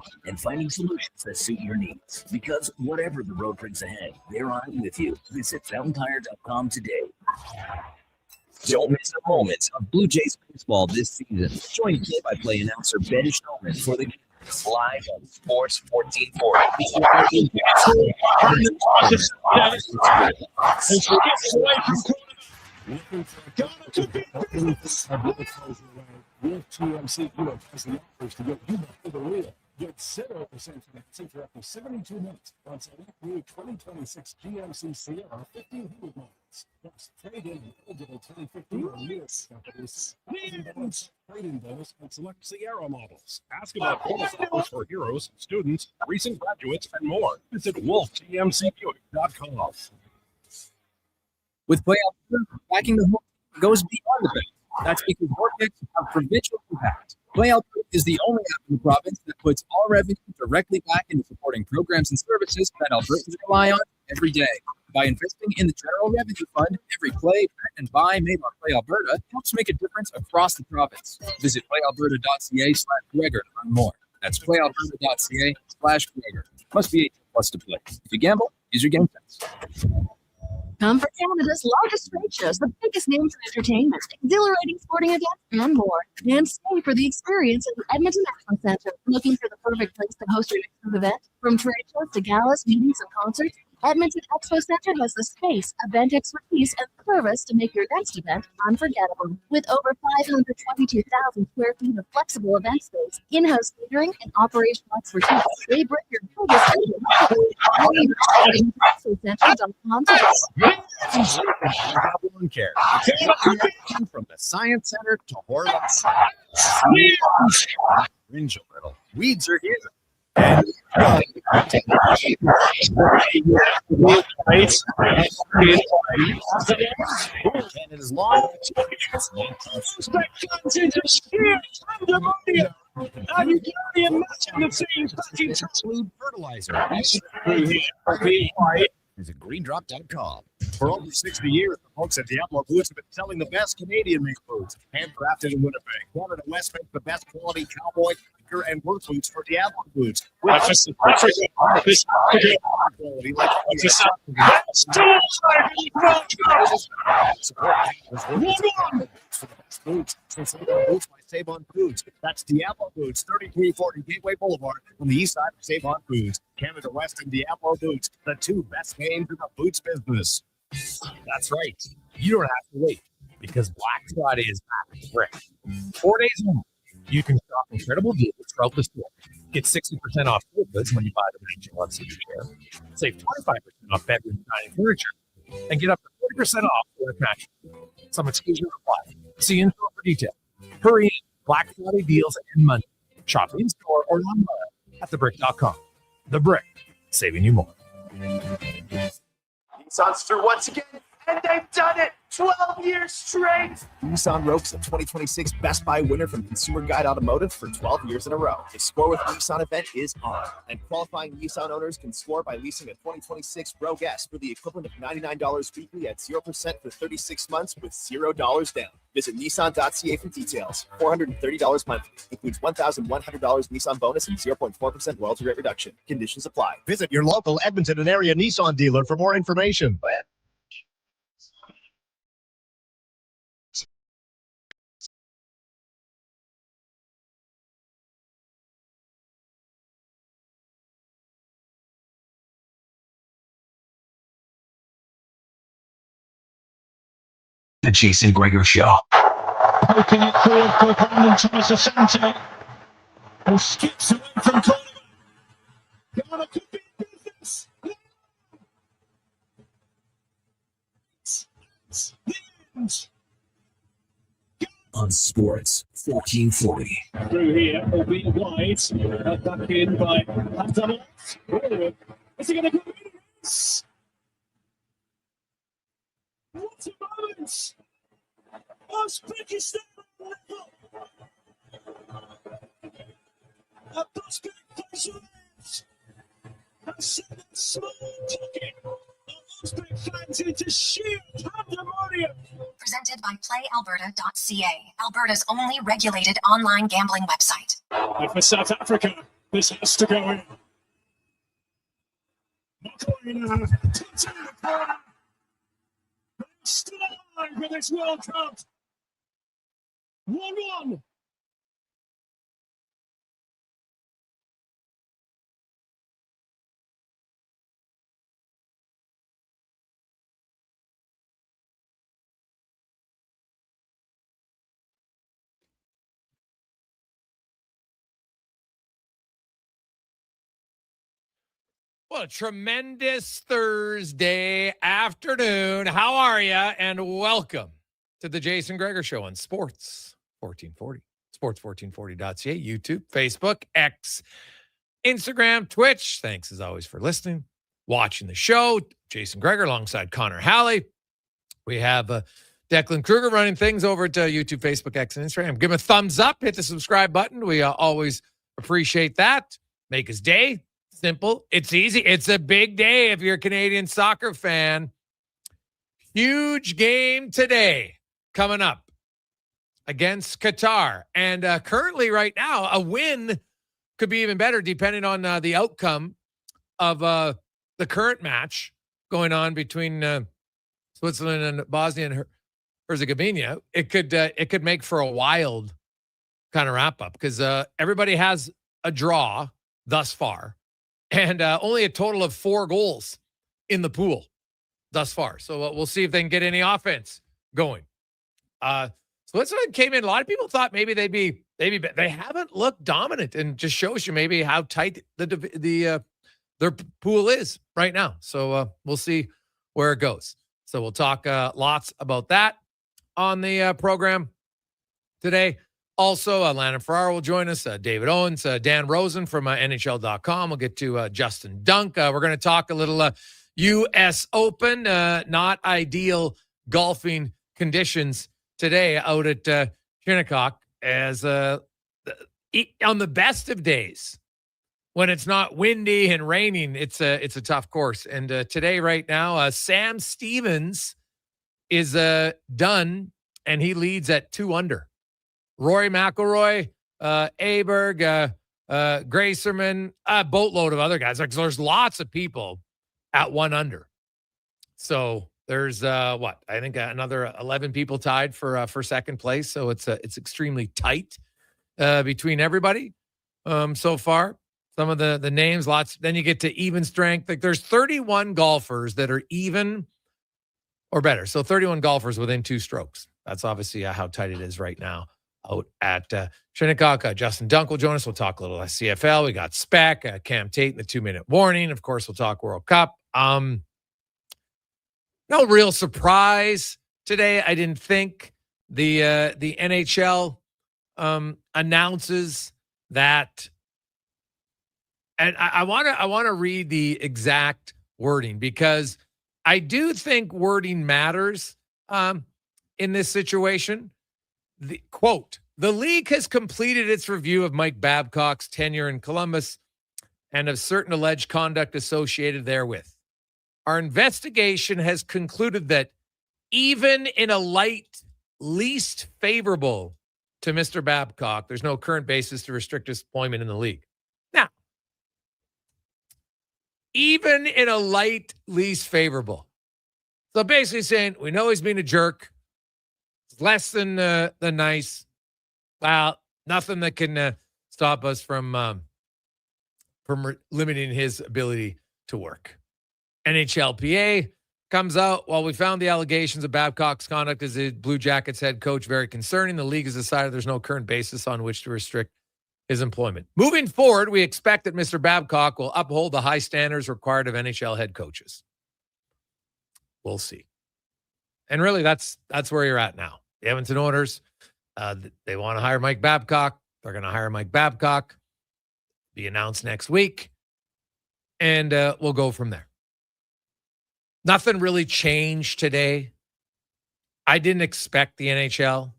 alone and finding solutions that suit your needs. Because whatever the road brings ahead, they're on it with you. Visit fountaintire.com today. Don't miss a moment of Blue Jays baseball this season. Join play-by-play announcer Ben Shulman for the games live on Sports 1440. With GMC, you know, has the offers to get you back to the wheel. Get 0% financing for up to 72 months on select new 2026 GMC Sierra 1500 models. Plus, trade in eligible 2015 or newer companies. Trade-in bonus on select Sierra models. Ask about bonus offers for heroes, students, recent graduates, and more. Visit wolfgmcbuick.com. With playoff backing the home goes beyond the bench. That's because your picks have provincial impact. Playout is the only app in the province that puts all revenue directly back into supporting programs and services that Albertans rely on every day. By investing in the General Revenue Fund, every play, bet, and buy made on Play Alberta helps make a difference across the province. Visit playalberta.ca/Gregor to learn more. That's playalberta.ca/Gregor. Must be 18 plus to play. If you gamble, use your game sense. Come for Canada's largest trade shows, the biggest names in entertainment, exhilarating sporting events, and more. And stay for the experience at the Edmonton Expo Centre. Looking for the perfect place to host your next event? From trade shows to galas, meetings, and concerts, Edmonton Expo Centre has the space, event expertise, and service to make your next event unforgettable. With over 522,000 square feet of flexible event space, in-house catering, and operational expertise, they bring your biggest ExpoCentre.com today. Care. From the Science Center to Horlicks. Cringe a little. Weeds are here. And Canada's long. And you can only imagine the things that you Include fertilizer. Visit greendrop.com. For over 60 years, the folks at Diablo Foods have been selling the best Canadian-made foods, handcrafted in Winnipeg. Canada West makes the best quality cowboy, biker, and work foods for Diablo Foods. Foods. Boots by Save-On Foods. That's Diablo Foods, 3340 Gateway Boulevard on the east side of Save-On Foods. Canada West and Diablo Foods, the two best names in the foods business. That's right. You don't have to wait because Black Friday is back at Brick. 4 days only. You can shop incredible deals throughout the store. Get 60% off goods when you buy the matching OneSeat chair. Save 25% off bedroom and dining furniture. And get up to 40% off for a mattress. Some exclusions apply. See in-store for detail. Hurry in. Black Friday deals end Monday. Shop in-store or online at thebrick.com. The Brick, saving you more. Nissan's through once again, and they've done it 12 years straight. Nissan ropes the 2026 Best Buy winner from Consumer Guide Automotive for 12 years in a row. The Score with Nissan event is on, and qualifying Nissan owners can score by leasing a 2026 Rogue S for the equivalent of $99 weekly at 0% for 36 months with $0 down. Visit Nissan.ca for details. $430 monthly. Includes $1,100 Nissan bonus and 0.4% royalty rate reduction. Conditions apply. Visit your local Edmonton and area Nissan dealer for more information. The Jason Gregor Show. Poking it forward for Brandon tries to center. And skips away from Coleman. Ghana could be in business. On Sports 1440. Through here, albeit wide. Back in by Abdallah. Is he going to go in? What a moment! Uzbekistan a prospect plays has sent a small pocket of Uzbek fans into sheer pandemonium. Presented by PlayAlberta.ca, Alberta's only regulated online gambling website. And for South Africa, This has to go in. McCoy takes it in the corner. Still alive with this World Cup. 1-1. Well, a tremendous Thursday afternoon. How are you? And welcome to the Jason Gregor Show on Sports 1440, sports1440.ca, YouTube, Facebook, X, Instagram, Twitch. Thanks as always for listening, watching the show. Jason Gregor alongside Connor Halley. We have Declan Kruger running things over at YouTube, Facebook, X, and Instagram. Give him a thumbs up. Hit the subscribe button. We always appreciate that. Make his day. Simple. It's easy. It's a big day if you're a Canadian soccer fan. Huge game today coming up against Qatar. And currently right now, a win could be even better depending on the outcome of the current match going on between Switzerland and Bosnia and Herzegovina. It could make for a wild kind of wrap up because everybody has a draw thus far. And only a total of 4 goals in the pool thus far. So we'll see if they can get any offense going. So that's what came in. A lot of people thought maybe they haven't looked dominant, and just shows you maybe how tight their pool is right now. So we'll see where it goes. So we'll talk lots about that on the program today. Also, Landon Ferraro will join us, David Owens, Dan Rosen from NHL.com. We'll get to Justin Dunk. We're going to talk a little U.S. Open, not ideal golfing conditions today out at Shinnecock, as on the best of days, when it's not windy and raining, it's a tough course. And today, right now, Sam Stevens is done, and he leads at 2 under. Rory McIlroy, Aberg, Gracerman, a boatload of other guys. Like, there's lots of people at 1 under. So there's I think another 11 people tied for second place. So it's extremely tight between everybody so far. Some of the names, lots. Then you get to even strength. Like, there's 31 golfers that are even or better. So 31 golfers within 2 strokes. That's obviously how tight it is right now out at Shinnecock. Justin Dunk will join us. We'll talk a little CFL. We got Spec, Cam Tate in the 2-minute warning. Of course, we'll talk World Cup. No real surprise today. I didn't think the NHL announces that, and I want to read the exact wording, because I do think wording matters in this situation. The quote, "The league has completed its review of Mike Babcock's tenure in Columbus and of certain alleged conduct associated therewith. Our investigation has concluded that even in a light least favorable to Mr. Babcock, there's no current basis to restrict his employment in the league." Now, even in a light least favorable. So basically saying, we know he's been a jerk. Less than nice. Well, nothing that can stop us from limiting his ability to work. NHLPA comes out. While we found the allegations of Babcock's conduct as the Blue Jackets head coach very concerning, the league has decided there's no current basis on which to restrict his employment. Moving forward, we expect that Mr. Babcock will uphold the high standards required of NHL head coaches. We'll see. And really, that's where you're at now. The Edmonton Oilers, they want to hire Mike Babcock. They're going to hire Mike Babcock. Be announced next week. And we'll go from there. Nothing really changed today. I didn't expect the NHL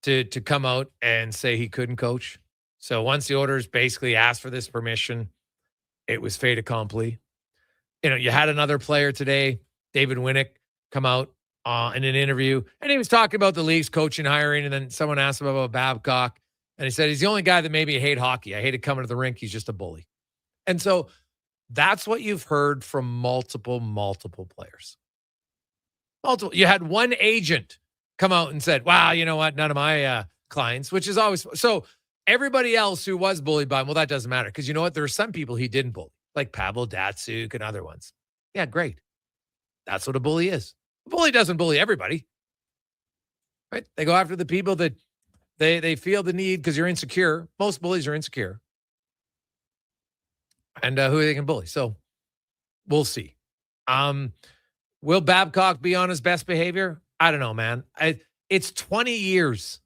to come out and say he couldn't coach. So once the Oilers basically asked for this permission, it was fait accompli. You had another player today, David Winnick, come out in an interview, and he was talking about the league's coaching hiring, and then someone asked him about Babcock, And he said, he's the only guy that made me hate hockey. I hated coming to the rink. He's just a bully. And so that's what you've heard from multiple players. Multiple. You had one agent come out and said, wow, you know what? None of my clients, which is always so. Everybody else who was bullied by him, well, that doesn't matter. Because you know what? There are some people he didn't bully, like Pavel Datsyuk and other ones. Yeah, great. That's what a bully is. A bully doesn't bully everybody. Right? They go after the people that they feel the need because you're insecure. Most bullies are insecure. And who they can bully. So we'll see. Will Babcock be on his best behavior? I don't know, man. It's 20 years.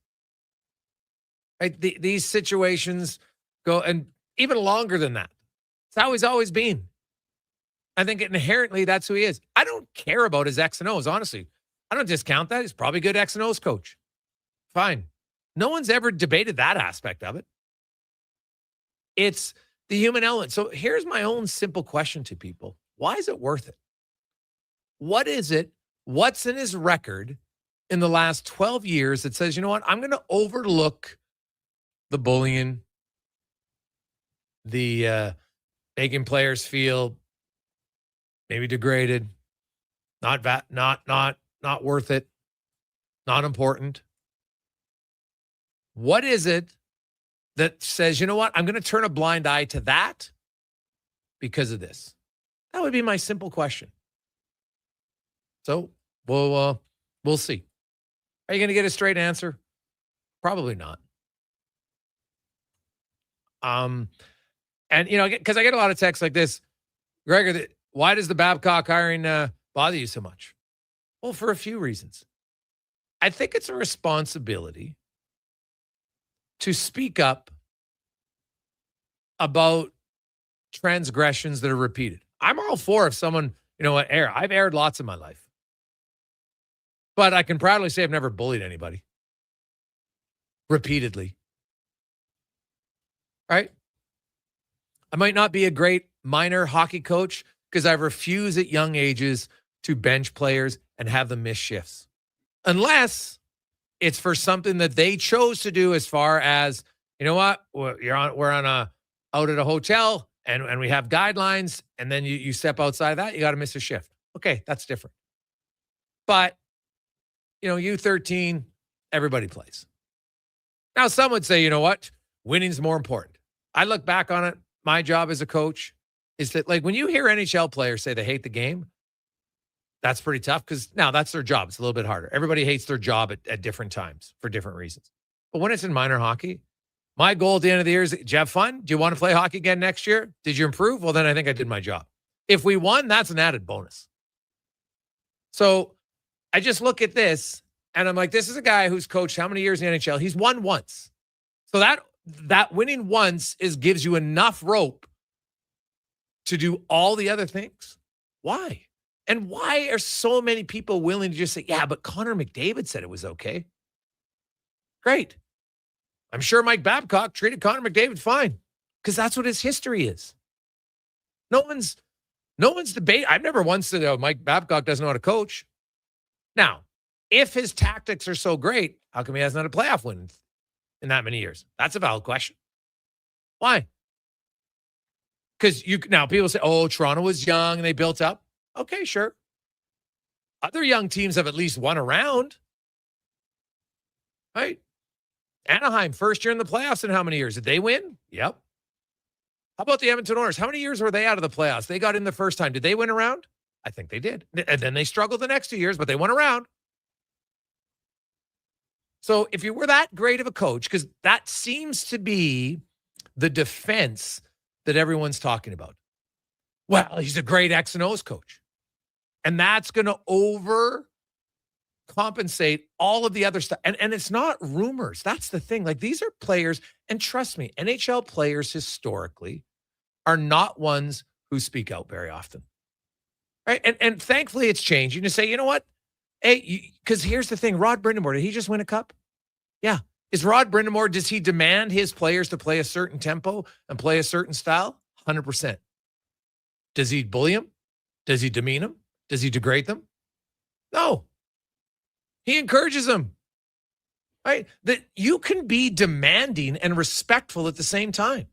Right? These situations go, and even longer than that. It's how he's always been. I think inherently that's who he is. I don't care about his X and O's, honestly. I don't discount that. He's probably a good X and O's coach. Fine. No one's ever debated that aspect of it. It's the human element. So here's my own simple question to people. Why is it worth it? What is it? What's in his record in the last 12 years that says, you know what? I'm going to overlook the bullying, the making players feel maybe degraded, not worth it, not important. What is it that says, you know what, I'm going to turn a blind eye to that because of this? That would be my simple question. So we'll see. Are you going to get a straight answer? Probably not. And you know, because I get a lot of texts like this, Gregor, why does the Babcock hiring bother you so much? Well, for a few reasons. I think it's a responsibility to speak up about transgressions that are repeated. I'm all for if someone, you know what, I've aired lots in my life. But I can proudly say I've never bullied anybody. Repeatedly. Right? I might not be a great minor hockey coach because I refuse at young ages to bench players and have them miss shifts. Unless it's for something that they chose to do, as far as, you know what, we're out at a hotel and we have guidelines, and then you step outside of that, you got to miss a shift. Okay, that's different. But, you know, U13, everybody plays. Now, some would say, you know what, winning's more important. I look back on it, my job as a coach is that, like, when you hear NHL players say they hate the game, that's pretty tough because now that's their job. It's a little bit harder. Everybody hates their job at different times for different reasons. But when it's in minor hockey, my goal at the end of the year is, did you have fun? Do you want to play hockey again next year? Did you improve? Well, then I think I did my job. If we won, that's an added bonus. So I just look at this and I'm like, this is a guy who's coached how many years in the NHL? He's won once. So that winning once gives you enough rope to do all the other things. Why? And why are so many people willing to just say, yeah, but Connor McDavid said it was okay? Great. I'm sure Mike Babcock treated Connor McDavid fine because that's what his history is. No one's debate. I've never once said, oh, Mike Babcock doesn't know how to coach. Now, if his tactics are so great, how come he hasn't had a playoff win in that many years? That's a valid question. Why? Because now people say, oh, Toronto was young and they built up. Okay, sure. Other young teams have at least won a round. Right? Anaheim, first year in the playoffs in how many years? Did they win? Yep. How about the Edmonton Oilers? How many years were they out of the playoffs? They got in the first time. Did they win a round? I think they did. And then they struggled the next 2 years, but they won a round. So if you were that great of a coach, because that seems to be the defense that everyone's talking about. Well, he's a great X and O's coach. And that's going to overcompensate all of the other stuff. And it's not rumors. That's the thing. Like, these are players, and trust me, NHL players historically are not ones who speak out very often. Right? And thankfully it's changed. You can say, you know what? Hey, because here's the thing. Rod Brind'Amour, did he just win a cup? Yeah. Is Rod Brind'Amour, does he demand his players to play a certain tempo and play a certain style? 100%. Does he bully them? Does he demean them? Does he degrade them? No. He encourages them. right? That you can be demanding and respectful at the same time.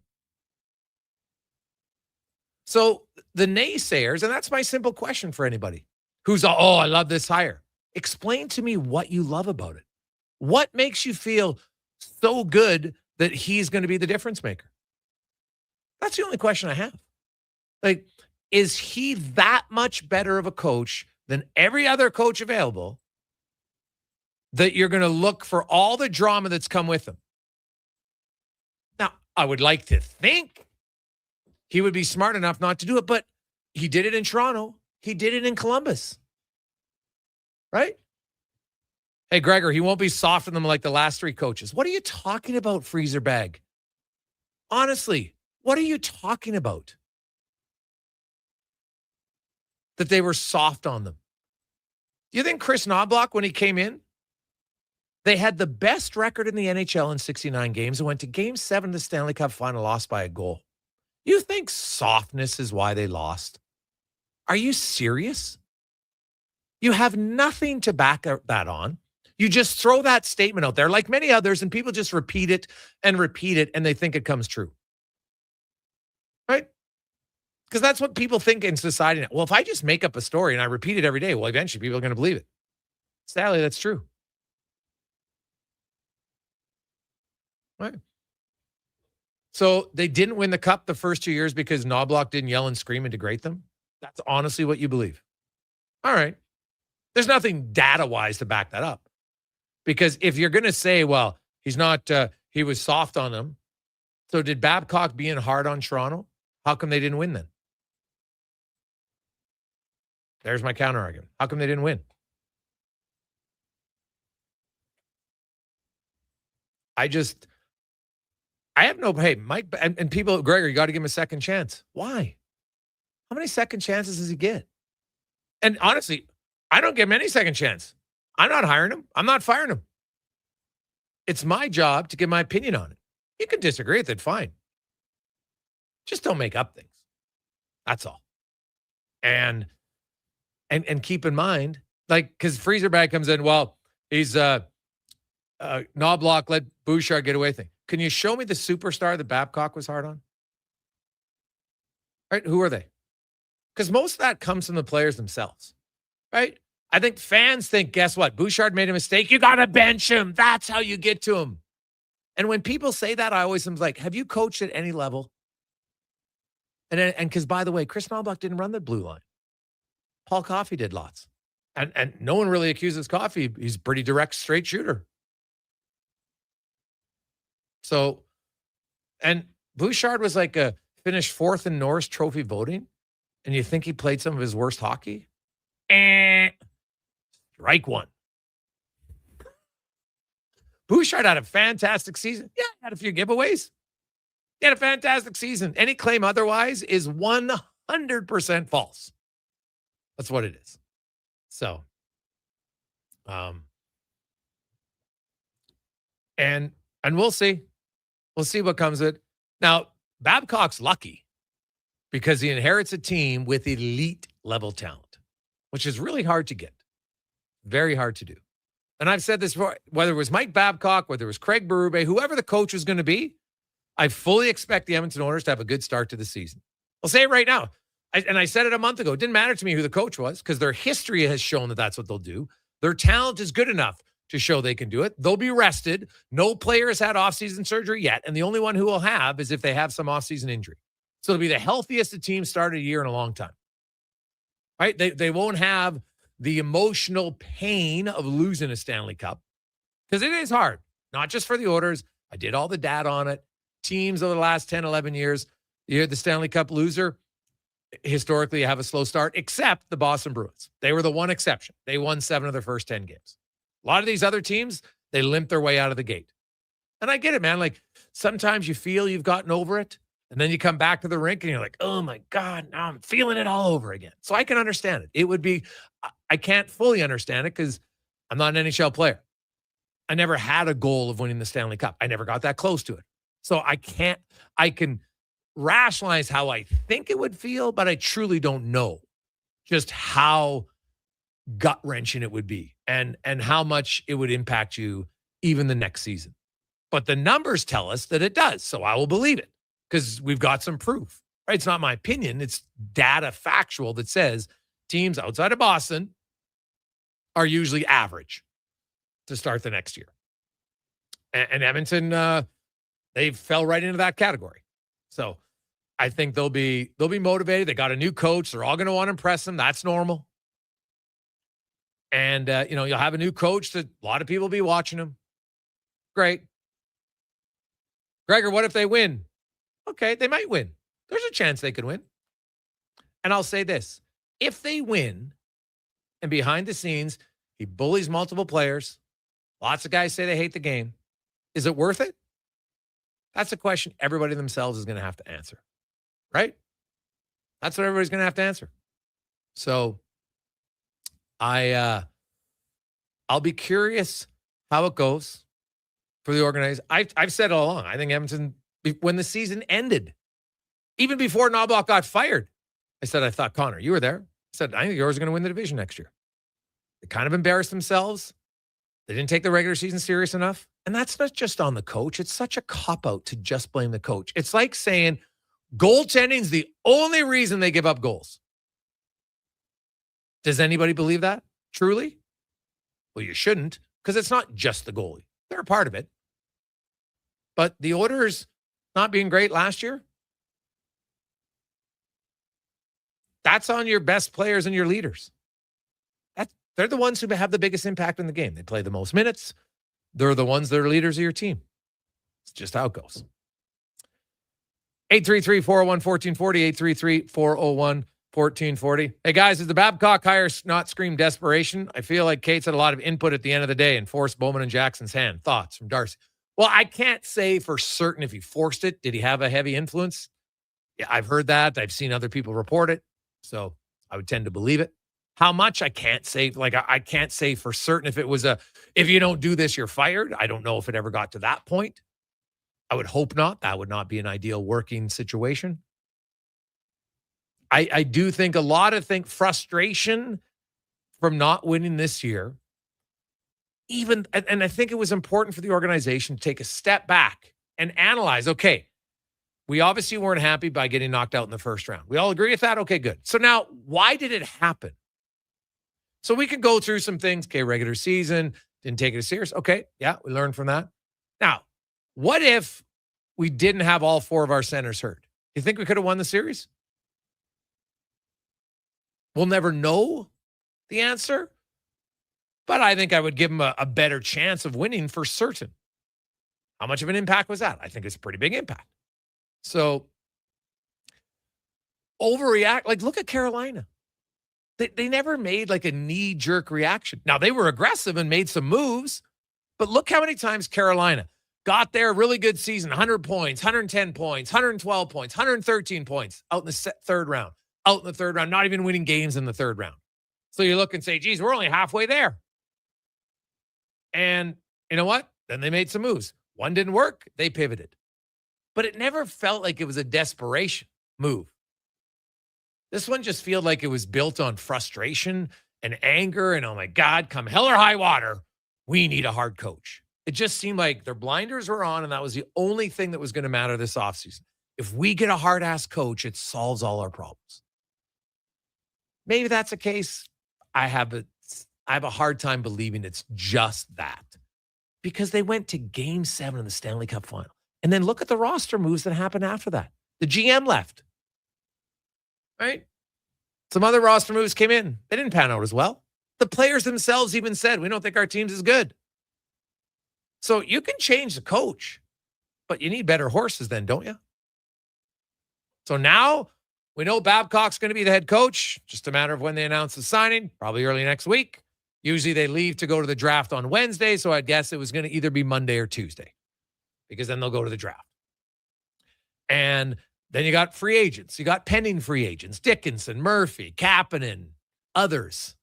So the naysayers, and that's my simple question for anybody who's, oh, I love this hire. Explain to me what you love about it. What makes you feel so good that he's going to be the difference maker? That's the only question I have. Like, is he that much better of a coach than every other coach available that you're going to look for all the drama that's come with him? Now, I would like to think he would be smart enough not to do it, but he did it in Toronto. He did it in Columbus. Right? Hey, Gregor, he won't be soft on them like the last three coaches. What are you talking about, freezer bag? Honestly, what are you talking about? That they were soft on them. Do you think Chris Knobloch, when he came in, they had the best record in the NHL in 69 games and went to Game 7 of the Stanley Cup final, lost by a goal? You think softness is why they lost? Are you serious? You have nothing to back that on. You just throw that statement out there like many others, and people just repeat it, and they think it comes true. Right? Because that's what people think in society now. Well, if I just make up a story and I repeat it every day, well, eventually people are going to believe it. Sadly, that's true. Right? So they didn't win the cup the first 2 years because Knobloch didn't yell and scream and degrade them? That's honestly what you believe. All right. There's nothing data-wise to back that up. Because if you're going to say, well, he's not, he was soft on them. So did Babcock being hard on Toronto? How come they didn't win then? There's my counter argument. How come they didn't win? I have no, hey, Mike, and people, Gregor, you got to give him a second chance. Why? How many second chances does he get? And honestly, I don't give him any second chance. I'm not hiring him. I'm not firing him. It's my job to give my opinion on it. You can disagree with it, fine. Just don't make up things. That's all. And keep in mind, like, because Freezer Bag comes in, well, he's Knobloch let Bouchard get away thing. Can you show me the superstar that Babcock was hard on? Right? Who are they? Because most of that comes from the players themselves. Right? I think fans think, guess what? Bouchard made a mistake. You got to bench him. That's how you get to him. And when people say that, I always am like, have you coached at any level? And because, by the way, Chris Knobloch didn't run the blue line. Paul Coffey did lots. And no one really accuses Coffey. He's a pretty direct, straight shooter. So, and Bouchard was like finished fourth in Norris Trophy voting. And you think he played some of his worst hockey? Strike one. Bouchard had a fantastic season. Yeah, had a few giveaways. He had a fantastic season. Any claim otherwise is 100% false. That's what it is. So, and we'll see. We'll see what comes of it. Now, Babcock's lucky because he inherits a team with elite level talent, which is really hard to get. Very hard to do. And I've said this before, whether it was Mike Babcock, whether it was Craig Berube, whoever the coach was going to be, I fully expect the Edmonton Oilers to have a good start to the season. I'll say it right now. I said it a month ago. It didn't matter to me who the coach was because their history has shown that that's what they'll do. Their talent is good enough to show they can do it. They'll be rested. No player has had offseason surgery yet. And the only one who will have is if they have some offseason injury. So it'll be the healthiest the team started a year in a long time. Right? They won't have the emotional pain of losing a Stanley Cup because it is hard, not just for the Oilers. I did all the data on it. Teams over the last 10, 11 years, you're the Stanley Cup loser. Historically, have a slow start, except the Boston Bruins. They were the one exception. They won 7 of their first 10 games. A lot of these other teams, they limp their way out of the gate. And I get it, man. Like, sometimes you feel you've gotten over it, and then you come back to the rink, and you're like, oh, my God, now I'm feeling it all over again. So I can understand it. It would be, I can't fully understand it because I'm not an NHL player. I never had a goal of winning the Stanley Cup. I never got that close to it. So I can rationalize how I think it would feel, but I truly don't know just how gut-wrenching it would be and how much it would impact you even the next season. But the numbers tell us that it does, so I will believe it because we've got some proof. Right? It's not my opinion. It's data factual that says teams outside of Boston are usually average to start the next year. And Edmonton, they fell right into that category. So I think they'll be motivated. They got a new coach. They're all going to want to impress them. That's normal. And, you'll have a new coach that a lot of people will be watching him. Great. Gregor, what if they win? Okay, they might win. There's a chance they could win. And I'll say this. If they win, and behind the scenes, he bullies multiple players, lots of guys say they hate the game, is it worth it? That's a question everybody themselves is going to have to answer. Right? That's what everybody's going to have to answer. So I'll be curious how it goes for the organizers. I've said all along, I think Edmonton, when the season ended, even before Knobloch got fired, I said, I thought, Connor, you were there. I said, I think the Oilers are going to win the division next year. They kind of embarrassed themselves. They didn't take the regular season serious enough. And that's not just on the coach. It's such a cop-out to just blame the coach. It's like saying goaltending is the only reason they give up goals. Does anybody believe that? Truly? Well, you shouldn't, because it's not just the goalie. They're a part of it. But the Oilers not being great last year, that's on your best players and your leaders. They're the ones who have the biggest impact in the game. They play the most minutes. They're the ones that are leaders of your team. It's just how it goes. 833-401-1440, 833-401-1440. Hey, guys, is the Babcock hire not scream desperation? I feel like Kate's had a lot of input at the end of the day and forced Bowman and Jackson's hand. Thoughts from Darcy? Well, I can't say for certain if he forced it. Did he have a heavy influence? Yeah, I've heard that. I've seen other people report it. So I would tend to believe it. How much? I can't say. Like, I can't say for certain if it was if you don't do this, you're fired. I don't know if it ever got to that point. I would hope not. That would not be an ideal working situation. I do think a lot of frustration from not winning this year. And I think it was important for the organization to take a step back and analyze, okay, we obviously weren't happy by getting knocked out in the first round. We all agree with that? Okay, good. So now, why did it happen? So we can go through some things. Okay, regular season, didn't take it as serious. Okay, yeah, we learned from that. Now, what if we didn't have all four of our centers hurt? You think we could have won the series? We'll never know the answer, but I think I would give them a better chance of winning for certain. How much of an impact was that? I think it's a pretty big impact. So, overreact. Like, look at Carolina. They never made like a knee-jerk reaction. Now, they were aggressive and made some moves, but look how many times Carolina got there, really good season, 100 points, 110 points, 112 points, 113 points out in the third round, not even winning games in the third round. So you look and say, geez, we're only halfway there. And you know what? Then they made some moves. One didn't work. They pivoted. But it never felt like it was a desperation move. This one just felt like it was built on frustration and anger and, oh my God, come hell or high water, we need a hard coach. It just seemed like their blinders were on, and that was the only thing that was going to matter this offseason. If we get a hard-ass coach, it solves all our problems. Maybe that's the case. I have a hard time believing it's just that, because they went to Game 7 in the Stanley Cup final. And then look at the roster moves that happened after that. The GM left. Right? Some other roster moves came in. They didn't pan out as well. The players themselves even said, we don't think our team's as good. So you can change the coach, but you need better horses then, don't you? So now we know Babcock's going to be the head coach. Just a matter of when they announce the signing, probably early next week. Usually they leave to go to the draft on Wednesday, so I'd guess it was going to either be Monday or Tuesday, because then they'll go to the draft. And then you got free agents. You got pending free agents, Dickinson, Murphy, Kapanen, others.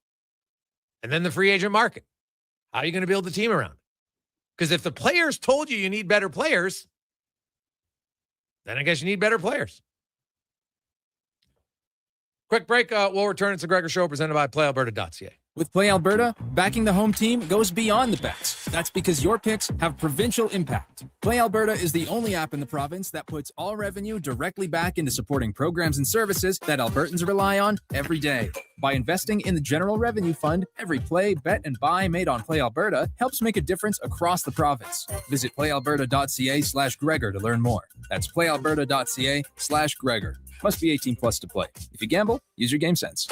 And then the free agent market. How are you going to build the team around? Because if the players told you need better players, then I guess you need better players. Quick break. We'll return. It's the Gregor Show presented by PlayAlberta.ca. With Play Alberta, backing the home team goes beyond the bets. That's because your picks have provincial impact. Play Alberta is the only app in the province that puts all revenue directly back into supporting programs and services that Albertans rely on every day. By investing in the General Revenue Fund, every play, bet, and buy made on Play Alberta helps make a difference across the province. Visit playalberta.ca/Gregor to learn more. That's playalberta.ca/Gregor. Must be 18 plus to play. If you gamble, use your game sense.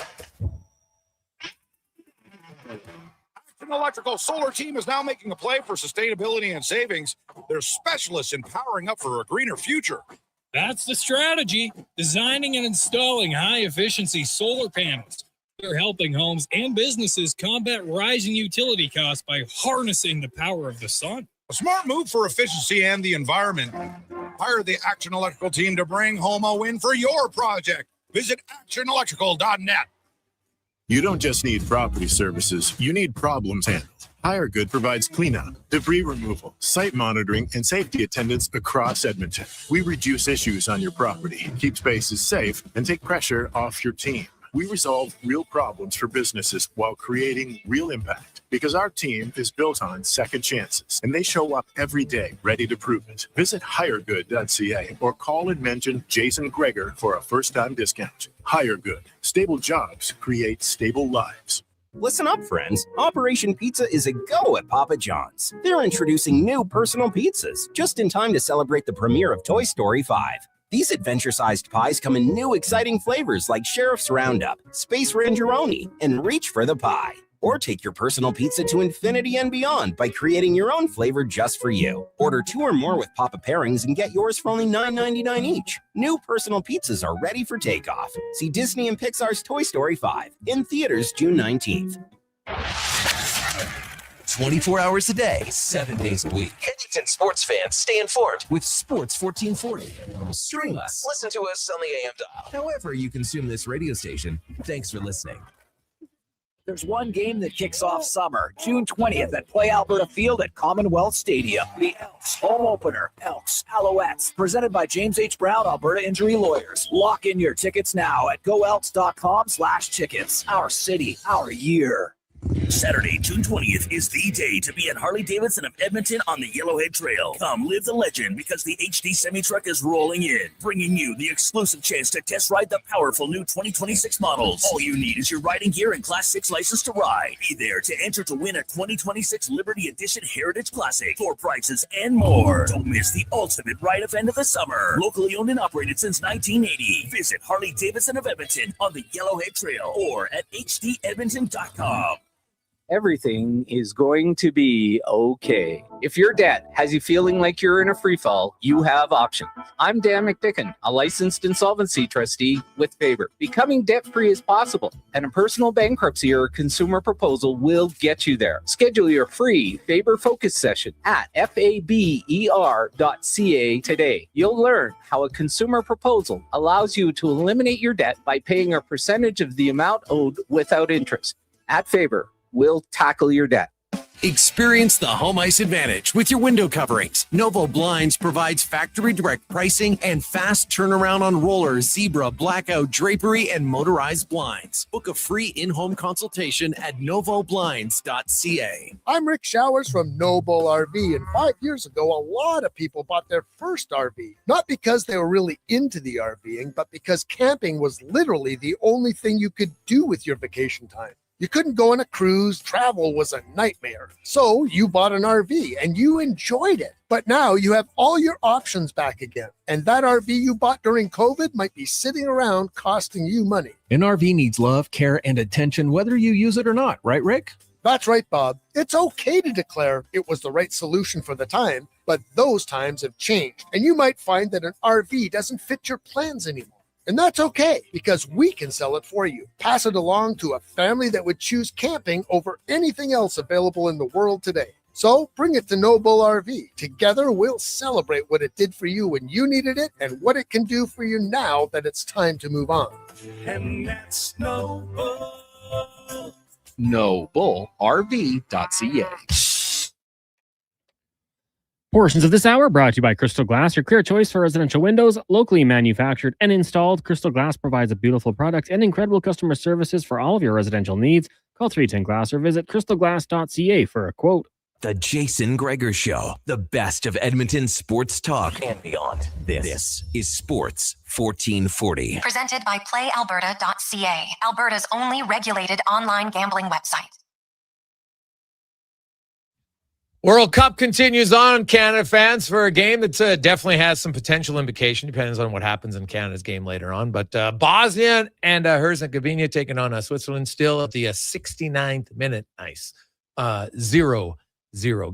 Action Electrical Solar Team is now making a play for sustainability and savings. They're specialists in powering up for a greener future. That's the strategy. Designing and installing high-efficiency solar panels. They're helping homes and businesses combat rising utility costs by harnessing the power of the sun. A smart move for efficiency and the environment. Hire the Action Electrical team to bring home a win for your project. Visit actionelectrical.net. You don't just need property services, you need problems handled. HireGood provides cleanup, debris removal, site monitoring, and safety attendance across Edmonton. We reduce issues on your property, keep spaces safe, and take pressure off your team. We resolve real problems for businesses while creating real impact, because our team is built on second chances, and they show up every day ready to prove it. Visit hiregood.ca or call and mention Jason Gregor for a first-time discount. HireGood. Stable jobs create stable lives. Listen up, friends. Operation Pizza is a go at Papa John's. They're introducing new personal pizzas just in time to celebrate the premiere of Toy Story 5. These adventure-sized pies come in new exciting flavors like Sheriff's Roundup, Space Rangeroni, and Reach for the Pie. Or take your personal pizza to infinity and beyond by creating your own flavor just for you. Order 2 or more with Papa Pairings and get yours for only $9.99 each. New personal pizzas are ready for takeoff. See Disney and Pixar's Toy Story 5 in theaters June 19th. 24 hours a day, 7 days a week. Edmonton sports fans, stay informed with Sports 1440. Stream us. Listen to us on the AM dial. However you consume this radio station, thanks for listening. There's one game that kicks off summer, June 20th at Play Alberta Field at Commonwealth Stadium. The Elks home opener, Elks Alouettes, presented by James H. Brown, Alberta Injury Lawyers. Lock in your tickets now at goelks.com/tickets. Our city, our year. Saturday, June 20th is the day to be at Harley-Davidson of Edmonton on the Yellowhead Trail. Come live the legend because the HD semi-truck is rolling in, bringing you the exclusive chance to test ride the powerful new 2026 models. All you need is your riding gear and Class 6 license to ride. Be there to enter to win a 2026 Liberty Edition Heritage Classic, floor prizes, and more. Don't miss the ultimate ride event of the summer. Locally owned and operated since 1980. Visit Harley-Davidson of Edmonton on the Yellowhead Trail or at hdedmonton.com. Everything is going to be okay. If your debt has you feeling like you're in a free fall, you have options. I'm Dan McDicken, a licensed insolvency trustee with Faber. Becoming debt-free is possible, and a personal bankruptcy or consumer proposal will get you there. Schedule your free Faber Focus session at faber.ca today. You'll learn how a consumer proposal allows you to eliminate your debt by paying a percentage of the amount owed without interest. At Faber, we'll tackle your debt. Experience the home ice advantage with your window coverings. Novo Blinds provides factory direct pricing and fast turnaround on roller, zebra, blackout, drapery, and motorized blinds. Book a free in-home consultation at novoblinds.ca. I'm Rick Showers from Noble RV, and 5 years ago, a lot of people bought their first RV. Not because they were really into the RVing, but because camping was literally the only thing you could do with your vacation time. You couldn't go on a cruise, travel was a nightmare. So you bought an RV and you enjoyed it. But now you have all your options back again. And that RV you bought during COVID might be sitting around costing you money. An RV needs love, care, and attention whether you use it or not, right, Rick? That's right, Bob. It's okay to declare it was the right solution for the time, but those times have changed. And you might find that an RV doesn't fit your plans anymore. And that's okay, because we can sell it for you. Pass it along to a family that would choose camping over anything else available in the world today. So bring it to Noble RV. Together, we'll celebrate what it did for you when you needed it and what it can do for you now that it's time to move on. And that's Noble. NobleRV.ca. Portions of this hour brought to you by Crystal Glass, your clear choice for residential windows, locally manufactured and installed. Crystal Glass provides a beautiful product and incredible customer services for all of your residential needs. Call 310-GLASS or visit crystalglass.ca for a quote. The Jason Gregor Show, the best of Edmonton sports talk and beyond. This is Sports 1440. Presented by PlayAlberta.ca, Alberta's only regulated online gambling website. World Cup continues on, Canada fans, for a game that definitely has some potential implication. Depends on what happens in Canada's game later on. But Bosnia and Herzegovina taking on Switzerland still at the 69th minute. Nice. 0-0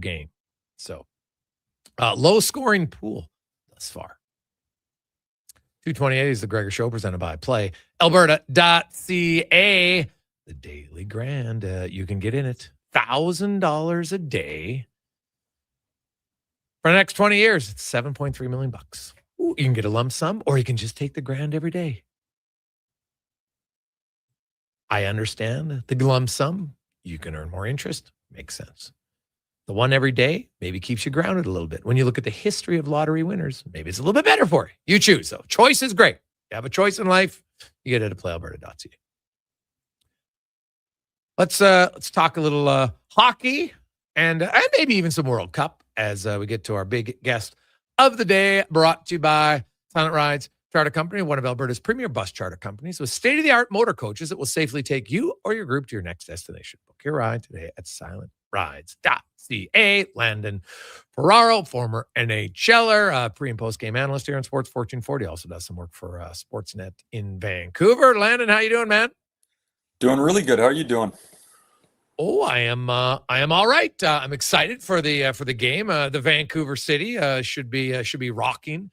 game. So low-scoring pool thus far. 228 is the Gregor Show presented by PlayAlberta.ca. The Daily Grand. You can get in it. $1,000 a day. For the next 20 years, it's $7.3 million. Ooh, you can get a lump sum, or you can just take the grand every day. I understand the lump sum. You can earn more interest. Makes sense. The one every day maybe keeps you grounded a little bit. When you look at the history of lottery winners, maybe it's a little bit better for you. You choose, though. Choice is great. You have a choice in life. You get it at PlayAlberta.ca. Let's talk a little hockey and maybe even some World Cup as we get to our big guest of the day, brought to you by Silent Rides Charter Company, one of Alberta's premier bus charter companies with state-of-the-art motor coaches that will safely take you or your group to your next destination. Book your ride today at silentrides.ca. Landon Ferraro, former NHLer, pre- and post-game analyst here on Sports 1440, also does some work for Sportsnet in Vancouver. Landon, how you doing, man? Doing really good. How are you doing? Oh, I am all right. I'm excited for the game. The Vancouver City should be rocking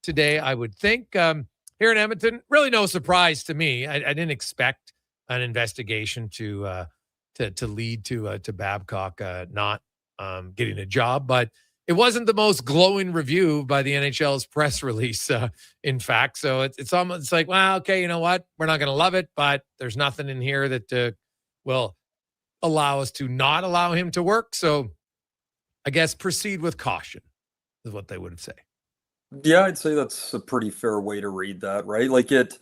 today, I would think. Here in Edmonton, really no surprise to me. I didn't expect an investigation to lead to Babcock not getting a job, but it wasn't the most glowing review by the NHL's press release. In fact, so it's almost like, well, okay, you know what? We're not going to love it, but there's nothing in here that will allow us to not allow him to work. So I guess proceed with caution is what they would say. Yeah, I'd say that's a pretty fair way to read that, right? Like it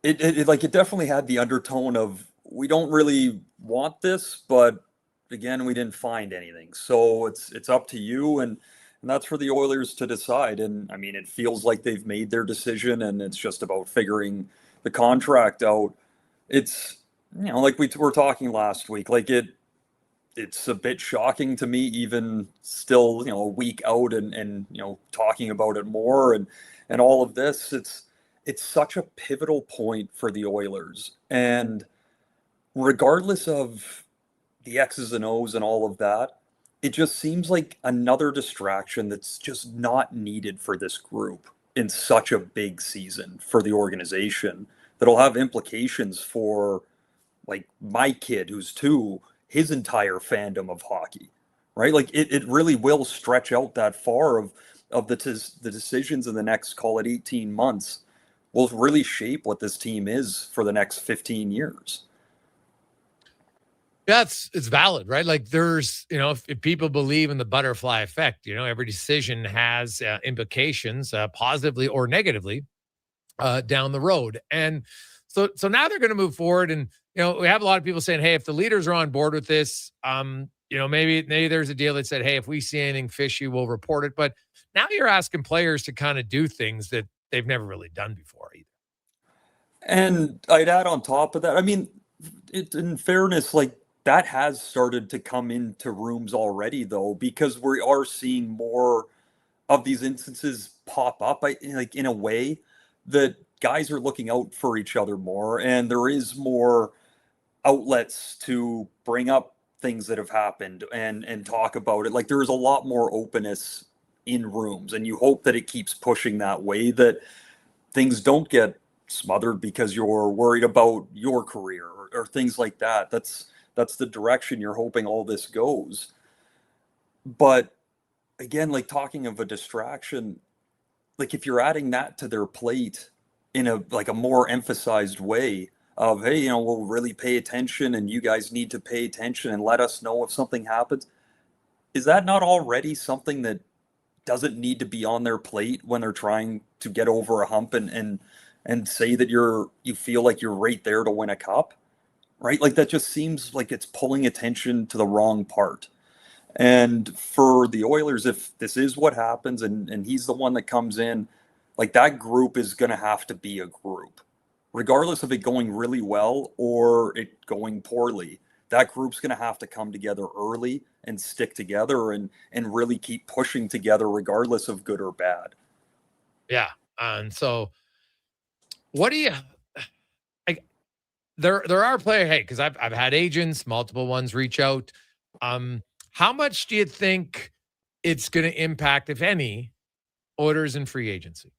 definitely had the undertone of, we don't really want this, but again, we didn't find anything. So it's up to you, and that's for the Oilers to decide. And I mean, it feels like they've made their decision, and it's just about figuring the contract out. It's, like we were talking last week, like it's a bit shocking to me, even still, a week out and talking about it more and all of this. It's such a pivotal point for the Oilers. And regardless of the X's and O's and all of that, it just seems like another distraction that's just not needed for this group in such a big season for the organization that'll have implications for, like, my kid who's 2, his entire fandom of hockey, right? Like it really will stretch out that far of the decisions in the next, call it 18 months, will really shape what this team is for the next 15 years. Yeah, it's valid, right? Like there's, if people believe in the butterfly effect, every decision has implications, positively or negatively, down the road. And so now they're going to move forward, and we have a lot of people saying, hey, if the leaders are on board with this, maybe there's a deal that said, hey, if we see anything fishy, we'll report it. But now you're asking players to kind of do things that they've never really done before either. And I'd add on top of that, I mean, in fairness, like that has started to come into rooms already, though, because we are seeing more of these instances pop up, like in a way that guys are looking out for each other more, and there is more outlets to bring up things that have happened and talk about it. Like there is a lot more openness in rooms, and you hope that it keeps pushing that way, that things don't get smothered because you're worried about your career or things like that. That's the direction you're hoping all this goes. But again, like talking of a distraction, like if you're adding that to their plate in a more emphasized way of, hey, we'll really pay attention and you guys need to pay attention and let us know if something happens. Is that not already something that doesn't need to be on their plate when they're trying to get over a hump and say that you feel like you're right there to win a cup? right? Like that just seems like it's pulling attention to the wrong part. And for the Oilers, if this is what happens and he's the one that comes in, like that group is going to have to be a group, regardless of it going really well or it going poorly. That group's going to have to come together early and stick together and really keep pushing together, regardless of good or bad. Yeah. And so what do you, like, there are players, hey, because I've had agents, multiple ones reach out. How much do you think it's going to impact, if any, Oilers and free agency?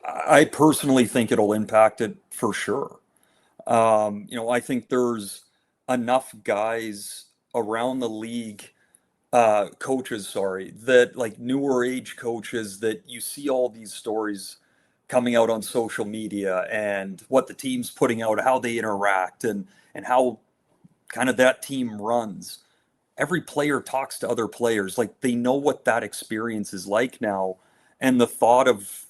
I personally think it'll impact it for sure. I think there's enough guys around the league, coaches, that like newer age coaches, that you see all these stories coming out on social media and what the team's putting out, how they interact and how kind of that team runs. Every player talks to other players. Like they know what that experience is like now. And the thought of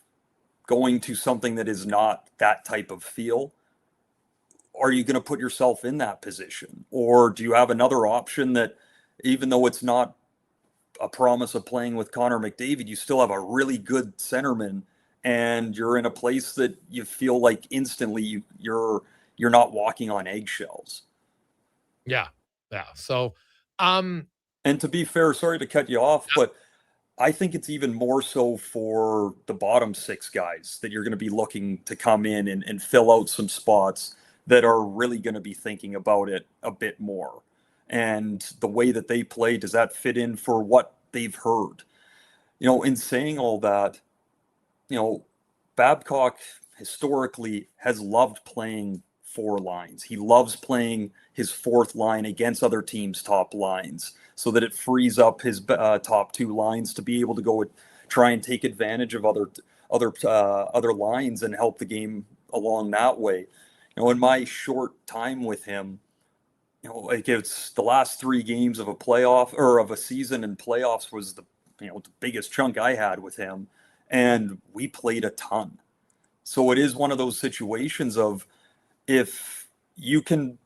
going to something that is not that type of feel, are you going to put yourself in that position? Or do you have another option that, even though it's not a promise of playing with Connor McDavid, you still have a really good centerman and you're in a place that you feel like instantly you're not walking on eggshells. Yeah. Yeah. So, and to be fair, sorry to cut you off, but I think it's even more so for the bottom six guys that you're going to be looking to come in and fill out some spots that are really going to be thinking about it a bit more. And the way that they play, does that fit in for what they've heard? In saying all that, Babcock historically has loved playing four lines. He loves playing his fourth line against other teams' top lines so that it frees up his top two lines to be able to go try and take advantage of other lines and help the game along that way. In my short time with him, like it's the last 3 games of a playoff or of a season, and playoffs was the biggest chunk I had with him, and we played a ton. So it is one of those situations of, if you can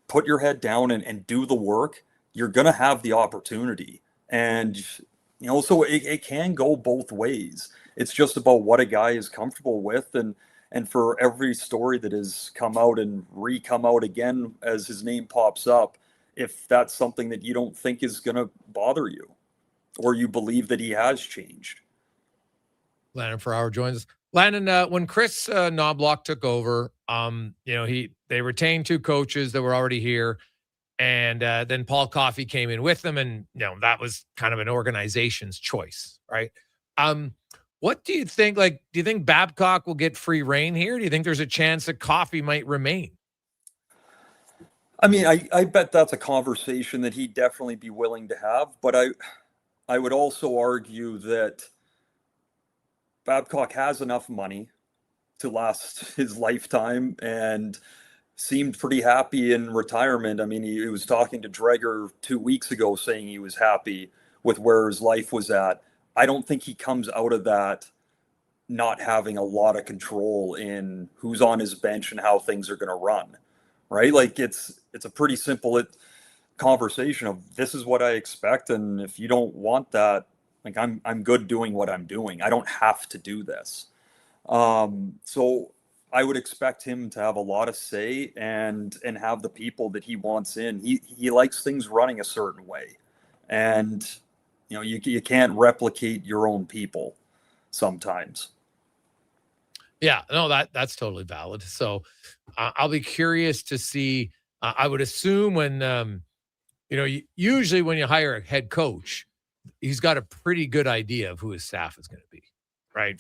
put your head down and do the work, you're going to have the opportunity. And, so it can go both ways. It's just about what a guy is comfortable with. And for every story that has come out and come out again as his name pops up, if that's something that you don't think is going to bother you, or you believe that he has changed. Landon Ferrauer joins us. Landon, when Chris Knobloch took over, they retained 2 coaches that were already here, and then Paul Coffey came in with them, and that was kind of an organization's choice, right? What do you think? Like, do you think Babcock will get free reign here? Do you think there's a chance that Coffey might remain? I mean, I bet that's a conversation that he'd definitely be willing to have, but I would also argue that Babcock has enough money to last his lifetime and seemed pretty happy in retirement. I mean, he was talking to Gregor 2 weeks ago saying he was happy with where his life was at. I don't think he comes out of that not having a lot of control in who's on his bench and how things are going to run, right? Like it's a pretty simple conversation of, this is what I expect, and if you don't want that, like I'm good doing what I'm doing. I don't have to do this. So I would expect him to have a lot of say and have the people that he wants in. He likes things running a certain way, and you can't replicate your own people sometimes. Yeah, no, that's totally valid. So I'll be curious to see. I would assume when usually when you hire a head coach, he's got a pretty good idea of who his staff is going to be, right?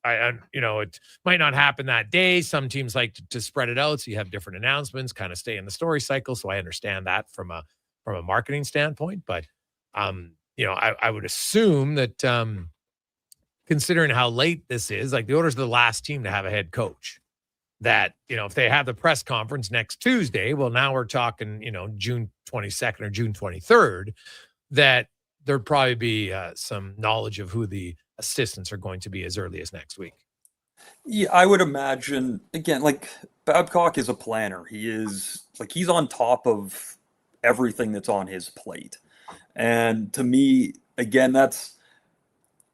It might not happen that day. Some teams like to spread it out, so you have different announcements, kind of stay in the story cycle. So I understand that from a marketing standpoint, but I would assume that considering how late this is, like the Oilers are the last team to have a head coach. That if they have the press conference next Tuesday, well, now we're talking June 22nd or June 23rd. That there'd probably be some knowledge of who the assistants are going to be as early as next week. Yeah, I would imagine, again, like Babcock is a planner. He's on top of everything that's on his plate. And to me, again,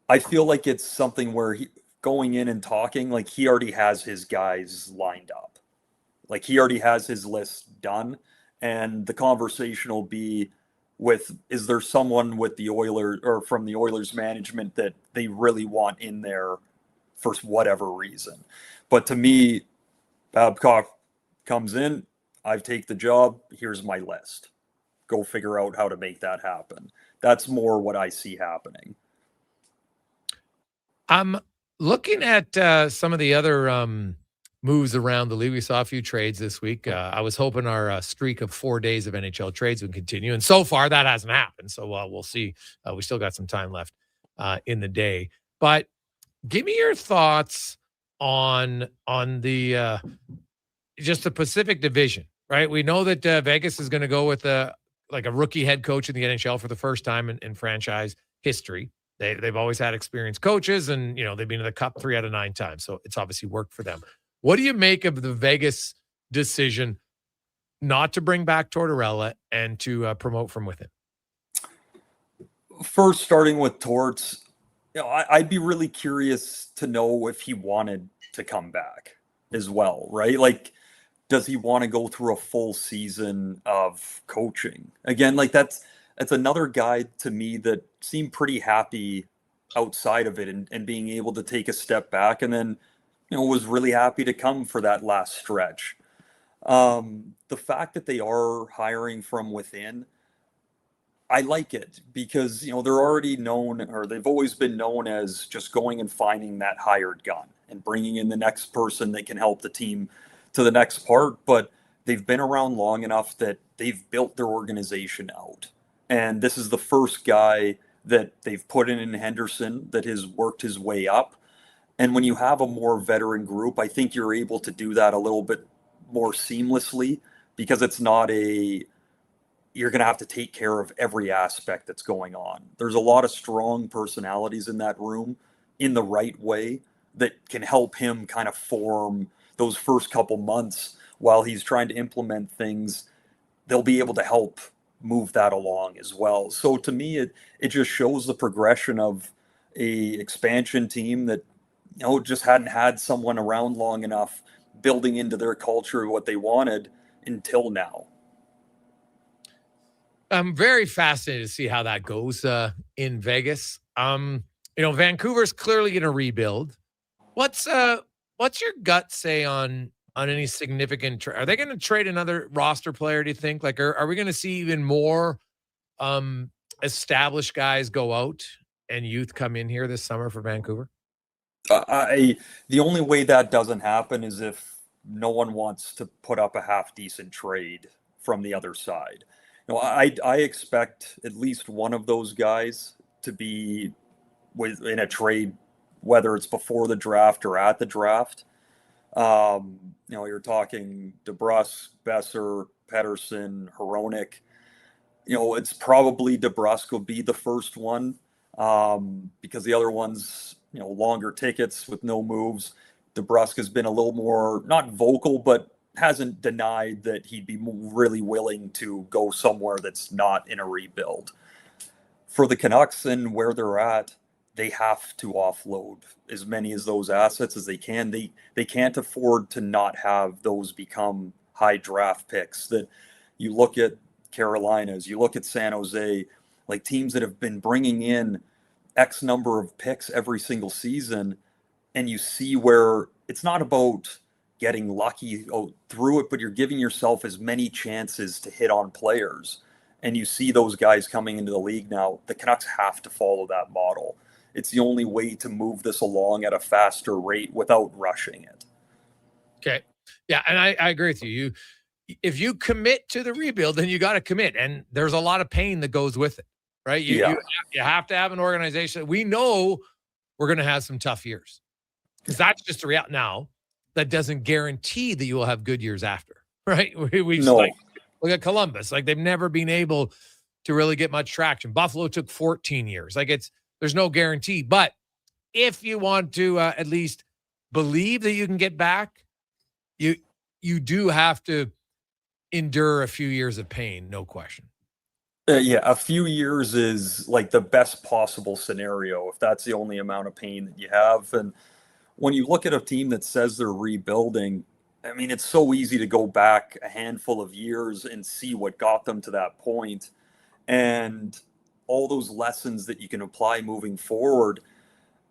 I feel like it's something where going in and talking, like he already has his guys lined up. Like he already has his list done. And the conversation will be is there someone with the Oilers or from the Oilers management that they really want in there for whatever reason. But to me, Babcock comes in, I take the job, here's my list. Go figure out how to make that happen. That's more what I see happening. I'm looking at some of the other moves around the league. We saw a few trades this week. I was hoping our streak of 4 days of NHL trades would continue, and so far that hasn't happened. So we'll see. We still got some time left in the day. But give me your thoughts on the just the Pacific Division, right? We know that Vegas is going to go with a rookie head coach in the NHL for the first time in franchise history. They've always had experienced coaches, and they've been in the Cup 3 out of 9 times, so it's obviously worked for them. What do you make of the Vegas decision not to bring back Tortorella and to promote from within? First, starting with Torts, I'd be really curious to know if he wanted to come back as well, right? Like, does he want to go through a full season of coaching again? Like that's another guy to me that seemed pretty happy outside of it and being able to take a step back, and then was really happy to come for that last stretch. The fact that they are hiring from within, I like it because they're already known, or they've always been known as just going and finding that hired gun and bringing in the next person that can help the team to the next part. But they've been around long enough that they've built their organization out. And this is the first guy that they've put in Henderson that has worked his way up. And when you have a more veteran group, I think you're able to do that a little bit more seamlessly because it's not you're going to have to take care of every aspect that's going on. There's a lot of strong personalities in that room in the right way that can help him kind of form those first couple months while he's trying to implement things. They'll be able to help move that along as well. So to me, it just shows the progression of a expansion team that just hadn't had someone around long enough building into their culture what they wanted until now. I'm very fascinated to see how that goes in Vegas. Vancouver's clearly going to rebuild. What's your gut say on any significant are they going to trade another roster player, do you think? Like, are we going to see even more established guys go out and youth come in here this summer for Vancouver? The only way that doesn't happen is if no one wants to put up a half decent trade from the other side. I expect at least one of those guys to be in a trade, whether it's before the draft or at the draft. You're talking DeBrusk, Besser, Pettersson, Hronek. It's probably DeBrusk will be the first one because the other ones, longer tickets with no moves. DeBrusk has been a little more, not vocal, but hasn't denied that he'd be really willing to go somewhere that's not in a rebuild. For the Canucks and where they're at, they have to offload as many of those assets as they can. They can't afford to not have those become high draft picks. That you look at Carolinas, you look at San Jose, like teams that have been bringing in X number of picks every single season, and you see where it's not about getting lucky through it, but you're giving yourself as many chances to hit on players. And you see those guys coming into the league now. The Canucks have to follow that model. It's the only way to move this along at a faster rate without rushing it. Okay. Yeah, and I agree with you. If you commit to the rebuild, then you got to commit. And there's a lot of pain that goes with it, right? You have to have an organization. We know we're going to have some tough years because that's just the reality. Now, that doesn't guarantee that you will have good years after, right? Look at Columbus. Like, they've never been able to really get much traction. Buffalo took 14 years. Like, there's no guarantee. But if you want to at least believe that you can get back, you you do have to endure a few years of pain, no question. Yeah, a few years is like the best possible scenario if that's the only amount of pain that you have. And when you look at a team that says they're rebuilding, I mean, it's so easy to go back a handful of years and see what got them to that point and all those lessons that you can apply moving forward.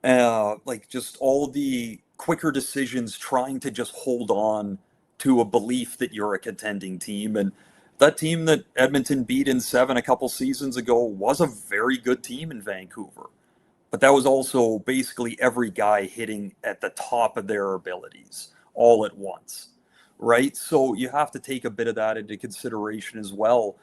Like just all the quicker decisions, trying to just hold on to a belief that you're a contending team. And that team that Edmonton beat in 7 a couple seasons ago was a very good team in Vancouver. But that was also basically every guy hitting at the top of their abilities all at once, right? So you have to take a bit of that into consideration as well.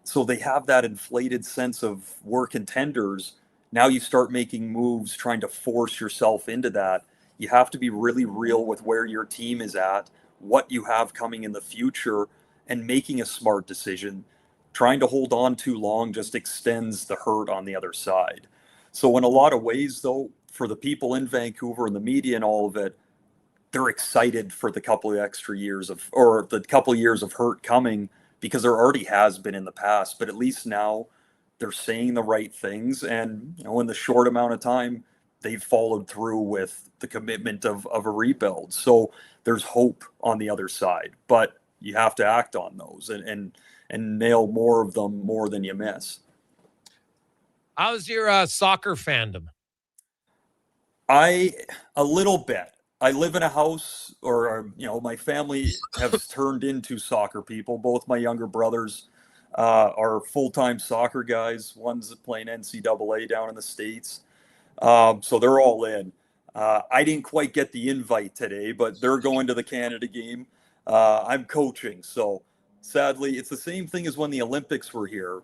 So they have that inflated sense of we're contenders. Now you start making moves, trying to force yourself into that. You have to be really real with where your team is at, what you have coming in the future, and making a smart decision. Trying to hold on too long just extends the hurt on the other side. So in a lot of ways, though, for the people in Vancouver and the media and all of it, they're excited for the couple of extra years of, or the couple of years of hurt coming, because there already has been in the past. But at least now they're saying the right things. And, you know, in the short amount of time, they've followed through with the commitment of a rebuild. So there's hope on the other side, but you have to act on those and nail more of them more than you miss. How's your soccer fandom? A little bit. I live in a house, or, you know, my family has turned into soccer people. Both my younger brothers are full-time soccer guys. One's playing NCAA down in the States. So they're all in. I didn't quite get the invite today, but they're going to the Canada game. I'm coaching. So sadly, it's the same thing as when the Olympics were here.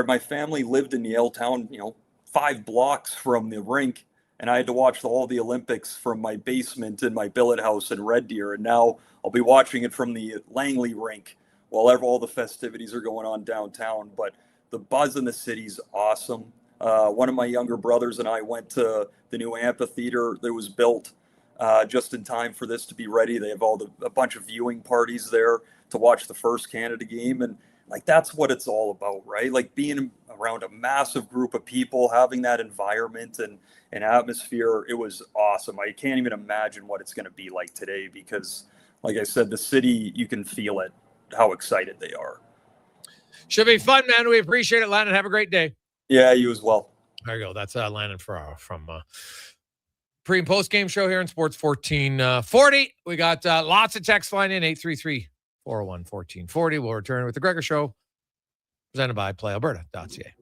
My family lived in Yaletown, 5 blocks from the rink, and I had to watch all the Olympics from my basement in my billet house in Red Deer. And now I'll be watching it from the Langley rink while all the festivities are going on downtown. But the buzz in the city's awesome. One of my younger brothers and I went to the new amphitheater that was built just in time for this to be ready. They have a bunch of viewing parties there to watch the first Canada game. And like, that's what it's all about, right? Like being around a massive group of people, having that environment and atmosphere. It was awesome. I can't even imagine what it's going to be like today because, like I said, the city, you can feel it, how excited they are. Should be fun, man. We appreciate it, Landon. Have a great day. Yeah, you as well. There you go. That's Landon from pre and post game show here in Sports 1440. We got lots of text line in 833-401-1440. We'll return with the Gregor Show, presented by PlayAlberta.ca.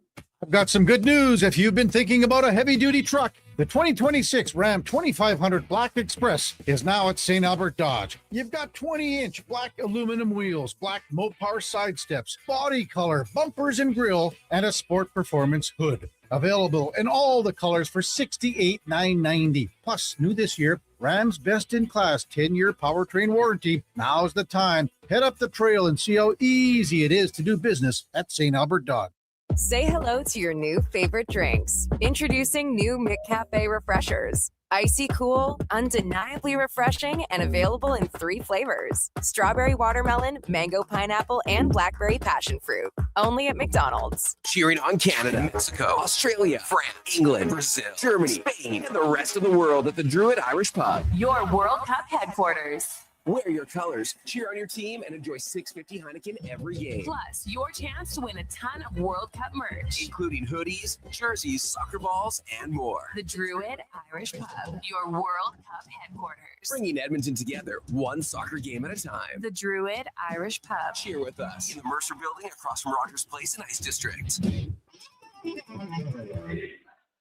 I've got some good news. If you've been thinking about a heavy-duty truck, the 2026 Ram 2500 Black Express is now at St. Albert Dodge. You've got 20-inch black aluminum wheels, black Mopar side steps, body color, bumpers and grille, and a sport performance hood. Available in all the colors for $68,990. Plus, new this year, Ram's best-in-class 10-year powertrain warranty. Now's the time. Head up the trail and see how easy it is to do business at St. Albert Dodge. Say hello to your new favorite drinks. Introducing new McCafe Refreshers. Icy cool, undeniably refreshing, and available in 3 flavors. Strawberry watermelon, mango pineapple, and blackberry passion fruit. Only at McDonald's. Cheering on Canada, Mexico, Australia, France, England, Brazil, Germany, Spain, and the rest of the world at the Druid Irish Pub. Your World Cup headquarters. Wear your colors, cheer on your team, and enjoy $6.50 Heineken every game. Plus, your chance to win a ton of World Cup merch, including hoodies, jerseys, soccer balls, and more. The Druid Irish Pub, your World Cup headquarters. Bringing Edmonton together, one soccer game at a time. The Druid Irish Pub. Cheer with us in the Mercer Building across from Rogers Place in Ice District.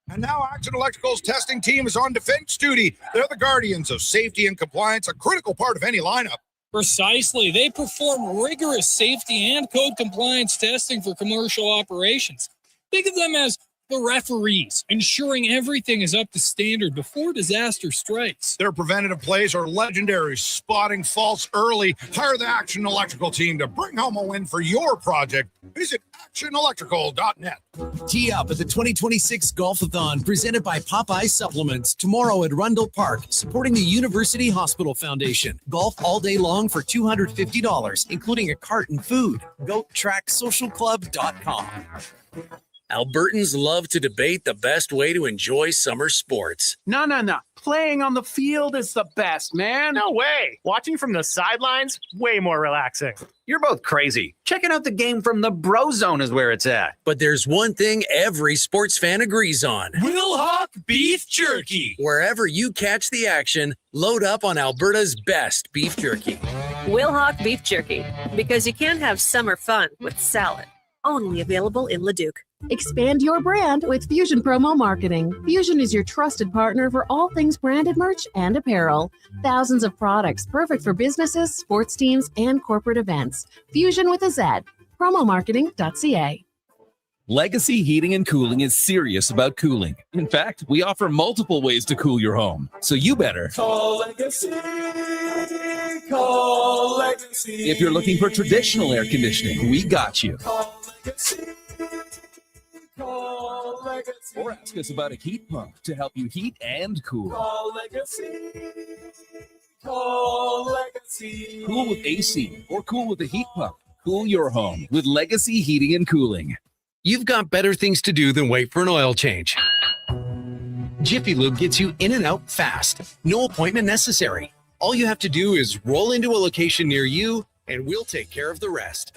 And now Action Electrical's testing team is on defense duty. They're the guardians of safety and compliance, a critical part of any lineup. Precisely. They perform rigorous safety and code compliance testing for commercial operations. Think of them as The referees, ensuring everything is up to standard before disaster strikes. Their preventative plays are legendary, spotting faults early. Hire the Action Electrical team to bring home a win for your project. Visit actionelectrical.net. Tee up at the 2026 Golfathon presented by Popeye Supplements tomorrow at Rundle Park, supporting the University Hospital Foundation. Golf all day long for $250, including a cart and food. GoTrackSocialClub.com. Albertans love to debate the best way to enjoy summer sports. No. Playing on the field is the best, man. No way. Watching from the sidelines, way more relaxing. You're both crazy. Checking out the game from the Bro Zone is where it's at. But there's one thing every sports fan agrees on. Wilhauk Beef Jerky. Wherever you catch the action, load up on Alberta's best beef jerky. Wilhauk Beef Jerky, because you can't have summer fun with salad. Only available in Leduc. Expand your brand with Fusion Promo Marketing. Fusion is your trusted partner for all things branded merch and apparel. Thousands of products perfect for businesses, sports teams, and corporate events. Fusion with a Z. Promomarketing.ca. Legacy Heating and Cooling is serious about cooling. In fact, we offer multiple ways to cool your home. So you better call Legacy. Call Legacy. If you're looking for traditional air conditioning, we got you. Call Legacy. Call Legacy. Or ask us about a heat pump to help you heat and cool. Call Legacy. Call Legacy. Cool with AC or cool with a heat pump. Cool your home with Legacy Heating and Cooling. You've got better things to do than wait for an oil change. Jiffy Lube gets you in and out fast. No appointment necessary. All you have to do is roll into a location near you, and we'll take care of the rest.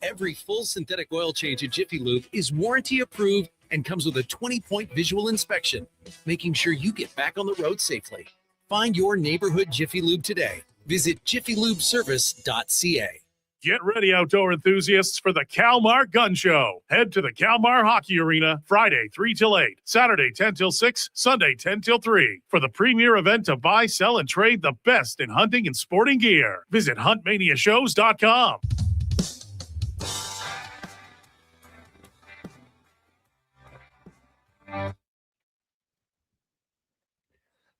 Every full synthetic oil change at Jiffy Lube is warranty approved and comes with a 20-point visual inspection, making sure you get back on the road safely. Find your neighborhood Jiffy Lube today. Visit jiffylubeservice.ca. Get ready, outdoor enthusiasts, for the Kalmar Gun Show. Head to the Kalmar Hockey Arena Friday 3 till 8, Saturday 10 till 6, Sunday 10 till 3 for the premier event to buy, sell, and trade the best in hunting and sporting gear. Visit huntmaniashows.com.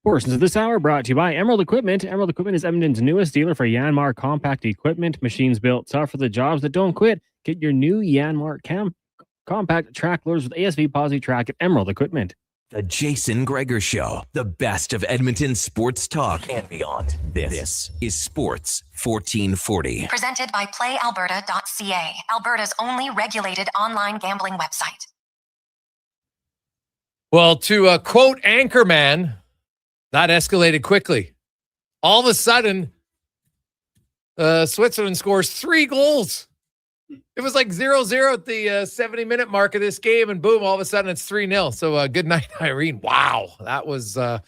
Portions of this hour brought to you by Emerald Equipment. Emerald Equipment is Edmonton's newest dealer for Yanmar compact equipment. Machines built tough for the jobs that don't quit. Get your new Yanmar compact track loaders with ASV Posi track at Emerald Equipment. The Jason Gregor Show, the best of Edmonton sports talk and beyond. This is Sports 1440. Presented by PlayAlberta.ca, Alberta's only regulated online gambling website. Well, to quote Anchorman, that escalated quickly. All of a sudden, Switzerland scores 3 goals. It was like 0-0 at the 70-minute mark of this game, and boom, all of a sudden it's 3-0. So good night, Irene. Wow, that was what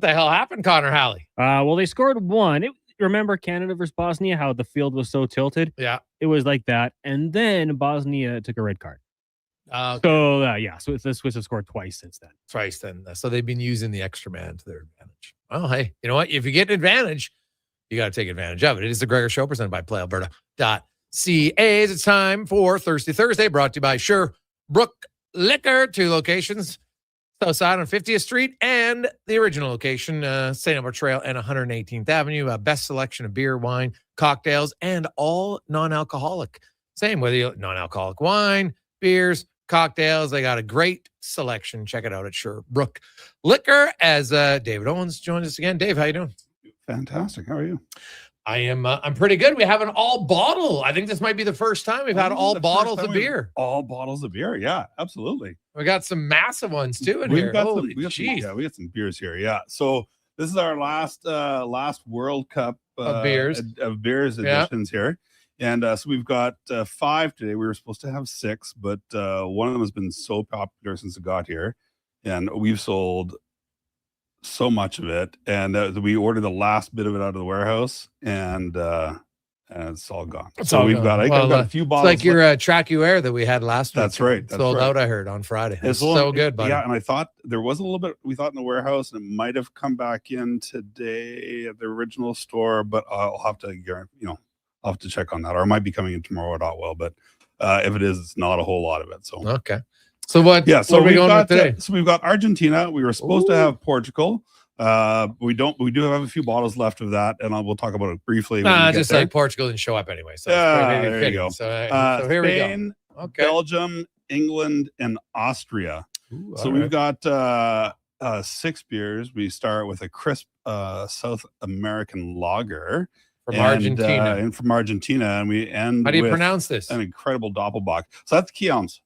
the hell happened, Connor Halley? Well, they scored 1. Remember Canada versus Bosnia, how the field was so tilted? Yeah. It was like that. And then Bosnia took a red card. Okay. So the Swiss have scored twice since then. Twice then. So they've been using the extra man to their advantage. Well, hey, you know what? If you get an advantage, you got to take advantage of it. It is the Gregor Show presented by PlayAlberta.ca. It's time for Thirsty Thursday, brought to you by Sherbrooke Liquor. 2 locations, Southside on 50th Street and the original location, St. Albert Trail and 118th Avenue. Best selection of beer, wine, cocktails, and all non-alcoholic. Same whether you non-alcoholic wine, beers, cocktails. They got a great selection. Check it out at Sherbrooke Liquor. As David Owens joins us again. Dave, how you doing? Fantastic. How are you? I am. I'm pretty good. We have an all bottle. I think this might be the first time we've had all bottles of beer. All bottles of beer. Yeah, absolutely. We got some massive ones too in here. Holy jeez. We got some beers here. Yeah. So this is our last World Cup of beers editions here. And so we've got 5 today. We were supposed to have 6, but one of them has been so popular since it got here. And we've sold so much of it. And we ordered the last bit of it out of the warehouse, and it's all gone. I've got a few bottles. It's like your Track-U-Air that we had last week. That's right. Sold out, I heard, on Friday. It's so good, buddy. Yeah, and I thought there was a little bit we thought in the warehouse, and it might have come back in today at the original store, but I'll have to, I'll have to check on that, or it might be coming in tomorrow at Otwell. But If it is, it's not a whole lot of it. So okay. So what? Yeah. So what are we we've going got with today? so we've got Argentina. We were supposed to have Portugal. We do have a few bottles left of that, and we'll talk about it briefly. when we Nah, get just there. like Portugal didn't show up anyway. So There it's you fitting. go. So here Spain, we go. Okay. Belgium, England, and Austria. Ooh, So all we've right. got 6 beers. We start with a crisp South American lager From Argentina. and from Argentina, and we end. How do you with pronounce this? An incredible Doppelbock. So that's Chiams.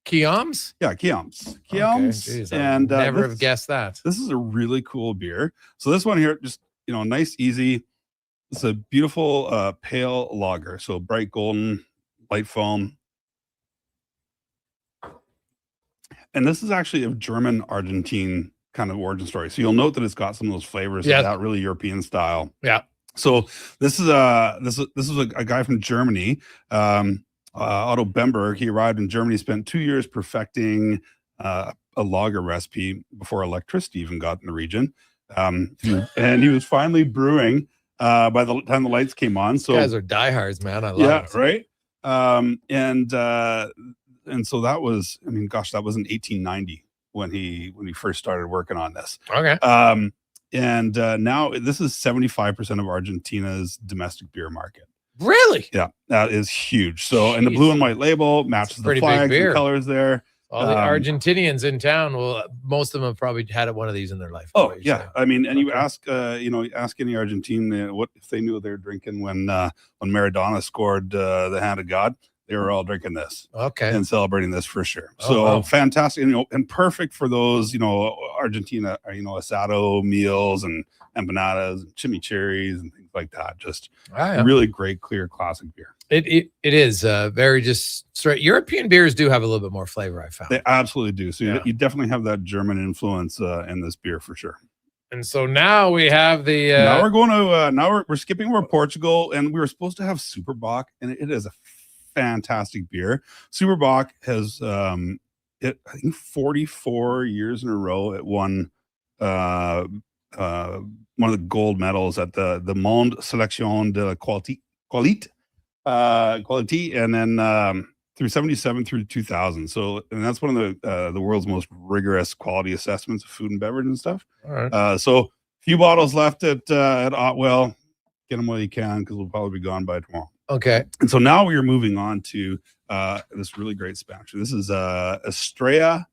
Chiams? Yeah, Chiams. Okay, Chiams. geez, I and would never this- have guessed that. This is a really cool beer. So this one here, just nice, easy. It's a beautiful pale lager. So bright golden, light foam. And this is actually a German Argentine kind of origin story. So you'll note that it's got some of those flavors Yeah. of that really European style. Yeah. So this is a guy from Germany, Otto Bemberg. He arrived in Germany, spent 2 years perfecting a lager recipe before electricity even got in the region. And he was finally brewing by the time the lights came on. So You guys are diehards, man. I love it. right. And so that was, that was in 1890 when he first started working on this. Okay. And now this is 75% of Argentina's domestic beer market. Really? Yeah, that is huge. So, and the blue and white label matches the pretty big flags beer. and colors there. All the Argentinians in town most of them have probably had one of these in their life. Oh yeah, and you ask, ask any Argentine what if they knew what they were drinking when Maradona scored the hand of God. They were all drinking this, Okay. and celebrating this for sure. Oh, So wow. fantastic, and perfect for those, Argentina, asado meals and empanadas, and chimichurris, and things like that. Just yeah. really great, clear, classic beer. It is very just straight. European beers do have a little bit more flavor, I found. They absolutely do. So Yeah. you definitely have that German influence in this beer for sure. And so now we have the Now we're going to we're skipping over Portugal, and we were supposed to have Superbock, and it is a fantastic beer. Superbock has I think 44 years in a row it won one of the gold medals at the Monde Sélection de la Qualité, and then through 77 through 2000. So, and that's one of the world's most rigorous quality assessments of food and beverage and stuff. All right. So few bottles left at Otwell. Get them while you can, because we'll probably be gone by tomorrow. Okay. And so now we are moving on to this really great Spanish. This is Estrella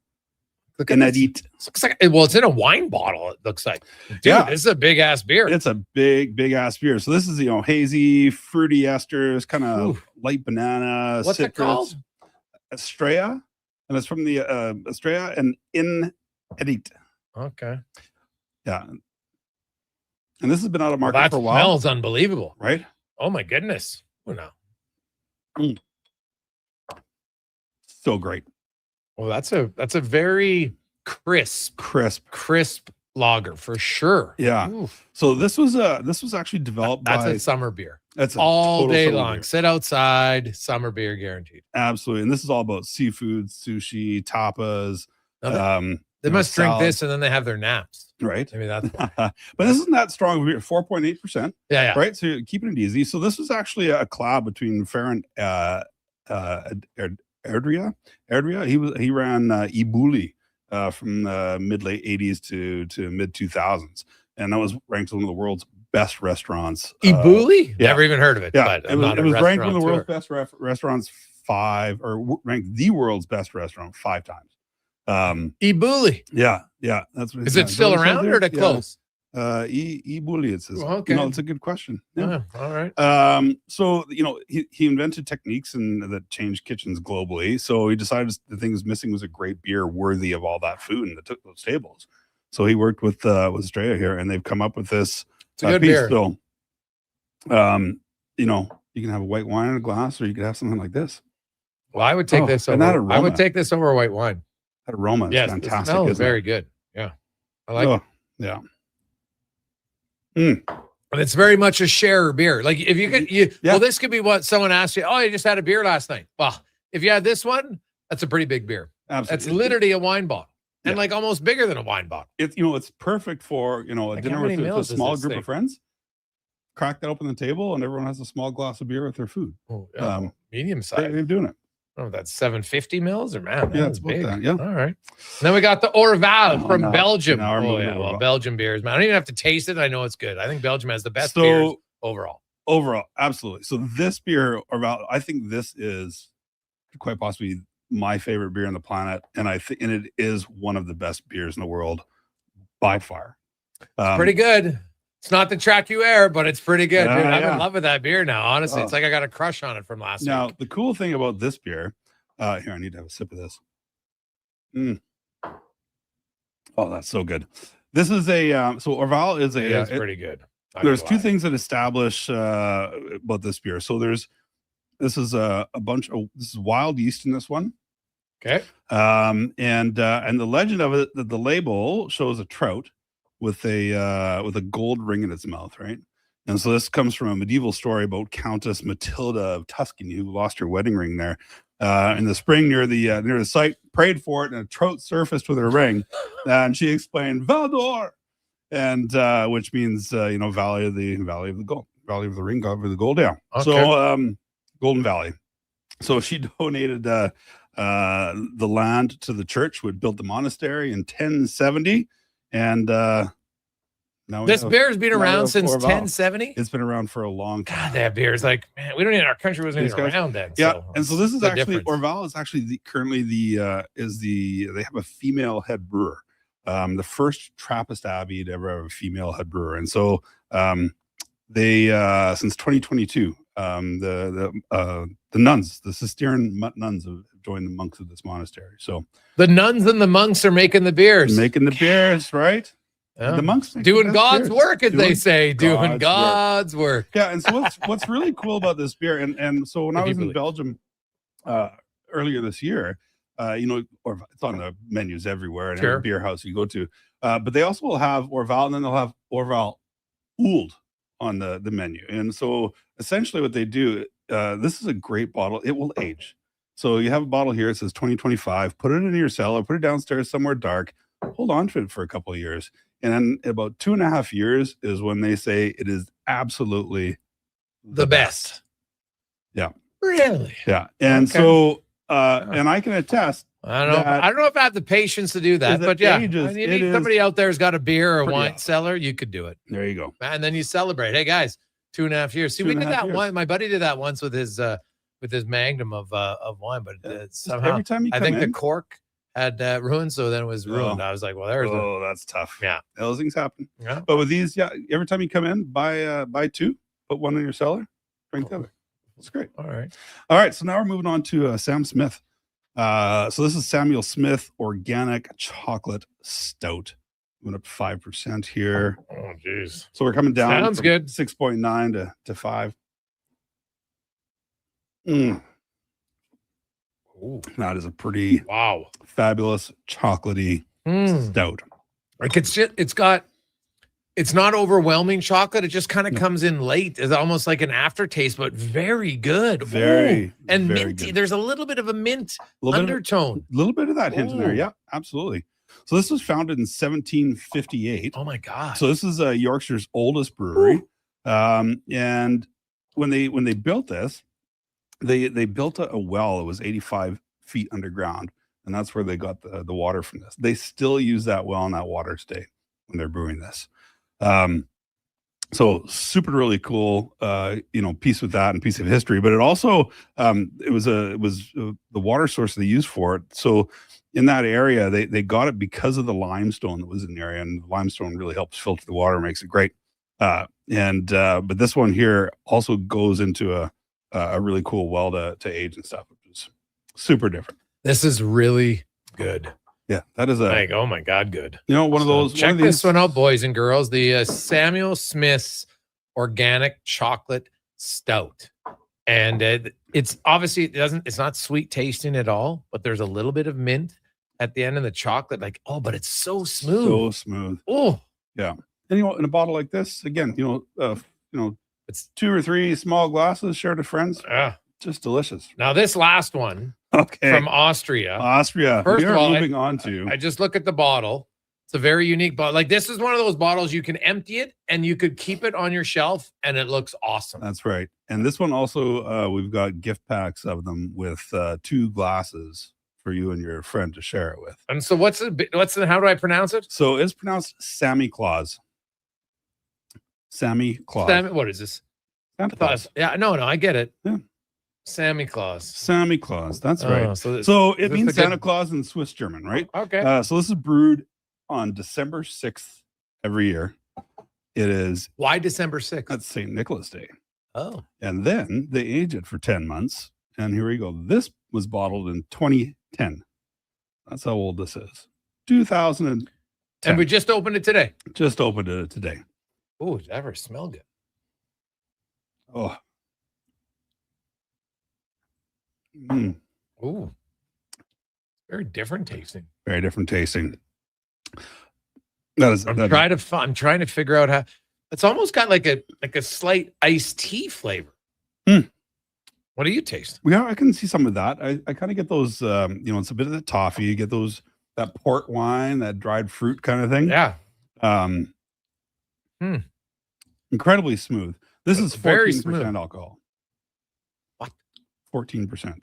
Look at this. Inedit. Looks like it's in a wine bottle. It looks like. Dude, Yeah. this is a big ass beer. It's a big ass beer. So this is hazy, fruity esters, kind of light banana. What's it citrus. called? Estrella, and it's from the Estrella and Inedit. Okay. Yeah. And this has been out of Well, market that for a while, smells unbelievable. right? Oh my goodness. Oh no. So great. Well, that's a very crisp lager for sure. Yeah. Oof. So this was actually developed That's by a summer beer. that's a All total day summer long. beer. Sit outside, summer beer guaranteed. Absolutely. And this is all about seafood, sushi, tapas. Now they must drink this and then they have their naps. Right. Maybe that's why. But this isn't that strong. We're at 4.8%. Yeah. Right. So you're keeping it easy. So this was actually a collab between Ferrand Erdria. He ran Ibuli from the mid late 80s to mid 2000s. And that was ranked as one of the world's best restaurants. Ibuli? Yeah. Never even heard of it. Yeah. But It I'm was, not it a was ranked one of the restaurateur. world's best restaurants ranked the world's best restaurant 5 times. Ibuli. Yeah. That's what Is it still around or did it close? Ibuli, it says. Okay. It's a good question. Yeah. All right. So he invented techniques that changed kitchens globally. So he decided the thing was missing was a great beer worthy of all that food, and that took those tables. So he worked with Australia here, and they've come up with this It's a good piece. beer. So, you can have a white wine in a glass, or you could have something like this. Well, I would take this and over. that aroma. I would take this over white wine. That aroma is Yes, fantastic. it smells isn't very it? good. Yeah. I like it. Yeah. And it's very much a sharer beer. Like if you could, well, this could be what someone asked you. Oh, you just had a beer last night. Well, if you had this one, that's a pretty big beer. Absolutely. That's literally a wine bottle, and like almost bigger than a wine bottle. It's perfect for a dinner how many with a mils is small this group thing? of friends. crack that open the table, and everyone has a small glass of beer with their food. Oh, yeah. Medium size. They're doing it. Oh, that's 750 mils, or man, Yeah, that's it's about big. that, yeah. All right. And then we got the Orval from now- Belgium. now we're Oh moving yeah, to well, Orval. Belgian beers, man. I don't even have to taste it. I know it's good. I think Belgium has the best So- beers overall. Overall, absolutely. So this beer, I think this is quite possibly my favorite beer on the planet, and it is one of the best beers in the world by far. Pretty good. It's not the track you air, but it's pretty good. Yeah, Dude, I'm yeah. in love with that beer now. Honestly, it's Oh. like I got a crush on it from last Now, week. the cool thing about this beer, here, I need to have a sip of this. Oh, that's so good. This is so Orval is It is pretty good. Not There's gonna two lie. things that establish about this beer. So this is this is wild yeast in this one. Okay. And the legend of it, the label shows a trout with a gold ring in its mouth, right? And so this comes from a medieval story about Countess Matilda of Tuscany, who lost her wedding ring there in the spring near the site, prayed for it, and a trout surfaced with her ring, and she explained Val d'Or, and which means valley of the gold, valley of the ring, of the gold, yeah. Okay. So Golden Valley. So she donated the land to the church, who had built the monastery in 1070, and now This beer's been now we around have since Orval. 1070. It's been around for a long time. God, that beer's like, man, we don't even, our country wasn't These even guys- around then. Yeah, and so this is the actually difference. Orval is actually currently they have a female head brewer. The first Trappist abbey to ever have a female head brewer, and so they since 2022 the nuns, the Cistercian nuns, have joined the monks of this monastery. So The nuns and the monks are making the beers. making the beers, right? Yeah. The monks make doing the best God's beers. work, as they Doing say, doing God's work. God's work. Yeah, and so what's really cool about this beer, and so when I If you was in believe. Belgium earlier this year, or it's on the menus everywhere and Sure. every beer house you go to, but they also will have Orval, and then they'll have Orval Ould on the menu. And so essentially what they do, this is a great bottle. It will age. So you have a bottle here, it says 2025, put it in your cellar, put it downstairs somewhere dark, hold on to it for a couple of years. And then about 2.5 years is when they say it is absolutely The best. Yeah. Really? Yeah. And Okay. so and I can attest, I don't know. that I don't know if I have the patience to do that, as it but yeah, ages, I mean, it is somebody out there's got a beer or a pretty wine awesome. cellar, you could do it. there you go. And then you celebrate. Hey guys, 2.5 years. See, we did 2.5 that years. one. My buddy did that once with his magnum of wine, but somehow every time you I come think the in- cork had ruined, so then it was ruined. I was like, well, there's Oh, that's tough. Yeah. Those things happen. Yeah. But with these, yeah, every time you come in, buy two, put one in your cellar, drink the other. It's great. All right. All right. So now we're moving on to Sam Smith. So this is Samuel Smith Organic Chocolate Stout. Went up 5% here. Oh, geez. So we're coming down. Sounds from good. 6.9 to 5. Mm. Ooh. That is a pretty Wow. fabulous chocolatey Mm. stout. Like it's not overwhelming chocolate. It just kind of comes in late. It's almost like an aftertaste, but very good. Very, Ooh. And very minty. good. There's a little bit of a mint Little bit of- undertone. little bit of that hint in there. Ooh. Yeah, absolutely. So this was founded in 1758. Oh my God. So this is Yorkshire's oldest brewery. And when they built this, they built a well. It was 85 feet underground, and that's where they got the water from this. They still use that well and that water stay when they're brewing this. So super really cool, piece with that and piece of history. But it also it was the water source they used for it. So in that area, they got it because of the limestone that was in the area, and the limestone really helps filter the water, makes it great. But this one here also goes into a really cool well to age and stuff, which is super different. This is really good. Yeah, that is Like, oh my God, good. one of those. Check one of these, this one out, boys and girls. The Samuel Smith's Organic Chocolate Stout. And it's obviously it's not sweet tasting at all, but there's a little bit of mint at the end of the chocolate. Like, oh, but it's so smooth. So smooth. Oh, yeah. And in a bottle like this, again, it's 2 or 3 small glasses shared with friends. Yeah. Just delicious. Now this last one Okay. from Austria. Austria. First we are of all, moving on to. I just look at the bottle. It It's a very unique bottle. Like this is one of those bottles you can empty it and you could keep it on your shelf and it looks awesome. That's right. And this one also, we've got gift packs of them with 2 glasses for you and your friend to share it with. And so what's the how do I pronounce it? So it's pronounced Sammy Claus. Sammy Claus. What is this? Santa Claus. Yeah, no, I get it. Yeah. Sammy Claus. Sammy Claus. That's right. So it means Santa Claus in Swiss German, right? Okay. So this is brewed on December 6th every year. It is. Why December 6th? That's St. Nicholas Day. Oh. And then they age it for 10 months. And here we go. This was bottled in 2010. That's how old this is. 2010. And we just opened it today. Just opened it today. Oh, it ever smell good. Oh. Ooh. Very different tasting. Very different tasting. I'm trying to figure out how it's almost got like a slight iced tea flavor. What do you taste? I can see some of that. I kind of get those it's a bit of the toffee, you get that port wine, that dried fruit kind of thing. Yeah. Incredibly smooth. This is 14% alcohol. What? 14%.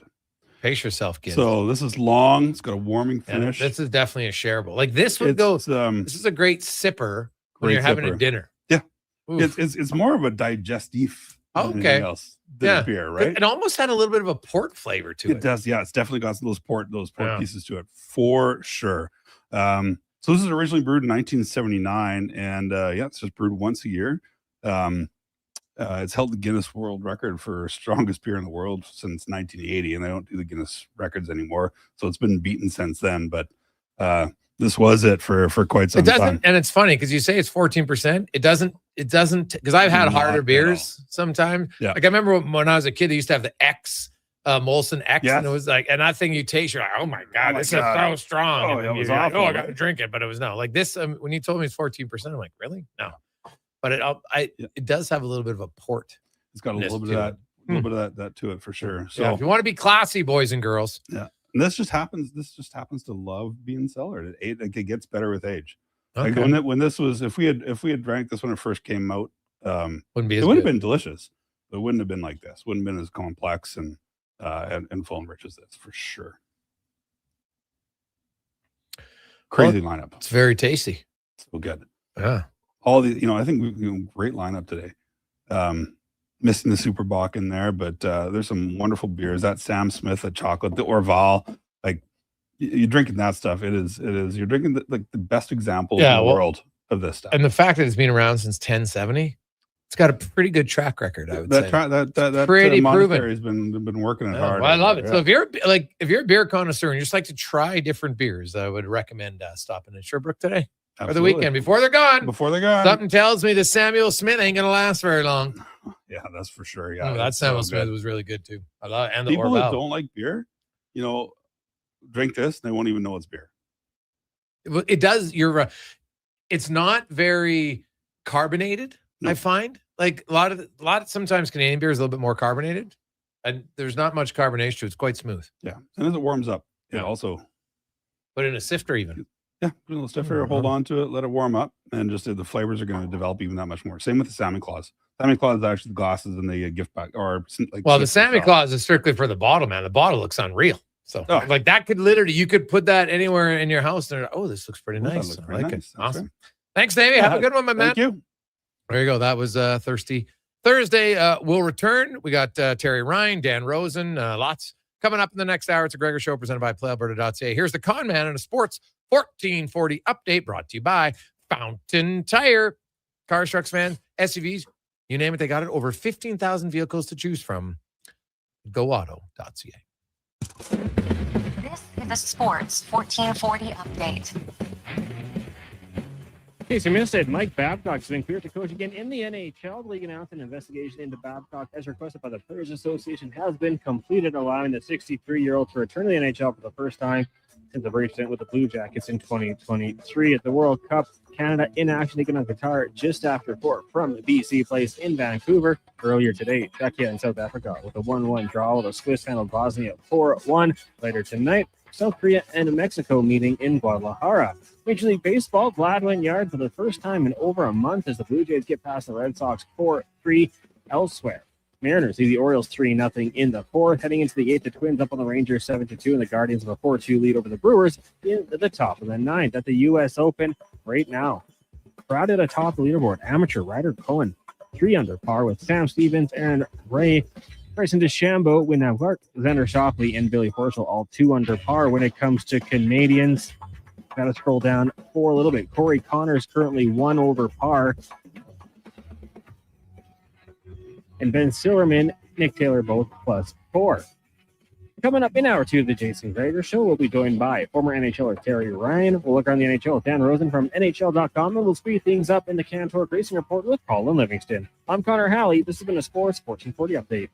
Pace yourself, kid. So this is long. It's got a warming finish. This is definitely a shareable. Like this would go. This is a great sipper when you're having a dinner. Yeah. It's more of a digestif than anything else than beer, right? It almost had a little bit of a port flavor to it. It does. Yeah. It's definitely got those port pieces to it for sure. So this is originally brewed in 1979, and it's just brewed once a year. It's held the Guinness World Record for strongest beer in the world since 1980, and they don't do the Guinness records anymore, so it's been beaten since then. But this was it for quite some time. And it's funny because you say it's 14%. It doesn't because I've had harder beers sometimes. Yeah. Like I remember when I was a kid, they used to have the X. Molson X, and it was like, and that thing you taste, you're like, oh my god, this is so strong. Oh, it was like, awful. I got to drink it, but it was no like this. When you told me it's 14%, I'm like, really? No, but it does have a little bit of a port. It's got a little bit of that to it for sure. So if you want to be classy, boys and girls, and this just happens to love being cellared. It gets better with age. Okay. Like when this was, if we had drank this when it first came out, it would have been delicious. But it wouldn't have been like this. Wouldn't have been as complex and full and rich as this for sure. Crazy lineup. It's very tasty. So good. Yeah. All the I think we've great lineup today. Missing the Super Bock in there, but there's some wonderful beers. That Sam Smith, the chocolate, the Orval, like you're drinking that stuff. It is you're drinking the best example in the world of this stuff. And the fact that it's been around since 1070. It's got a pretty good track record, I would say. That pretty proven. Has been working it hard. Well, I love it. So if you're a beer connoisseur and you just like to try different beers, I would recommend stopping in Sherbrooke today or the weekend before they're gone. Something tells me the Samuel Smith ain't gonna last very long. Yeah, that's for sure. Yeah, that Samuel Smith was really good too. I love it. And the people Orval. that don't like beer, drink this and they won't even know it's beer. It does. You're right. It's not very carbonated. No. I find like a lot of sometimes Canadian beer is a little bit more carbonated, and there's not much carbonation to it. It's quite smooth. Yeah, and as it warms up, it also. But in a sifter, even. Yeah, put a little stifter, hold on to it, let it warm up, and just the flavors are going to develop even that much more. Same with the Sammy Claus. Sammy Claus is actually the glasses in the gift pack, or like. Well, the Sammy Claus is strictly for the bottle, man. The bottle looks unreal. So like that could literally, you could put that anywhere in your house, and this looks pretty nice. I like it. Awesome. Right. Thanks, Davey. Have a good one, my man. Thank you. There you go. That was Thirsty Thursday. We'll return. We got Terry Ryan, Dan Rosen, lots coming up in the next hour. It's a Gregor Show presented by PlayAlberta.ca. Here's the Con Man and a Sports 1440 update brought to you by Fountain Tire. Cars, trucks, vans, SUVs, you name it, they got it. Over 15,000 vehicles to choose from. GoAuto.ca. This is the Sports 1440 update. In case you missed it, Mike Babcock has been cleared to coach again in the NHL. The league announced an investigation into Babcock as requested by the Players Association has been completed, allowing the 63-year-old to return to the NHL for the first time since a brief stint with the Blue Jackets in 2023 at the World Cup. Canada in action taking on Qatar just after 4 from BC Place in Vancouver earlier today. Czechia and South Africa with a 1-1 draw, with a Swiss handled Bosnia 4-1 later tonight. South Korea and Mexico meeting in Guadalajara. Major League Baseball, Vlad went yard for the first time in over a month as the Blue Jays get past the Red Sox 4-3 elsewhere. Mariners lead the Orioles 3-0 in the fourth. Heading into the eighth, the Twins up on the Rangers 7-2, and the Guardians have a 4-2 lead over the Brewers in the top of the ninth. At the U.S. Open right now, crowded atop the leaderboard, amateur Ryder Cohen 3 under par with Sam Stevens, Aaron Ray, Bryson DeChambeau, Wyndham Clark, Xander Schauffele, and Billy Horschel all 2 under par. When it comes to Canadians, got to scroll down for a little bit. Corey Connors currently 1 over par. And Ben Silverman, Nick Taylor, both +4. Coming up in hour 2 of the Jason Gregor Show, we'll be joined by former NHLer Terry Ryan. We'll look around the NHL with Dan Rosen from NHL.com, and we'll speed things up in the CanTorque Racing Report with Colin Livingston. I'm Connor Halley. This has been a Sports 1440 update.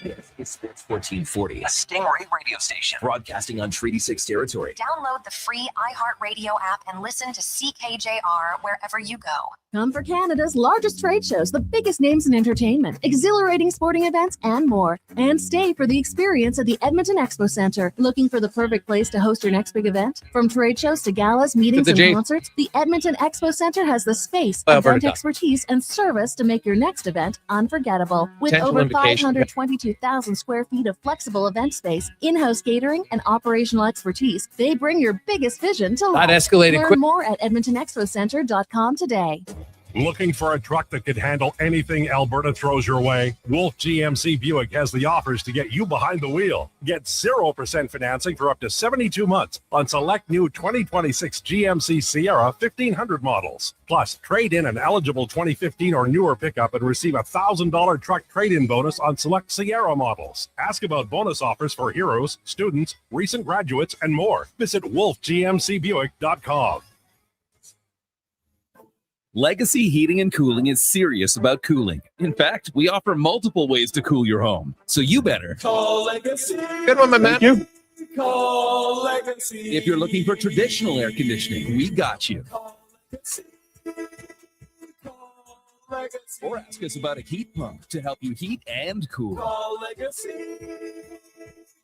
This is Sports 1440, a Stingray radio station broadcasting on Treaty 6 territory. Download the free iHeartRadio app and listen to CKJR wherever you go. Come for Canada's largest trade shows, the biggest names in entertainment, exhilarating sporting events, and more. And stay for the experience at the Edmonton Expo Centre. Looking for the perfect place to host your next big event? From trade shows to galas, meetings, and concerts, the Edmonton Expo Centre has the space, event expertise, and service to make your next event unforgettable. With over 522,000 square feet of flexible event space, in-house catering, and operational expertise, they bring your biggest vision to life. That escalated Learn quick. more at EdmontonExpoCenter.com today. Looking for a truck that could handle anything Alberta throws your way? Wolf GMC Buick has the offers to get you behind the wheel. Get 0% financing for up to 72 months on select new 2026 GMC Sierra 1500 models. Plus, trade in an eligible 2015 or newer pickup and receive a $1,000 truck trade-in bonus on select Sierra models. Ask about bonus offers for heroes, students, recent graduates, and more. Visit wolfgmcbuick.com. Legacy Heating and Cooling is serious about cooling. In fact, we offer multiple ways to cool your home. So you better Call Legacy. Good one, my man. Thank you. Call Legacy. If you're looking for traditional air conditioning, we got you. Or ask us about a heat pump to help you heat and cool. Call Legacy.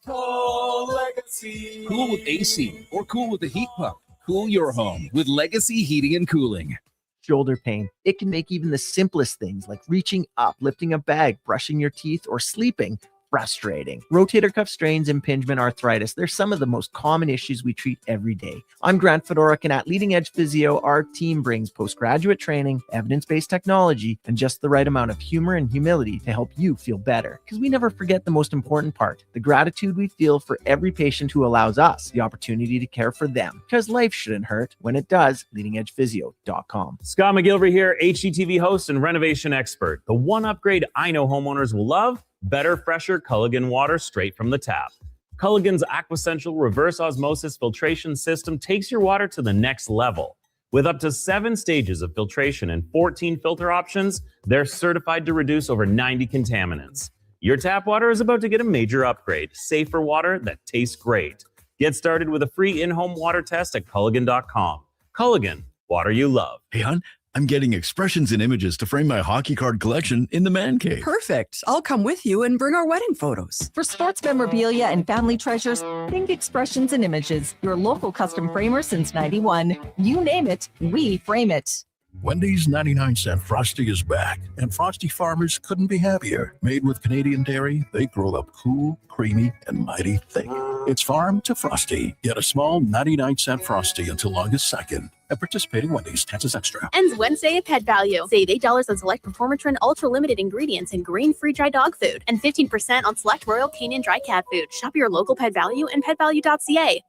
Call Legacy. Cool with AC or cool with a heat pump. Cool your home with Legacy Heating and Cooling. Shoulder pain. It can make even the simplest things like reaching up, lifting a bag, brushing your teeth, or sleeping frustrating. Rotator cuff strains, impingement, arthritis, they're some of the most common issues we treat every day. I'm Grant Fedoruk, and at Leading Edge Physio, our team brings postgraduate training, evidence-based technology, and just the right amount of humor and humility to help you feel better. Because we never forget the most important part, the gratitude we feel for every patient who allows us the opportunity to care for them. Because life shouldn't hurt. When it does, leadingedgephysio.com. Scott McGilvery here, HGTV host and renovation expert. The one upgrade I know homeowners will love: better, fresher Culligan water straight from the tap. Culligan's Aquasential reverse osmosis filtration system takes your water to the next level. With up to 7 stages of filtration and 14 filter options, they're certified to reduce over 90 contaminants. Your tap water is about to get a major upgrade. Safer water that tastes great. Get started with a free in-home water test at Culligan.com. Culligan, water you love. Hey, hon, I'm getting expressions and images to frame my hockey card collection in the man cave. Perfect. I'll come with you and bring our wedding photos. For sports memorabilia and family treasures, think Expressions and Images, your local custom framer since 91. You name it, we frame it. Wendy's 99-cent Frosty is back, and Frosty farmers couldn't be happier. Made with Canadian dairy, they grow up cool, creamy, and mighty thick. It's farm to Frosty. Get a small 99-cent Frosty until August 2nd. At participating Wendy's, taxes extra. Ends Wednesday at Pet Value. Save $8 on select Performatrin Ultra Limited ingredients and grain-free dry dog food, and 15% on select Royal Canin dry cat food. Shop your local Pet Value and petvalue.ca.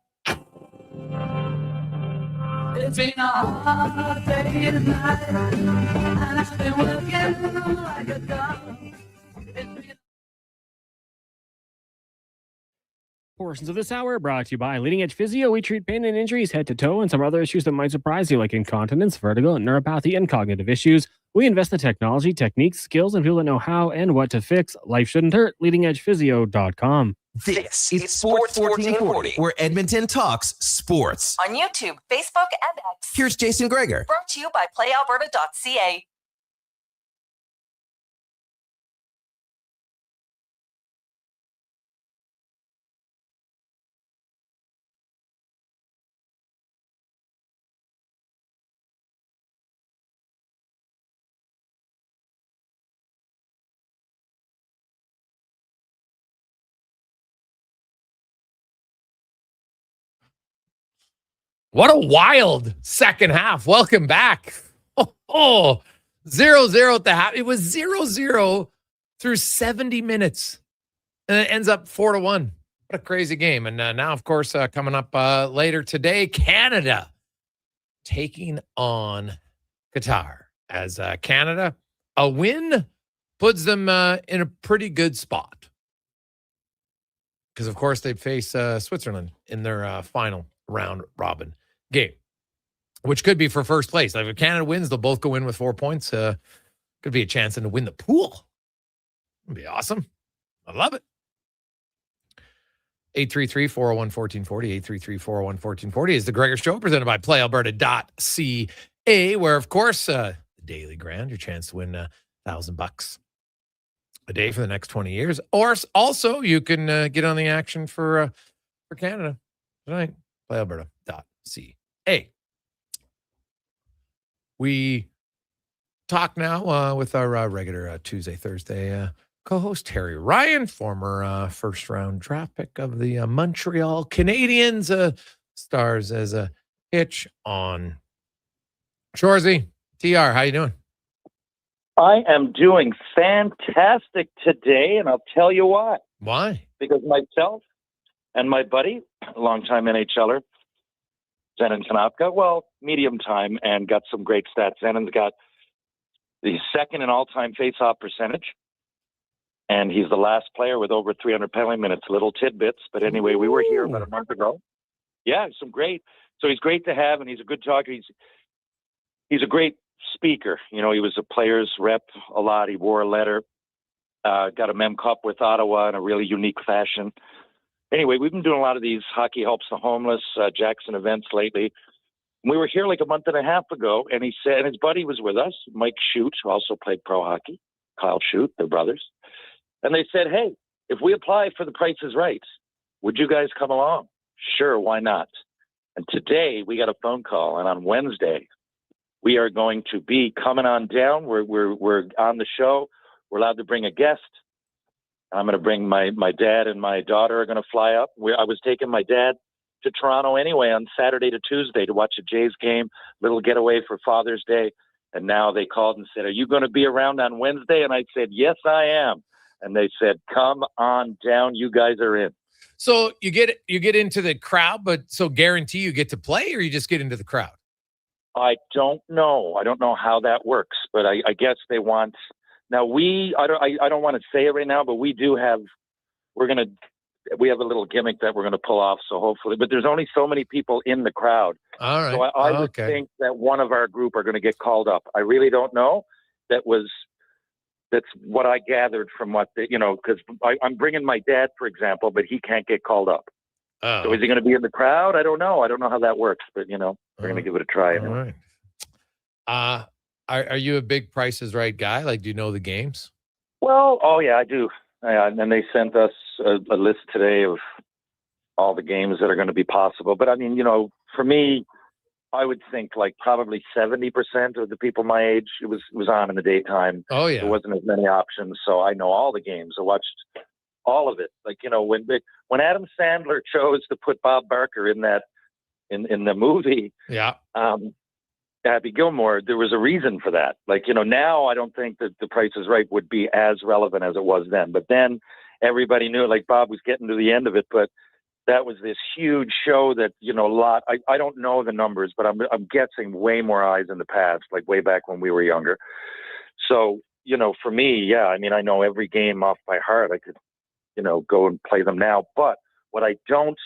It's been a hard day and night, and I've been working like a dog. Portions of this hour brought to you by Leading Edge Physio. We treat pain and injuries head to toe and some other issues that might surprise you, like incontinence, vertigo, neuropathy, and cognitive issues. We invest in technology, techniques, skills, and people that know how and what to fix. Life shouldn't hurt. LeadingEdgePhysio.com. This is Sports 1440, where Edmonton talks sports. On YouTube, Facebook, and X. Here's Jason Gregor. Brought to you by PlayAlberta.ca. What a wild second half. Welcome back. 0-0 at the half. It was 0-0 through 70 minutes. And it ends up 4-1. What a crazy game. And now, of course, coming up later today, Canada taking on Qatar. As Canada, a win puts them in a pretty good spot. Because, of course, they face Switzerland in their final round robin game, which could be for first place. Like if Canada wins, they'll both go in with 4 points. Could be a chance to win the pool. That'd be awesome. I love it. 833-401-1440, 833-401-1440 is the Gregor Show, presented by PlayAlberta.ca, where, of course, the Daily Grand, your chance to win $1,000 a day for the next 20 years. Or also, you can get on the action for Canada tonight, PlayAlberta.ca. We talk now with our regular Tuesday, Thursday co-host Terry Ryan, former first-round draft pick of the Montreal Canadiens, stars as a hitch on Shorzy. TR, how you doing? I am doing fantastic today, and I'll tell you why. Why? Because myself and my buddy, longtime NHLer, Zenon Konopka, well, medium time, and got some great stats. Zenon's got the second in all-time face-off percentage, and he's the last player with over 300 penalty minutes. Little tidbits, but anyway, we were here about a month ago. Yeah, some great. So he's great to have, and he's a good talker. He's a great speaker. You know, he was a player's rep a lot. He wore a letter, got a Mem Cup with Ottawa in a really unique fashion. Anyway, we've been doing a lot of these Hockey Helps the Homeless, Jackson events lately. We were here like a month and a half ago, and he said, and his buddy was with us, Mike Shute, who also played pro hockey, Kyle Shute, they're brothers. And they said, hey, if we apply for the Price is Right, would you guys come along? Sure, why not? And today we got a phone call, and on Wednesday, we are going to be coming on down. We're on the show. We're allowed to bring a guest. I'm going to bring my dad and my daughter are going to fly up. I was taking my dad to Toronto anyway on Saturday to Tuesday to watch a Jays game, little getaway for Father's Day. And now they called and said, are you going to be around on Wednesday? And I said, yes, I am. And they said, come on down. You guys are in. So you get into the crowd, but so guarantee you get to play, or you just get into the crowd? I don't know. I don't know how that works, but I guess they want. Now I don't want to say it right now, but we have a little gimmick that we're going to pull off. So hopefully, but there's only so many people in the crowd. All right. So I would think that one of our group are going to get called up. I really don't know. That's what I gathered from what because I'm bringing my dad, for example, but he can't get called up. Oh. So is he going to be in the crowd? I don't know. I don't know how that works, but we're going to give it a try. All right. Are you a big Price is Right guy? Like, do you know the games? Well, oh yeah, I do. And they sent us a list today of all the games that are going to be possible. But I mean, for me, I would think like probably 70% of the people my age, it was on in the daytime. Oh yeah. There wasn't as many options. So I know all the games. I watched all of it. Like, when Adam Sandler chose to put Bob Barker in the movie, yeah, Happy Gilmore, there was a reason for that. Like, now I don't think that The Price is Right would be as relevant as it was then. But then everybody knew, like Bob was getting to the end of it, but that was this huge show that, I don't know the numbers, but I'm guessing way more eyes in the past, like way back when we were younger. So, for me, yeah, I mean, I know every game off by heart. I could, go and play them now. But what I don't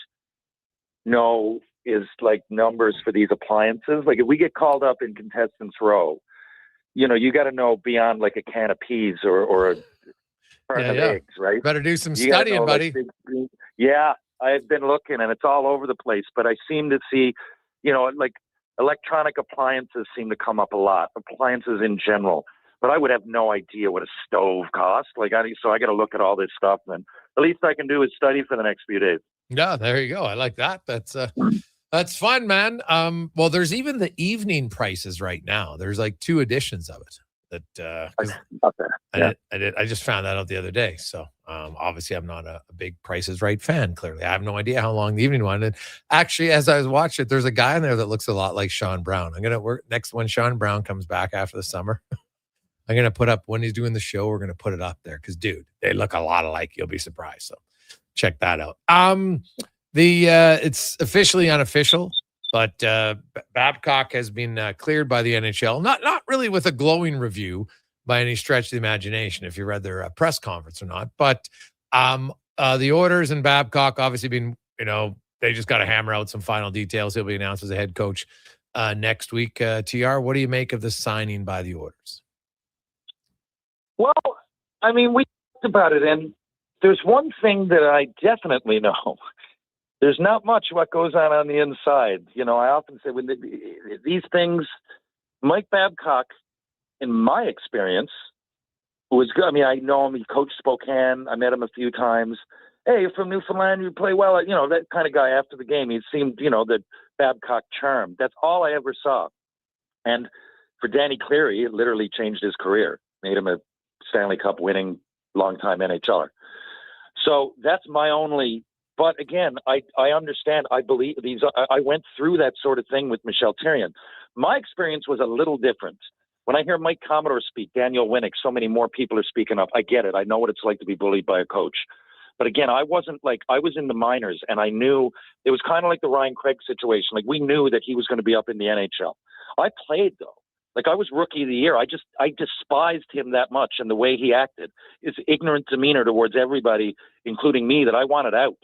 know is like numbers for these appliances. Like if we get called up in contestants row, you got to know beyond like a can of peas or a carton of eggs, right? Better do some studying, buddy. Yeah, I've been looking and it's all over the place, but I seem to see, like electronic appliances seem to come up a lot, appliances in general. But I would have no idea what a stove costs. So I got to look at all this stuff, and the least I can do is study for the next few days. Yeah, there you go. I like that. That's fun, man. Well, there's even the evening prices right now. There's like 2 editions of it. that Yeah. I just found that out the other day. So obviously I'm not a big Price is Right fan. Clearly, I have no idea how long the evening one. And actually, as I was watching it, there's a guy in there that looks a lot like Sean Brown. I'm gonna work next when Sean Brown comes back after the summer. I'm gonna put up when he's doing the show. We're gonna put it up there because, dude, they look a lot alike. You'll be surprised. So check that out. It's officially unofficial. But Babcock has been cleared by the NHL, not really with a glowing review by any stretch of the imagination, if you read their press conference or not. But the Oilers and Babcock obviously been, they just got to hammer out some final details. He'll be announced as a head coach next week. TR, what do you make of the signing by the Oilers? Well, I mean, we talked about it, and there's one thing that I definitely know. There's not much what goes on the inside. I often say when these things, Mike Babcock, in my experience, was good. I mean, I know him. He coached Spokane. I met him a few times. Hey, you're from Newfoundland. You play well. That kind of guy after the game. He seemed, that Babcock charm. That's all I ever saw. And for Danny Cleary, it literally changed his career. Made him a Stanley Cup winning longtime NHLer. So that's my only. But again, I understand. I believe these. I went through that sort of thing with Michel Therrien. My experience was a little different. When I hear Mike Commodore speak, Daniel Winnick, so many more people are speaking up. I get it. I know what it's like to be bullied by a coach. But again, I was in the minors, and I knew it was kind of like the Ryan Craig situation. Like, we knew that he was going to be up in the NHL. I played, though. Like, I was rookie of the year. I despised him that much, and the way he acted, his ignorant demeanor towards everybody, including me, that I wanted out.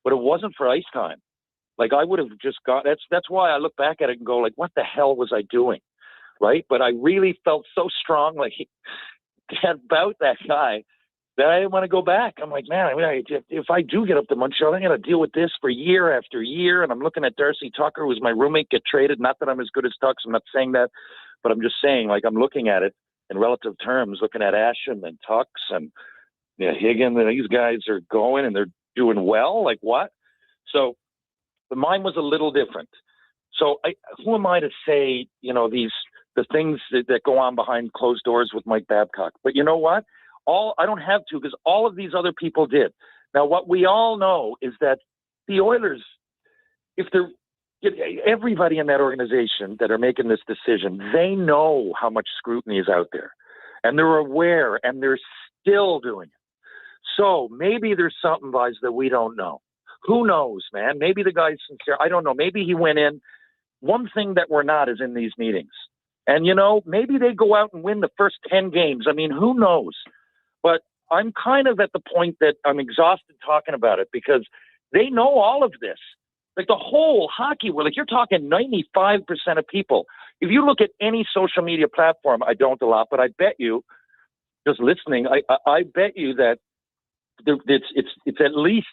But it wasn't for ice time. Like, I would have just got, that's why I look back at it and go, like, what the hell was I doing? Right? But I really felt so strong, like, about that guy that I didn't want to go back. I'm like, man, if I do get up to Montreal, I'm going to deal with this for year after year. And I'm looking at Darcy Tucker, who's my roommate, get traded. Not that I'm as good as Tucks. I'm not saying that, but I'm just saying, like, I'm looking at it in relative terms, looking at Asham and Tucks and Higgins, and these guys are going and they're doing well. Like, what? So the mine was a little different. So who am I to say, the things that go on behind closed doors with Mike Babcock? But you know what? I don't have to, because all of these other people did. Now, what we all know is that the Oilers, everybody in that organization that are making this decision, they know how much scrutiny is out there, and they're aware, and they're still doing it. So maybe there's something, guys, that we don't know. Who knows, man? Maybe the guy's sincere. I don't know. Maybe he went in. One thing that we're not is in these meetings. And, maybe they go out and win the first 10 games. I mean, who knows? But I'm kind of at the point that I'm exhausted talking about it, because they know all of this. Like, the whole hockey world, like, you're talking 95% of people. If you look at any social media platform, I don't a lot, but I bet you, just listening, I bet you that it's at least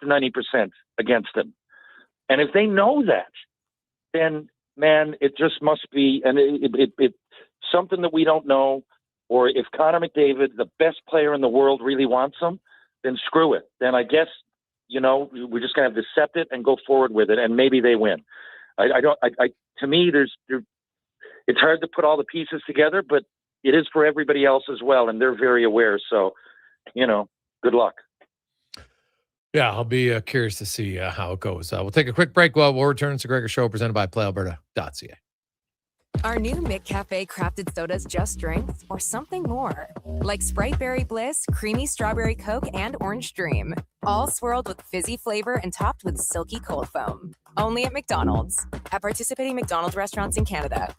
90% against them. And if they know that, then, man, it just must be, and it something that we don't know. Or if Connor McDavid, the best player in the world, really wants him, then screw it. Then I guess, we're just going to have to accept it and go forward with it, and maybe they win. To me, it's hard to put all the pieces together, but it is for everybody else as well, and they're very aware. So, good luck. Yeah, I'll be curious to see how it goes. We'll take a quick break. We'll return. It's the Gregor Show, presented by PlayAlberta.ca. Are new McCafe crafted sodas just drinks or something more? Like Sprite Berry Bliss, Creamy Strawberry Coke, and Orange Dream. All swirled with fizzy flavor and topped with silky cold foam. Only at McDonald's. At participating McDonald's restaurants in Canada.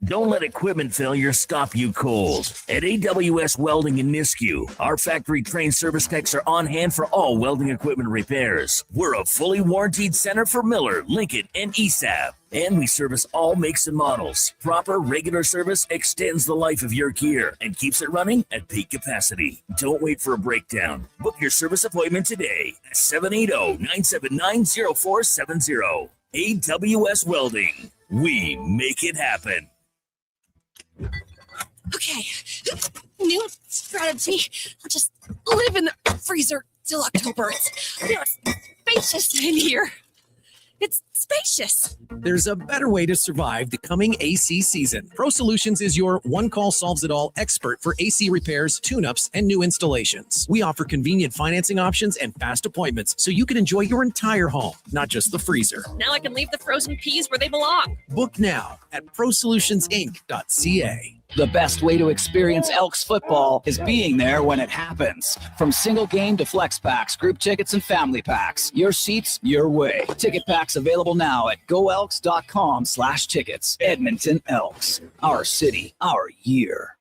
Don't let equipment failure stop you cold. At AWS Welding in Nisku, our factory-trained service techs are on hand for all welding equipment repairs. We're a fully warranted center for Miller, Lincoln, and ESAB. And we service all makes and models. Proper, regular service extends the life of your gear and keeps it running at peak capacity. Don't wait for a breakdown. Book your service appointment today at 780-979-0470. AWS Welding. We make it happen. Okay, new strategy. I'll just live in the freezer till October. It's spacious in here. It's spacious. There's a better way to survive the coming AC season. Pro Solutions is your one-call solves-it-all expert for AC repairs, tune-ups, and new installations. We offer convenient financing options and fast appointments so you can enjoy your entire home, not just the freezer. Now I can leave the frozen peas where they belong. Book now at prosolutionsinc.ca. The best way to experience Elks football is being there when it happens. From single game to flex packs, group tickets, and family packs. Your seats, your way. Ticket packs available now at goelks.com/tickets. Edmonton Elks. Our city, our year.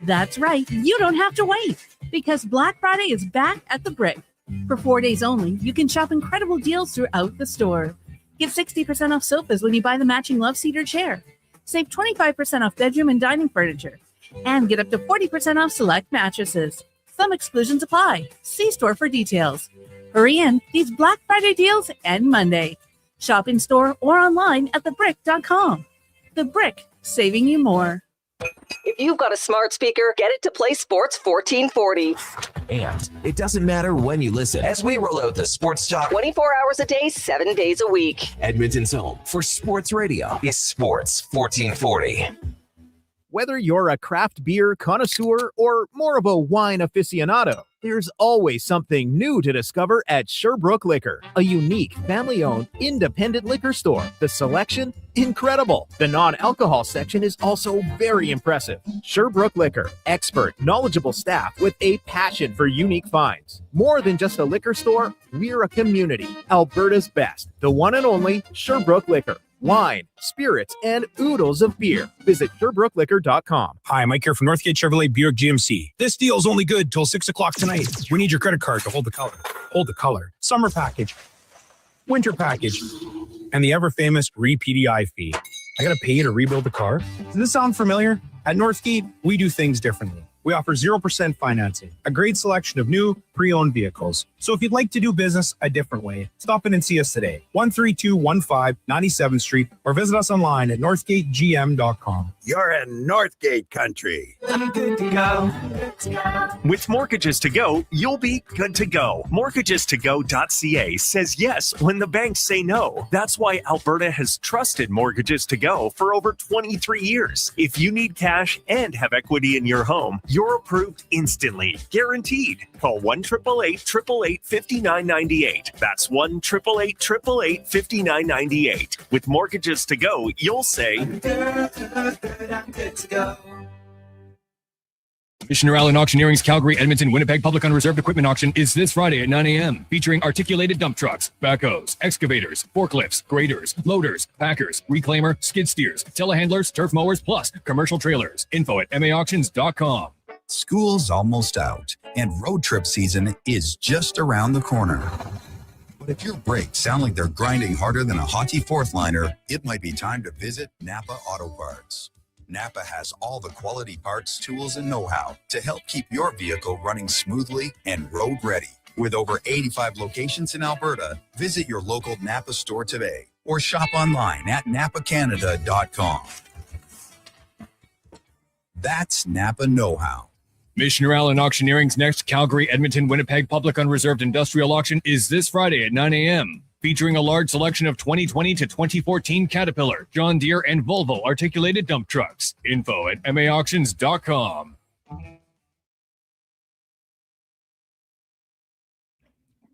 That's right. You don't have to wait because Black Friday is back at the Brick. For 4 days only, you can shop incredible deals throughout the store. Get 60% off sofas when you buy the matching love seat or chair. Save 25% off bedroom and dining furniture. And get up to 40% off select mattresses. Some exclusions apply. See store for details. Hurry in. These Black Friday deals end Monday. Shop in store or online at thebrick.com. The Brick, saving you more. If you've got a smart speaker, get it to play Sports 1440. And it doesn't matter when you listen as we roll out the Sports Talk 24 hours a day, 7 days a week. Edmonton's home for sports radio is Sports 1440. Whether you're a craft beer connoisseur or more of a wine aficionado, there's always something new to discover at Sherbrooke Liquor, a unique family-owned independent liquor store. The selection, incredible. The non-alcohol section is also very impressive. Sherbrooke Liquor, expert, knowledgeable staff with a passion for unique finds. More than just a liquor store, we're a community. Alberta's best, the one and only Sherbrooke Liquor. Wine, spirits, and oodles of beer. Visit SherbrookeLiquor.com. Hi, Mike here from Northgate Chevrolet Buick GMC. This deal's only good till 6 o'clock tonight. We need your credit card to hold the color. Hold the color. Summer package. Winter package. And the ever-famous re-PDI fee. I gotta pay you to rebuild the car? Does this sound familiar? At Northgate, we do things differently. We offer 0% financing, a great selection of new, pre-owned vehicles. So if you'd like to do business a different way, stop in and see us today, 13215 97th Street, or visit us online at northgategm.com. You're in Northgate country. I'm good to go. With Mortgages to Go, you'll be good to go. MortgagesToGo.ca says yes when the banks say no. That's why Alberta has trusted Mortgages to Go for over 23 years. If you need cash and have equity in your home, you're approved instantly, guaranteed. Call 1-888-888-5998. That's 1-888-888-5998. With Mortgages to Go, you'll say, I'm good to go. Missioner Allen Auctioneering's Calgary, Edmonton, Winnipeg Public Unreserved Equipment Auction is this Friday at 9 a.m. featuring articulated dump trucks, backhoes, excavators, forklifts, graders, loaders, packers, reclaimer, skid steers, telehandlers, turf mowers, plus commercial trailers. Info at maauctions.com. School's almost out, and road trip season is just around the corner. But if your brakes sound like they're grinding harder than a hockey fourth liner, it might be time to visit Napa Auto Parts. Napa has all the quality parts, tools, and know-how to help keep your vehicle running smoothly and road ready. With over 85 locations in Alberta, visit your local Napa store today or shop online at napacanada.com. That's Napa know-how. Missioner Allen Auctioneering's next Calgary, Edmonton, Winnipeg Public Unreserved Industrial Auction is this Friday at 9 a.m. featuring a large selection of 2020 to 2014 Caterpillar, John Deere, and Volvo articulated dump trucks. Info at maauctions.com.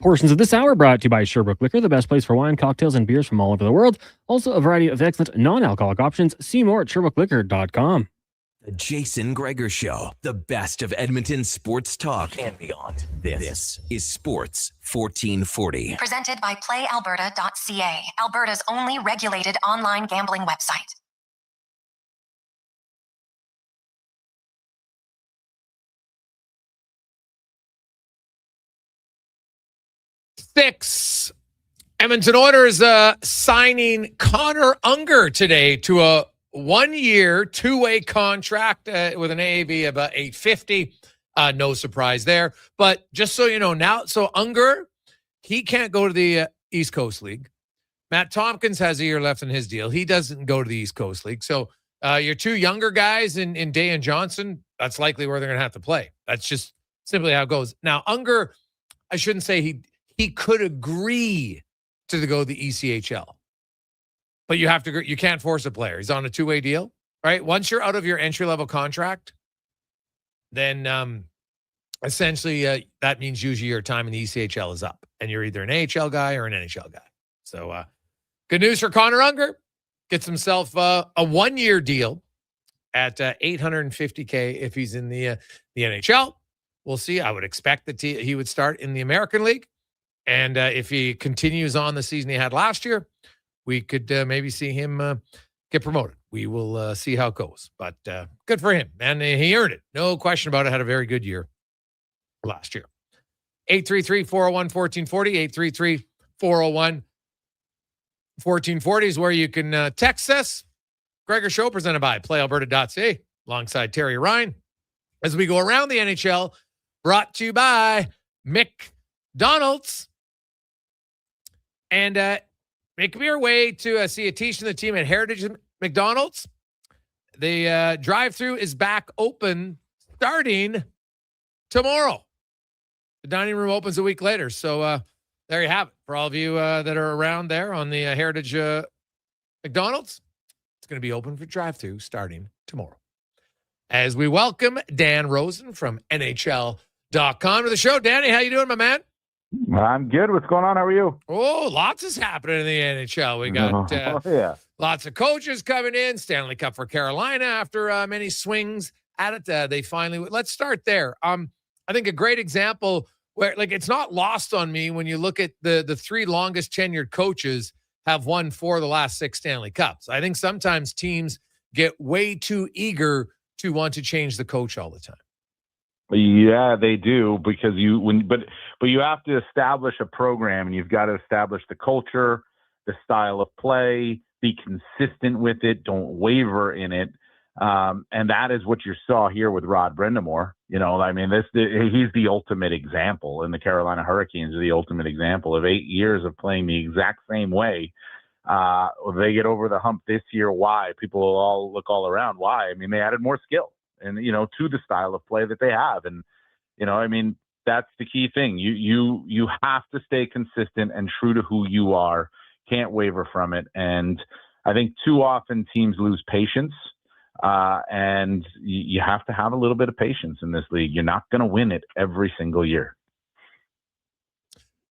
Portions of this hour brought to you by Sherbrooke Liquor, the best place for wine, cocktails, and beers from all over the world. Also, a variety of excellent non-alcoholic options. See more at SherbrookeLiquor.com. The Jason Gregor Show, the best of Edmonton sports talk and beyond. This is Sports 1440. Presented by PlayAlberta.ca, Alberta's only regulated online gambling website. Six. Edmonton Oilers signing Connor Unger today to a 1-year, 2-way contract with an AAV about $850. No surprise there. But just so you know now, so Unger, he can't go to the East Coast League. Matt Tompkins has a year left in his deal. He doesn't go to the East Coast League. So your two younger guys in Day and Johnson, that's likely where they're going to have to play. That's just simply how it goes. Now, Unger, I shouldn't say he could agree to go to the ECHL. but you can't force a player. He's on a two-way deal, right? Once you're out of your entry-level contract, then essentially that means usually your time in the ECHL is up, and you're either an AHL guy or an NHL guy. So good news for Connor Unger. Gets himself a one-year deal at $850K if he's in the NHL. We'll see. I would expect that he would start in the American League. And if he continues on the season he had last year, we could maybe see him get promoted. We will see how it goes. But good for him. And he earned it. No question about it. Had a very good year last year. 833-401-1440. 833-401-1440 is where you can text us. Gregor Show presented by PlayAlberta.ca alongside Terry Ryan. As we go around the NHL, brought to you by McDonald's. And make your way to see Atish and the team at Heritage McDonald's. The drive-thru is back open starting tomorrow. The dining room opens a week later. So there you have it. For all of you that are around there on the Heritage McDonald's, it's going to be open for drive-thru starting tomorrow. As we welcome Dan Rosen from NHL.com to the show. Danny, how you doing, my man? I'm good. What's going on? How are you? Oh, lots is happening in the NHL. We got lots of coaches coming in. Stanley Cup for Carolina after many swings at it. They finally, let's start there. I think a great example where, like, it's not lost on me when you look at the three longest tenured coaches have won 4 of the last 6 Stanley Cups. I think sometimes teams get way too eager to want to change the coach all the time. Yeah, they do, because but you have to establish a program, and you've got to establish the culture, the style of play, be consistent with it, don't waver in it. And that is what you saw here with Rod Brind'Amour. You know, I mean, he's the ultimate example, and the Carolina Hurricanes are the ultimate example of 8 years of playing the exact same way. They get over the hump this year. Why? People will all look all around. Why? I mean, they added more skill and, you know, to the style of play that they have. And, you know, I mean, that's the key thing. You have to stay consistent and true to who you are. Can't waver from it. And I think too often teams lose patience. And you have to have a little bit of patience in this league. You're not going to win it every single year.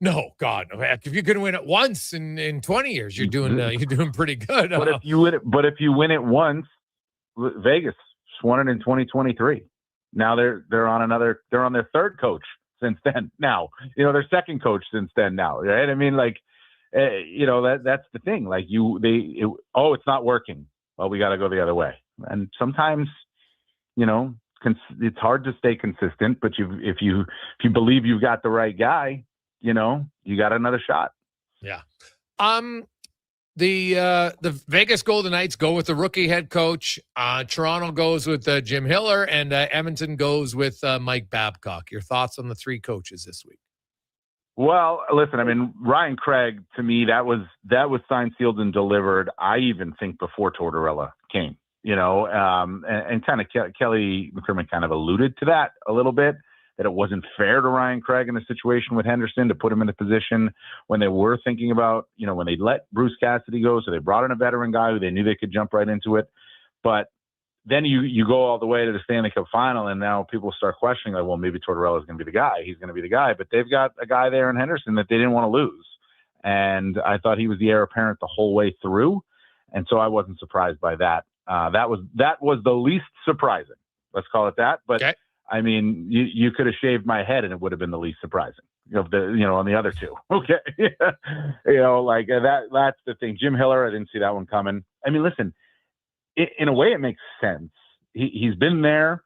No, God, no. Heck, if you can win it once in 20 years, you're doing pretty good. But if you win it once, Vegas won it in 2023. Now they're on their third coach since then. Now, you know, their second coach since then. Now, right? I mean, like, you know, that's the thing. Like it's not working. Well, we got to go the other way. And sometimes, you know, it's hard to stay consistent. But if you believe you've got the right guy, you know, you got another shot. Yeah. The Vegas Golden Knights go with the rookie head coach. Toronto goes with Jim Hiller, and Edmonton goes with Mike Babcock. Your thoughts on the 3 coaches this week? Well, listen, I mean, Ryan Craig, to me, that was signed, sealed, and delivered. I even think before Tortorella came, you know, and kind of Kelly McCrimmon kind of alluded to that a little bit, that it wasn't fair to Ryan Craig in a situation with Henderson to put him in a position when they were thinking about, you know, when they let Bruce Cassidy go. So they brought in a veteran guy who they knew they could jump right into it. But then you go all the way to the Stanley Cup final, and now people start questioning, like, well, maybe Tortorella is going to be the guy. He's going to be the guy. But they've got a guy there in Henderson that they didn't want to lose. And I thought he was the heir apparent the whole way through. And so I wasn't surprised by that. That was the least surprising. Let's call it that. But okay. I mean, you could have shaved my head and it would have been the least surprising of on the other 2. Okay. You know, like that's the thing. Jim Hiller, I didn't see that one coming. I mean, listen, in a way it makes sense. He's been there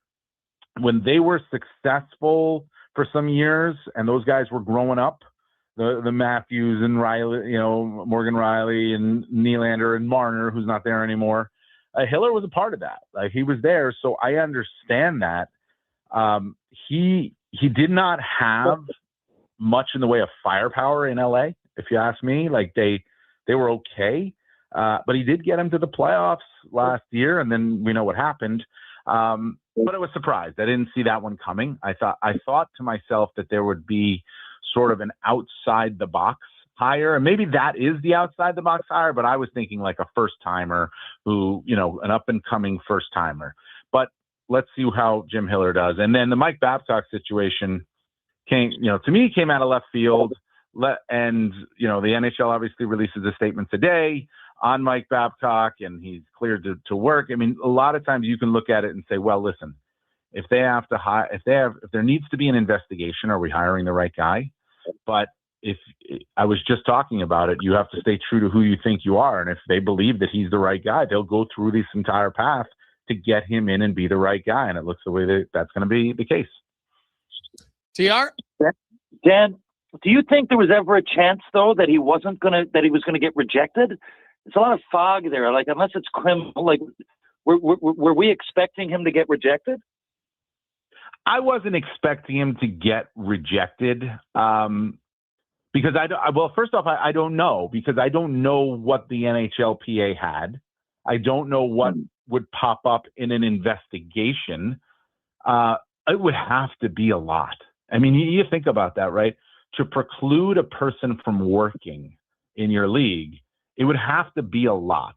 when they were successful for some years and those guys were growing up, the Matthews and Riley, you know, Morgan Riley and Nylander and Marner, who's not there anymore. Hiller was a part of that. Like, he was there. So I understand that. He did not have much in the way of firepower in LA, if you ask me. Like, they were okay, but he did get them to the playoffs last year, and then we know what happened. But I was surprised. I didn't see that one coming. I thought to myself that there would be sort of an outside the box hire, and maybe that is the outside the box hire, but I was thinking like a first timer who, an up and coming first timer. But let's see how Jim Hiller does. And then the Mike Babcock situation came, to me, came out of left field. And, the NHL obviously releases a statement today on Mike Babcock, and he's cleared to work. I mean, a lot of times you can look at it and say, well, listen, if they have to hire, if there needs to be an investigation, are we hiring the right guy? But if I was just talking about it, you have to stay true to who you think you are. And if they believe that he's the right guy, they'll go through this entire path to get him in and be the right guy. And it looks the way that's going to be the case. TR? Dan, do you think there was ever a chance, though, that he was going to get rejected? There's a lot of fog there. Like, unless it's criminal, like, were we expecting him to get rejected? I wasn't expecting him to get rejected because first off, I don't know, because I don't know what the NHLPA had. I don't know what would pop up in an investigation. It would have to be a lot. I mean, you think about that, right? To preclude a person from working in your league, it would have to be a lot.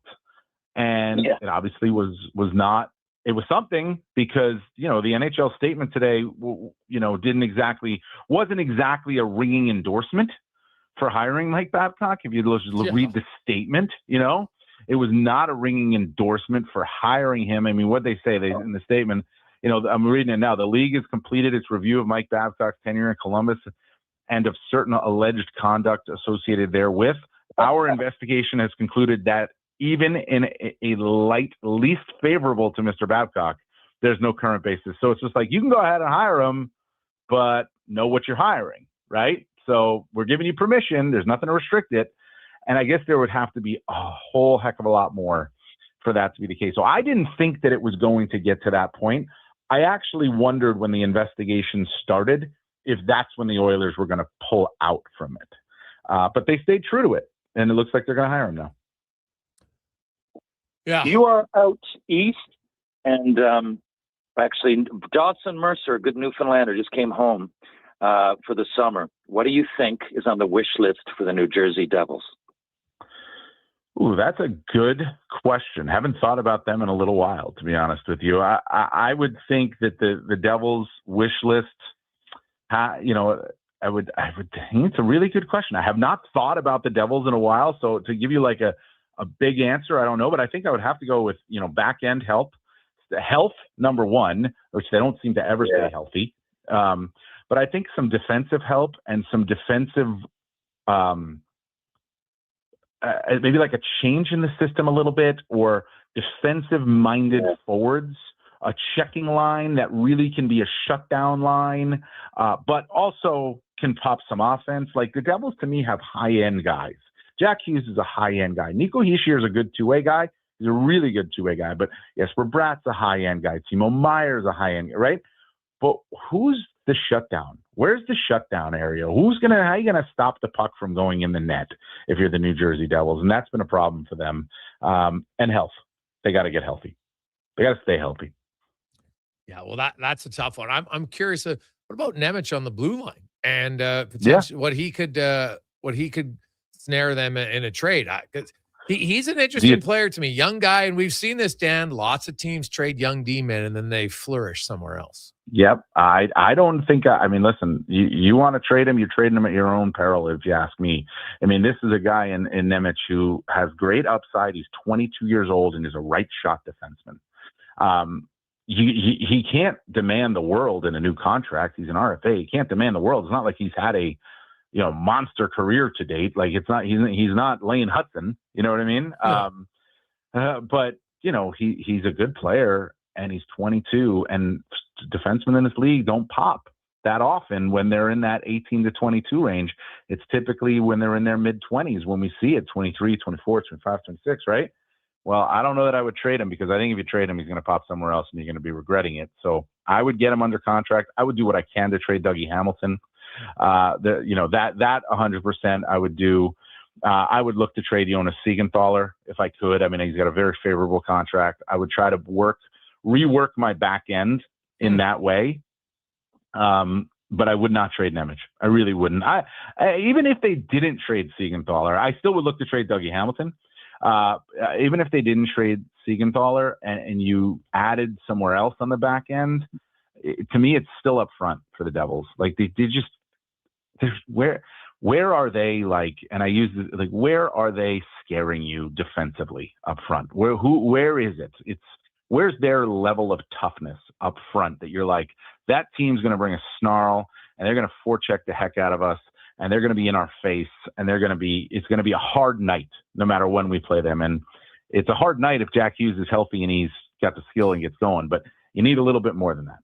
And it obviously was not. It was something, because, the NHL statement today, wasn't exactly a ringing endorsement for hiring Mike Babcock. If you read the statement, it was not a ringing endorsement for hiring him. I mean, what they say in the statement, I'm reading it now. The league has completed its review of Mike Babcock's tenure in Columbus and of certain alleged conduct associated therewith. Our investigation has concluded that even in a light least favorable to Mr. Babcock, there's no current basis. So it's just like, you can go ahead and hire him, but know what you're hiring, right? So we're giving you permission. There's nothing to restrict it. And I guess there would have to be a whole heck of a lot more for that to be the case. So I didn't think that it was going to get to that point. I actually wondered when the investigation started if that's when the Oilers were going to pull out from it. But they stayed true to it, and it looks like they're going to hire him now. Yeah. You are out east, and actually, Dawson Mercer, a good Newfoundlander, just came home for the summer. What do you think is on the wish list for the New Jersey Devils? Ooh, that's a good question. Haven't thought about them in a little while, to be honest with you. I would think that the Devils wish list, I would think it's a really good question. I have not thought about the Devils in a while, so to give you like a big answer, I don't know, but I think I would have to go with, back end help, the health, number one, which they don't seem to ever stay healthy. But I think some defensive help and some defensive, maybe like a change in the system a little bit, or defensive minded forwards, a checking line that really can be a shutdown line, but also can pop some offense. Like, the Devils to me have high end guys. Jack Hughes is a high-end guy. Nico Hischier is a good two-way guy. He's a really good two-way guy. But Jesper Bratt's a high-end guy. Timo Meyer's a high-end guy, right? But who's the shutdown? Where's the shutdown area? How are you gonna stop the puck from going in the net if you're the New Jersey Devils? And that's been a problem for them. And health. They got to get healthy. They got to stay healthy. Yeah, well, that's a tough one. I'm curious. What about Nemec on the blue line and what he could snare them in a trade? He's an interesting player to me, young guy, and we've seen this, Dan. Lots of teams trade young D-men and then they flourish somewhere else. Yep, I don't think. I mean, listen, you want to trade him, you're trading him at your own peril, if you ask me. I mean, this is a guy in Nemec who has great upside. He's 22 years old and is a right shot defenseman. He can't demand the world in a new contract. He's an RFA. He can't demand the world. It's not like he's had a monster career to date. Like, it's not, he's not Lane Hudson, you know what I mean? Yeah. But he's a good player, and he's 22, and defensemen in this league don't pop that often when they're in that 18 to 22 range. It's typically when they're in their mid 20s when we see it, 23, 24, 25, 26, right? Well, I don't know that I would trade him, because I think if you trade him, he's going to pop somewhere else and you're going to be regretting it. So I would get him under contract. I would do what I can to trade Dougie Hamilton. That 100% I would do. I would look to trade Jonas Siegenthaler if I could. I mean, he's got a very favorable contract. I would try to rework my back end in that way. but I would not trade Nemec. I really wouldn't. I even if they didn't trade Siegenthaler, I still would look to trade Dougie Hamilton. Even if they didn't trade Siegenthaler and you added somewhere else on the back end, to me, it's still up front for the Devils. Like they just, where are they like? And I use like, where are they scaring you defensively up front? Where is it? Where's their level of toughness up front that you're like, that team's going to bring a snarl and they're going to forecheck the heck out of us and they're going to be in our face and it's going to be a hard night no matter when we play them. And it's a hard night if Jack Hughes is healthy and he's got the skill and gets going, but you need a little bit more than that.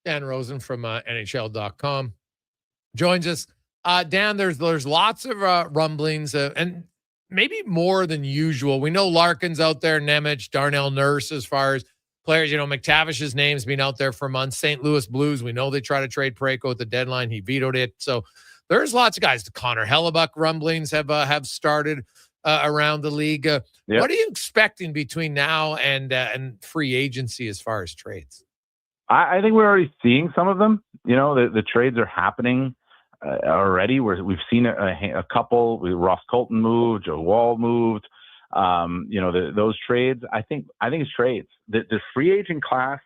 Dan Rosen from NHL.com joins us. Dan, there's lots of rumblings and maybe more than usual. We know Larkin's out there, Nemec, Darnell Nurse, as far as players. McTavish's name's been out there for months. St. Louis Blues, we know they try to trade Parayko at the deadline. He vetoed it. So there's lots of guys. The Connor Hellebuck rumblings have started around the league. Yep. What are you expecting between now and free agency as far as trades? I think we're already seeing some of them. The trades are happening already. We've seen a couple. Ross Colton moved, Joe Wall moved. Those trades. I think it's trades. The free agent class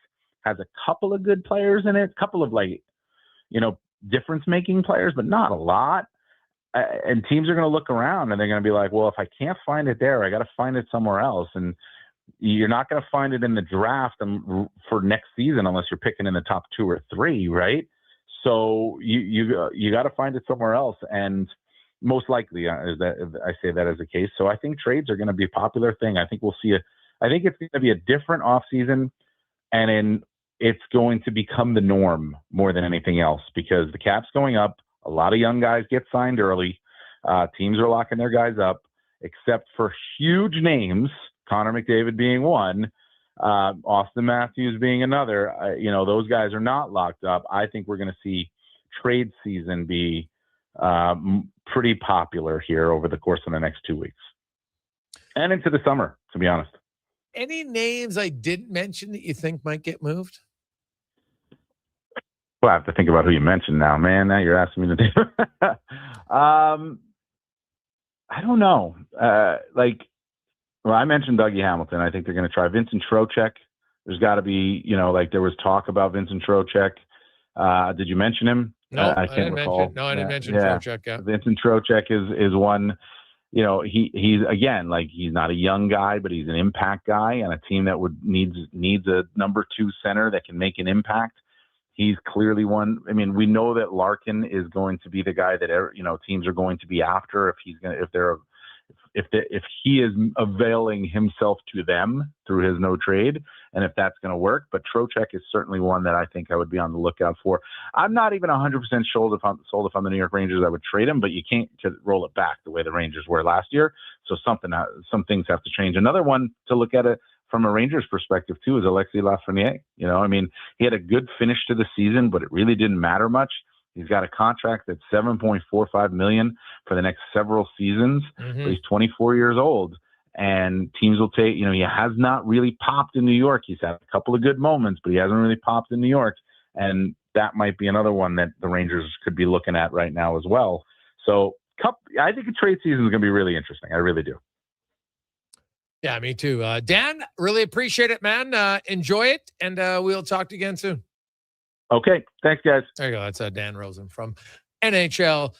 has a couple of good players in it, a couple of difference making players, but not a lot. And teams are going to look around and they're going to be like, well, if I can't find it there, I got to find it somewhere else. And you're not going to find it in the draft for next season unless you're picking in the top 2 or 3, right? So you got to find it somewhere else, and most likely I say that as a case. So I think trades are going to be a popular thing. I think we'll see I think it's going to be a different offseason, and it's going to become the norm more than anything else because the cap's going up. A lot of young guys get signed early. Teams are locking their guys up, except for huge names. Connor McDavid being one, Austin Matthews being another. Those guys are not locked up. I think we're going to see trade season be pretty popular here over the course of the next 2 weeks and into the summer, to be honest. Any names I didn't mention that you think might get moved? Well, I have to think about who you mentioned now, man. Now you're asking me to do. I don't know. Well, I mentioned Dougie Hamilton. I think they're going to try Vincent Trocheck. There's got to be, there was talk about Vincent Trocheck. Did you mention him? No, I can't recall. I didn't mention Trocheck. Yeah. Vincent Trocheck is one. He's again, he's not a young guy, but he's an impact guy, and a team that needs a number 2 center that can make an impact. He's clearly one. I mean, we know that Larkin is going to be the guy that teams are going to be after if he is availing himself to them through his no trade, and if that's going to work. But Trocheck is certainly one that I think I would be on the lookout for. I'm not even 100% sold if I'm the New York Rangers, I would trade him, but you can't roll it back the way the Rangers were last year. So some things have to change. Another one to look at it from a Rangers perspective too is Alexis Lafreniere. He had a good finish to the season, but it really didn't matter much. He's got a contract that's $7.45 million for the next several seasons. Mm-hmm. He's 24 years old, and teams will take. He has not really popped in New York. He's had a couple of good moments, but he hasn't really popped in New York, and that might be another one that the Rangers could be looking at right now as well. So, I think the trade season is going to be really interesting. I really do. Yeah, me too. Dan, really appreciate it, man. Enjoy it, and we'll talk to you again soon. Okay. Thanks, guys. There you go. That's Dan Rosen from NHL.com.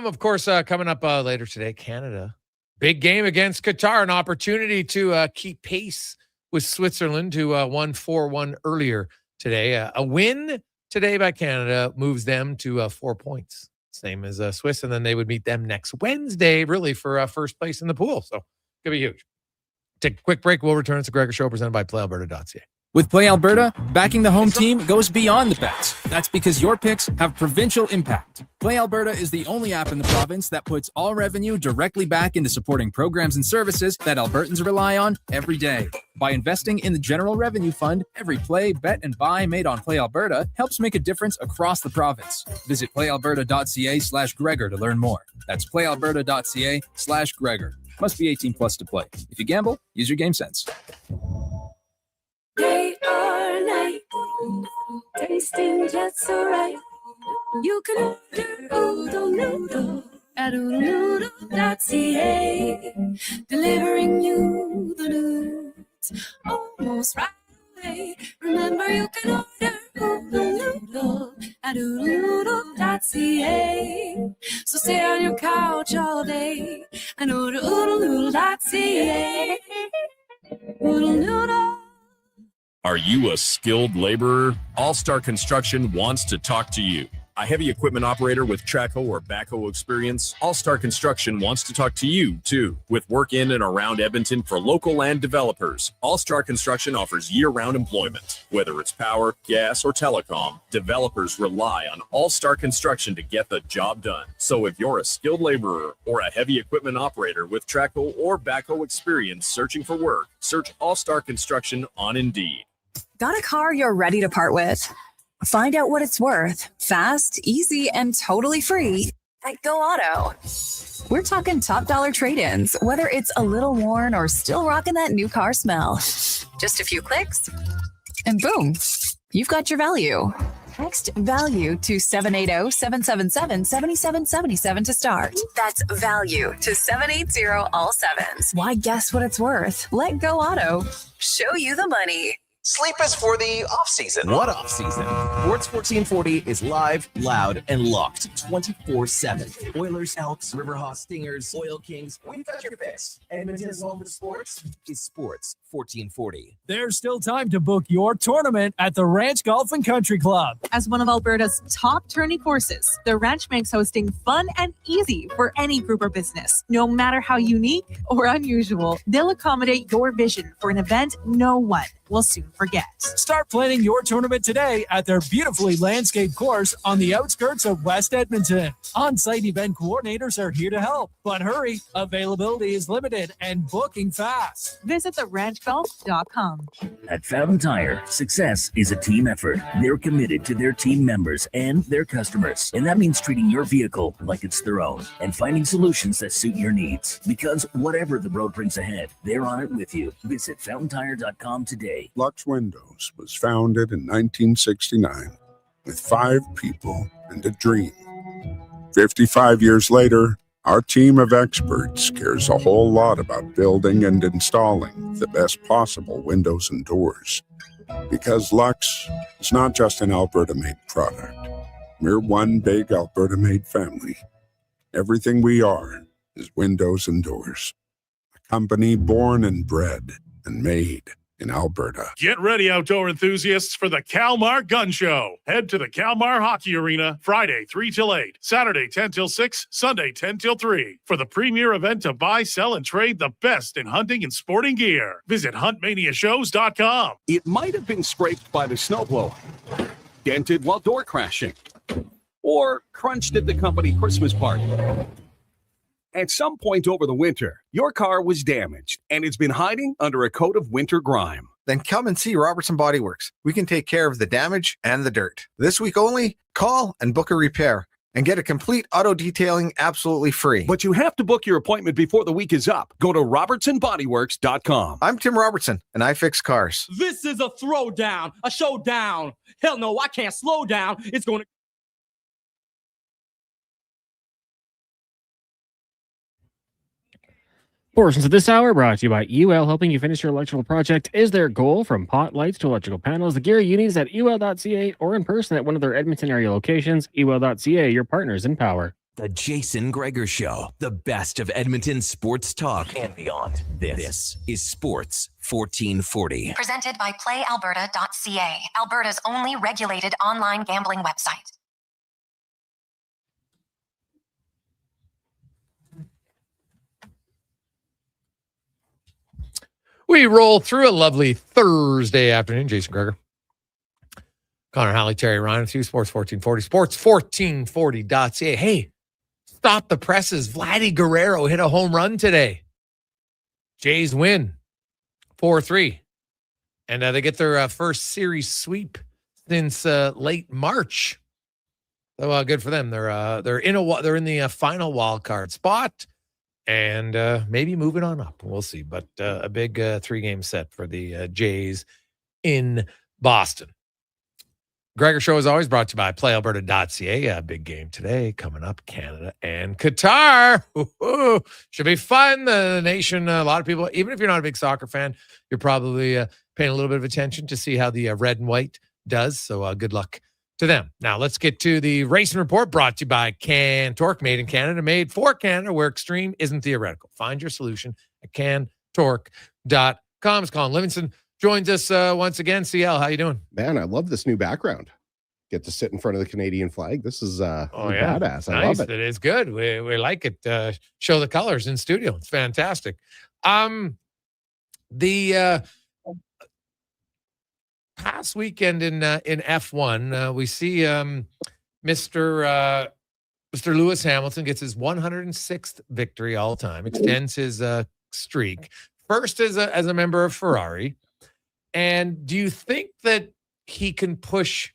Of course, coming up later today, Canada. Big game against Qatar. An opportunity to keep pace with Switzerland, who won 4-1 earlier today. A win today by Canada moves them to 4 points. Same as Swiss, and then they would meet them next Wednesday, really, for first place in the pool. So, could be huge. Take a quick break. We'll return. It's the Gregor Show presented by PlayAlberta.ca. With Play Alberta, backing the home team goes beyond the bets. That's because your picks have provincial impact. Play Alberta is the only app in the province that puts all revenue directly back into supporting programs and services that Albertans rely on every day. By investing in the General Revenue Fund, every play, bet, and buy made on Play Alberta helps make a difference across the province. Visit playalberta.ca/Gregor to learn more. That's playalberta.ca/Gregor. Must be 18 plus to play. If you gamble, use your game sense. Day or night, day tasting just so right. You can order Oodle Noodle at oodlenoodle.ca, delivering you the news almost right away. Remember, you can order Oodle Noodle at oodlenoodle.ca. So stay on your couch all day and order oodlenoodle.ca. Oodle Noodle. Are you a skilled laborer? All-Star Construction wants to talk to you. A heavy equipment operator with Traco or backhoe experience? All-Star Construction wants to talk to you, too. With work in and around Edmonton for local land developers, All-Star Construction offers year-round employment. Whether it's power, gas, or telecom, developers rely on All-Star Construction to get the job done. So if you're a skilled laborer or a heavy equipment operator with Traco or backhoe experience searching for work, search All-Star Construction on Indeed. Got a car you're ready to part with? Find out what it's worth, fast, easy, and totally free at Go Auto. We're talking top dollar trade-ins, whether it's a little worn or still rocking that new car smell. Just a few clicks, and boom, you've got your value. Text value to 780-777-7777 to start. That's value to 780 all sevens. Why guess what it's worth? Let Go Auto show you the money. Sleep is for the off-season. What off-season? Sports 1440 is live, loud, and locked 24/7. Oilers, Elks, Riverhawks, Stingers, Oil Kings. We've got your fix. Edmonton's home for sports is Sports 1440. There's still time to book your tournament at the Ranch Golf and Country Club. As one of Alberta's top tourney courses, the Ranch makes hosting fun and easy for any group or business. No matter how unique or unusual, they'll accommodate your vision for an event no one will soon forget. Start planning your tournament today at their beautifully landscaped course on the outskirts of West Edmonton. On-site event coordinators are here to help, but hurry, availability is limited and booking fast. Visit theranchgolf.com. At Fountain Tire, success is a team effort. They're committed to their team members and their customers. And that means treating your vehicle like it's their own and finding solutions that suit your needs. Because whatever the road brings ahead, they're on it with you. Visit fountaintire.com today. Lux Windows was founded in 1969 with 5 people and a dream. 55 years later, our team of experts cares a whole lot about building and installing the best possible windows and doors. Because Lux is not just an Alberta-made product. We're one big Alberta-made family. Everything we are is windows and doors. A company born and bred and made in Alberta. Get ready, outdoor enthusiasts, for the Kalmar Gun Show. Head to the Kalmar Hockey Arena Friday 3 till 8, Saturday 10 till 6, Sunday 10 till 3 for the premier event to buy, sell, and trade the best in hunting and sporting gear. Visit huntmaniashows.com. It might have been scraped by the snowblower, dented while door crashing, or crunched at the company Christmas party. At some point over the winter, your car was damaged and it's been hiding under a coat of winter grime. Then come and see Robertson Body Works. We can take care of the damage and the dirt. This week only, call and book a repair and get a complete auto detailing absolutely free. But you have to book your appointment before the week is up. Go to robertsonbodyworks.com. I'm Tim Robertson, and I fix cars. This is a throwdown, a showdown. Hell no, I can't slow down. It's going to... Portions of this hour brought to you by UL, helping you finish your electrical project is their goal. From pot lights to electrical panels, the gear you need is at UL.ca or in person at one of their Edmonton area locations. UL.ca, your partners in power. The Jason Gregor Show, the best of Edmonton sports talk and beyond. This is Sports 1440. Presented by PlayAlberta.ca, Alberta's only regulated online gambling website. We roll through a lovely Thursday afternoon. Jason Gregor, Connor Halley, Terry Ryan with you. Sports 1440, sports1440.ca. Hey, stop the presses. Vladdy Guerrero hit a home run today. Jays win 4-3. And they get their first series sweep since late March. So good for them. They're in the final wild card spot. And maybe moving on up. We'll see. But a big 3-game set for the Jays in Boston. Gregor Show is always brought to you by PlayAlberta.ca. A big game today coming up, Canada and Qatar. Ooh, should be fun. The nation, a lot of people, even if you're not a big soccer fan, you're probably paying a little bit of attention to see how the red and white does. So good luck to them. Now let's get to the racing report brought to you by CanTorque, made in Canada, made for Canada, where extreme isn't theoretical. Find your solution at CanTorque.com. It's Colin Livingston. Joins us once again. CL, how you doing? Man, I love this new background. Get to sit in front of the Canadian flag. This is badass. I love it. It is good. We like it. Show the colors in studio. It's fantastic. The past weekend in F1, we see Mr. Lewis Hamilton gets his 106th victory all time, extends his streak. First as a member of Ferrari. And do you think that he can push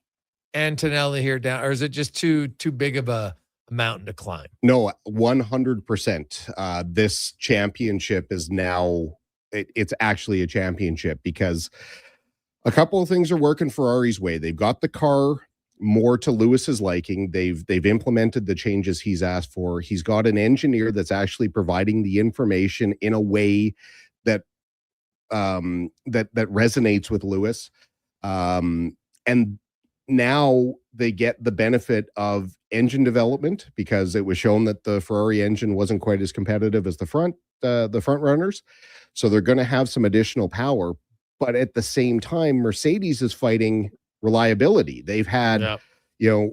Antonelli here down, or is it just too big of a mountain to climb? No, 100%. This championship is now, it's actually a championship because a couple of things are working Ferrari's way. They've got the car more to Lewis's liking. They've implemented the changes he's asked for. He's got an engineer that's actually providing the information in a way that that resonates with Lewis. And now they get the benefit of engine development because it was shown that the Ferrari engine wasn't quite as competitive as the front runners. So they're going to have some additional power. But at the same time, Mercedes is fighting reliability. They've had,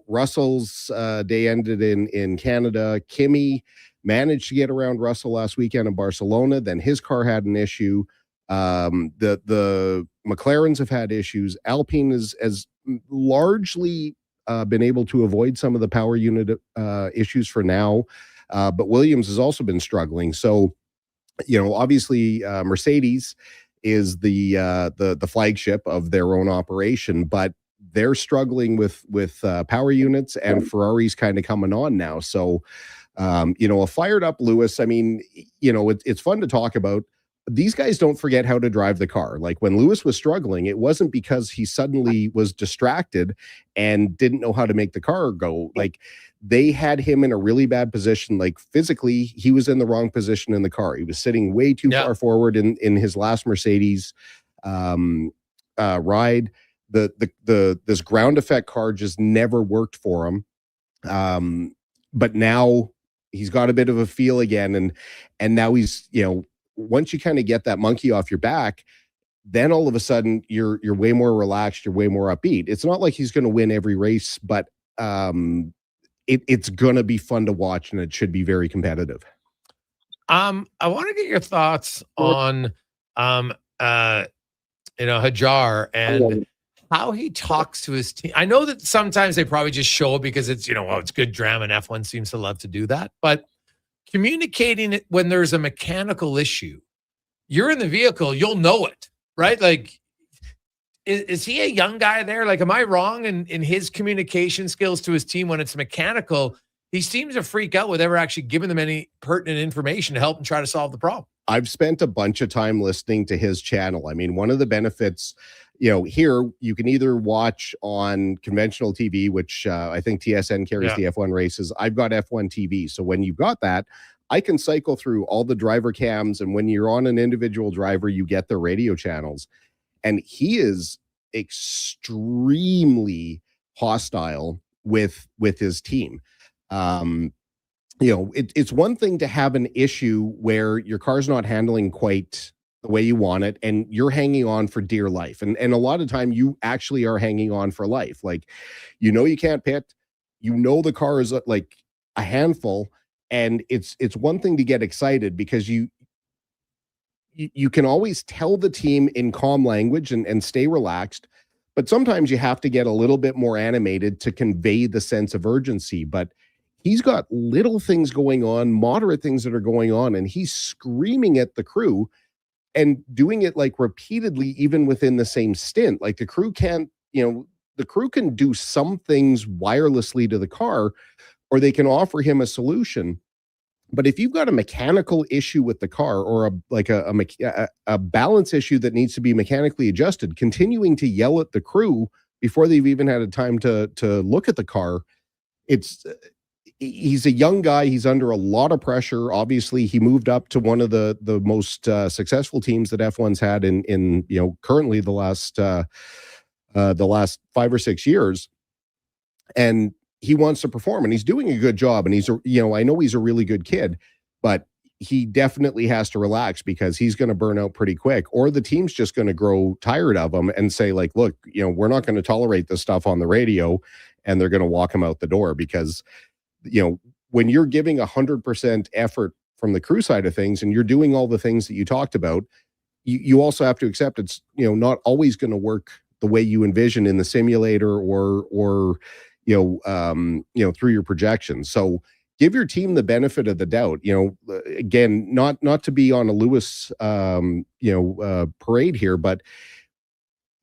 Russell's day ended in Canada. Kimi managed to get around Russell last weekend in Barcelona. Then his car had an issue. The McLarens have had issues. Alpine has largely been able to avoid some of the power unit issues for now, but Williams has also been struggling. So, obviously Mercedes is the flagship of their own operation, but they're struggling with power units, and Ferrari's kind of coming on now. So, a fired up Lewis. I mean, it's fun to talk about. These guys don't forget how to drive the car. Like when Lewis was struggling, it wasn't because he suddenly was distracted and didn't know how to make the car go. Like they had him in a really bad position. Like physically, he was in the wrong position in the car. He was sitting way too far forward in his last Mercedes ride. This ground effect car just never worked for him. But now he's got a bit of a feel again, and now he's, once you kind of get that monkey off your back, then all of a sudden you're way more relaxed, you're way more upbeat. It's not like he's going to win every race, but it's going to be fun to watch, and it should be very competitive. I want to get your thoughts on Hajar and how he talks to his team. I know that sometimes they probably just show it because it's, it's good drama, and F1 seems to love to do that, but communicating it when there's a mechanical issue, you're in the vehicle, you'll know it, right? Like, is he a young guy there? Like, am I wrong in his communication skills to his team when it's mechanical? He seems to freak out with ever actually giving them any pertinent information to help him try to solve the problem. I've spent a bunch of time listening to his channel. I mean, one of the benefits, here you can either watch on conventional TV, which I think TSN carries the F1 races. I've got F1 TV. So when you've got that, I can cycle through all the driver cams. And when you're on an individual driver, you get the radio channels. And he is extremely hostile with his team. It's one thing to have an issue where your car's not handling quite the way you want it, and you're hanging on for dear life. And a lot of time you actually are hanging on for life. Like, you can't pit, the car is like a handful, and it's one thing to get excited because you can always tell the team in calm language and stay relaxed, but sometimes you have to get a little bit more animated to convey the sense of urgency. But he's got little things going on, moderate things that are going on, and he's screaming at the crew and doing it like repeatedly, even within the same stint. Like the crew can't, the crew can do some things wirelessly to the car, or they can offer him a solution. But if you've got a mechanical issue with the car, or a balance issue that needs to be mechanically adjusted, continuing to yell at the crew before they've even had a time to look at the car. He's a young guy. He's under a lot of pressure. Obviously, he moved up to one of the most successful teams that F1's had in currently the last 5 or 6 years, and he wants to perform, and he's doing a good job. And I know he's a really good kid, but he definitely has to relax because he's going to burn out pretty quick, or the team's just going to grow tired of him and say, like, look, we're not going to tolerate this stuff on the radio, and they're going to walk him out the door because, when you're giving 100% effort from the crew side of things and you're doing all the things that you talked about, you also have to accept it's, not always going to work the way you envision in the simulator or through your projections. So give your team the benefit of the doubt. Again, not to be on a Lewis parade here, but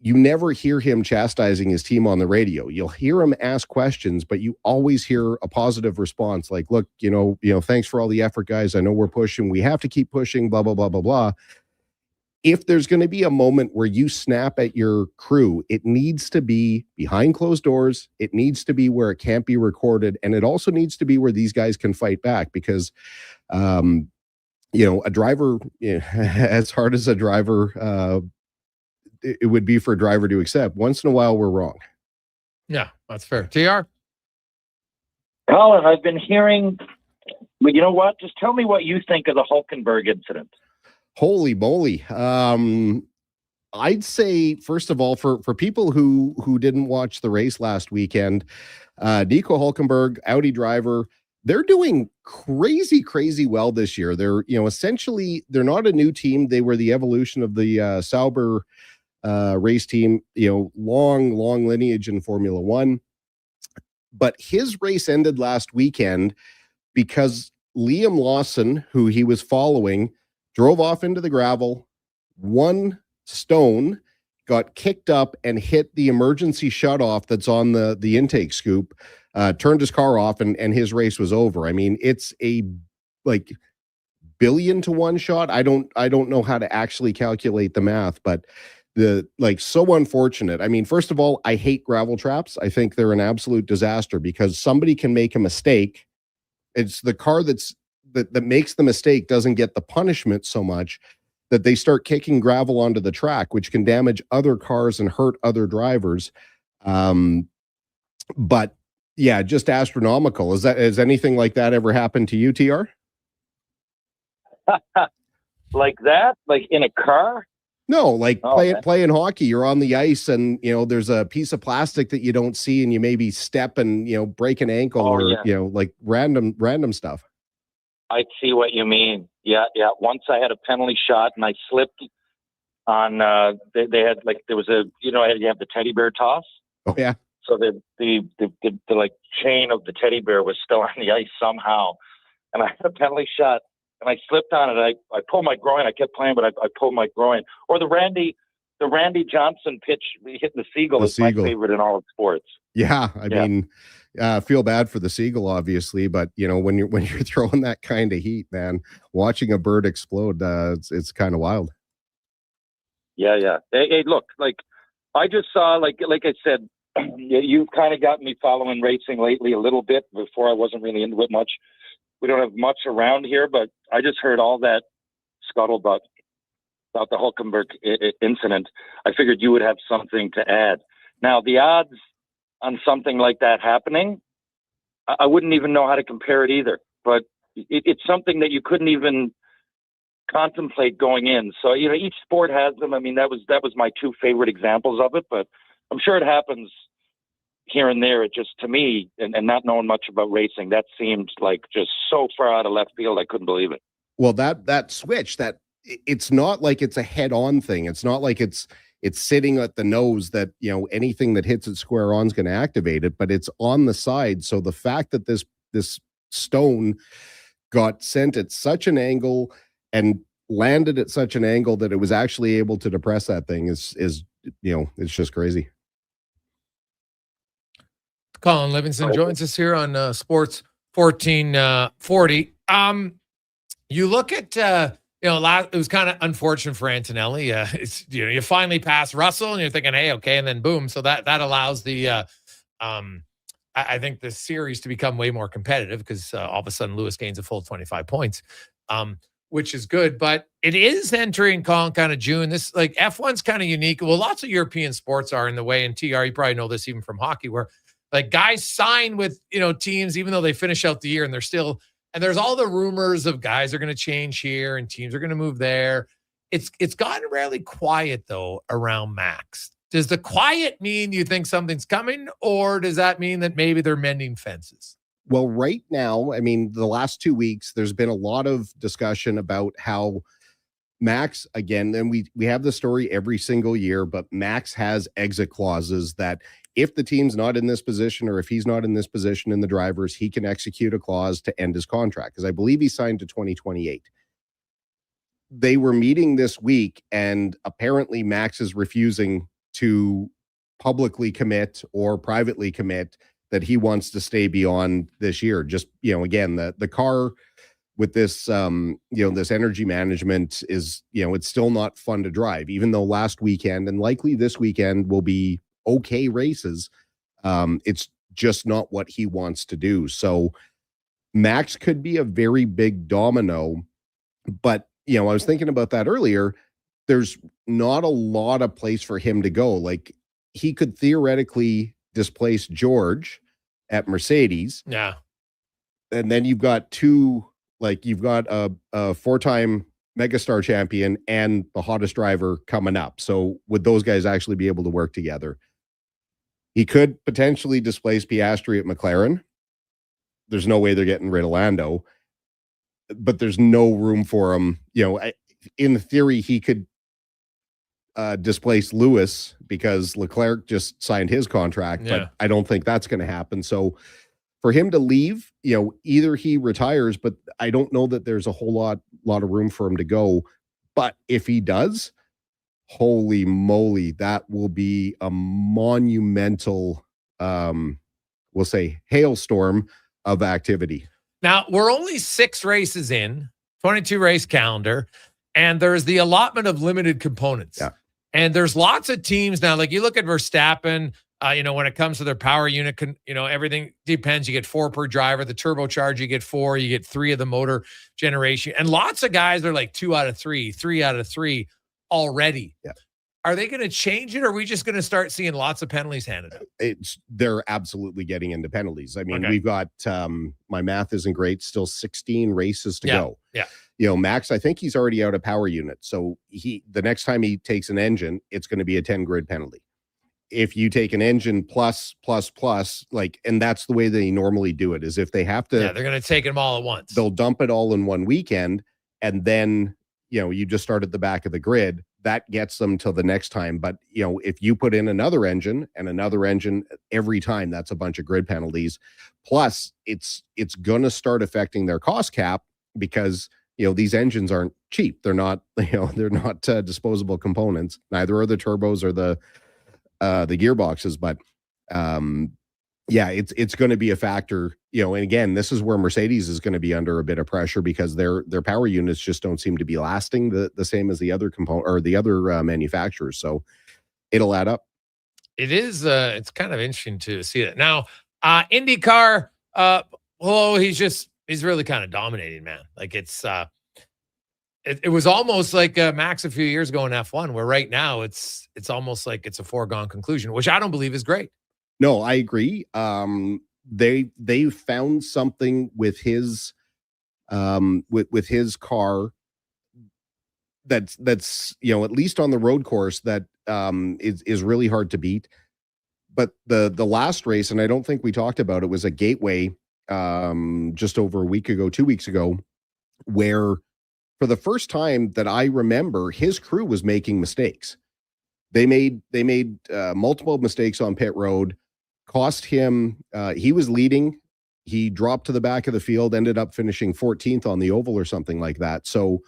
you never hear him chastising his team on the radio. You'll hear him ask questions, but you always hear a positive response like, look, thanks for all the effort, guys. I know we're pushing. We have to keep pushing, blah, blah, blah, blah, blah. If there's going to be a moment where you snap at your crew, it needs to be behind closed doors. It needs to be where it can't be recorded. And it also needs to be where these guys can fight back because, a driver, as hard as a driver, it would be for a driver to accept. Once in a while, we're wrong. Yeah, that's fair. TR? Colin, I've been hearing, but you know what? Just tell me what you think of the Hulkenberg incident. Holy moly. I'd say, first of all, for people who didn't watch the race last weekend, Nico Hulkenberg, Audi driver, they're doing crazy well this year. They're, essentially, they're not a new team. They were the evolution of the Sauber race team, long lineage in Formula One. But his race ended last weekend because Liam Lawson, who he was following, drove off into the gravel. One stone got kicked up and hit the emergency shutoff that's on the intake scoop, turned his car off, and his race was over. I mean, it's a billion to one shot. I don't know how to actually calculate the math, but so unfortunate. I mean, first of all, I hate gravel traps. I think they're an absolute disaster because somebody can make a mistake. It's the car that makes the mistake doesn't get the punishment so much that they start kicking gravel onto the track, which can damage other cars and hurt other drivers. But yeah, just astronomical. Has anything like that ever happened to you, TR? Like that? Like in a car? No, playing hockey, you're on the ice and, there's a piece of plastic that you don't see and you maybe step and, break an ankle random stuff. I see what you mean. Yeah. Once I had a penalty shot and I slipped on, they had there was you have the teddy bear toss. Oh yeah. So the chain of the teddy bear was still on the ice somehow. And I had a penalty shot. And I slipped on it. I pulled my groin. I kept playing, but I pulled my groin. Or the Randy Johnson pitch hitting the Seagull is my favorite in all of sports. Yeah, I mean, feel bad for the Seagull, obviously, but when you're throwing that kind of heat, man, watching a bird explode, it's kind of wild. Yeah. Hey, look, I just saw, like I said, you kind of got me following racing lately a little bit. Before I wasn't really into it much. We don't have much around here, but I just heard all that scuttlebutt about the Hulkenberg incident. I figured you would have something to add. Now, the odds on something like that happening, I wouldn't even know how to compare it either. But it's something that you couldn't even contemplate going in. So, each sport has them. I mean, that was my two favorite examples of it, but I'm sure it happens here and there. It just, to me, and not knowing much about racing, that seemed like just so far out of left field. I couldn't believe it. Well, that switch, that it's not like it's a head-on thing. It's not like it's sitting at the nose that, anything that hits it square on is going to activate it, but it's on the side. So the fact that this stone got sent at such an angle and landed at such an angle that it was actually able to depress that thing is it's just crazy. Colin Livingston joins us here on Sports 1440. You look at you know, it was kind of unfortunate for Antonelli. It's, you know, you finally pass Russell and you're thinking, hey, okay, and then boom. So that allows the I think the series to become way more competitive because all of a sudden Lewis gains a full 25 points, which is good. But it is entering kind of June. This, like, F1's kind of unique. Well, lots of European sports are in the way, and TR, you probably know this even from hockey, where like guys sign with, you know, teams even though they finish out the year and they're still, and there's all the rumors of guys are going to change here and teams are going to move there. It's gotten really quiet though around Max. Does the quiet mean you think something's coming, or does that mean that maybe they're mending fences? Well, right now, I mean, the last 2 weeks, there's been a lot of discussion about how Max, again, and we have the story every single year, but Max has exit clauses that if the team's not in this position or if he's not in this position in the drivers, he can execute a clause to end his contract, because I believe he signed to 2028. They were meeting this week, and apparently Max is refusing to publicly commit or privately commit that he wants to stay beyond this year. Just, you know, again, the car with this, you know, this energy management is, you know, it's still not fun to drive, even though last weekend and likely this weekend will be okay races. It's just not what he wants to do. So Max could be a very big domino, but, you know, I was thinking about that earlier. There's not a lot of place for him to go. Like, he could theoretically displace George at Mercedes. Yeah. And then you've got you've got a four-time Megastar champion and the hottest driver coming up. So would those guys actually be able to work together? He could potentially displace Piastri at McLaren. There's no way they're getting rid of Lando, but there's no room for him. You know, in theory, he could displace Lewis because Leclerc just signed his contract, but I don't think that's going to happen. So for him to leave, you know, either he retires, but I don't know that there's a whole lot of room for him to go. But if he does, holy moly, that will be a monumental, we'll say, hailstorm of activity. Now, we're only 6 races in, 22 race calendar, and there's the allotment of limited components. Yeah. And there's lots of teams now, like you look at Verstappen, you know, when it comes to their power unit, you know, everything depends. You get 4 per driver. The turbocharger, you get 4. You get 3 of the motor generation. And lots of guys are like 2 out of 3, 3 out of 3 already. Yeah. Are they going to change it, or are we just going to start seeing lots of penalties handed out? They're absolutely getting into penalties. I mean, Okay. we've got, my math isn't great, still 16 races to go. Yeah. You know, Max, I think he's already out of power unit. So the next time he takes an engine, it's going to be a 10 grid penalty. If you take an engine plus, like, and that's the way they normally do it, is if they have to, Yeah, they're going to take them all at once. they'll dump it all in one weekend. And then, you know, you just start at the back of the grid. That gets them till the next time. But, you know, if you put in another engine and another engine every time, that's a bunch of grid penalties. Plus, it's going to start affecting their cost cap because, you know, these engines aren't cheap. They're not, you know, they're not disposable components. Neither are the turbos or the gearboxes. But yeah, it's going to be a factor, you know. And again, this is where Mercedes is going to be under a bit of pressure because their power units just don't seem to be lasting the same as the other component or the other manufacturers. So it'll add up. It is. It's kind of interesting to see that now. IndyCar. Well, he's really kind of dominating, man. Like it's. It was almost like Max a few years ago in F1, where right now it's almost like it's a foregone conclusion, which I don't believe is great. No, I agree. They found something with his with his car that's you know, at least on the road course, that is really hard to beat. But the last race, and I don't think we talked about it, was a Gateway just over a week ago, 2 weeks ago, where for the first time that I remember, his crew was making mistakes. They made multiple mistakes on pit road, cost him. He was leading. He dropped to the back of the field, ended up finishing 14th on the oval or something like that. So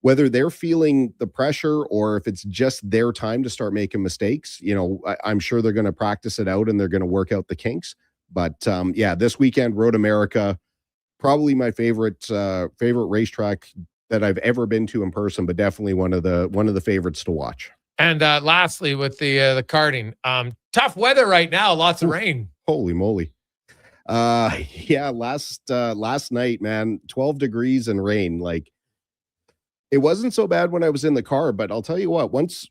whether they're feeling the pressure or if it's just their time to start making mistakes, you know, I'm sure they're going to practice it out and they're going to work out the kinks. But yeah, this weekend, Road America, probably my favorite racetrack that I've ever been to in person, but definitely one of the favorites to watch. And lastly, with the karting, tough weather right now, lots of rain. Holy moly. Yeah, last night, man, 12 degrees and rain. Like, it wasn't so bad when I was in the car, but I'll tell you what, once,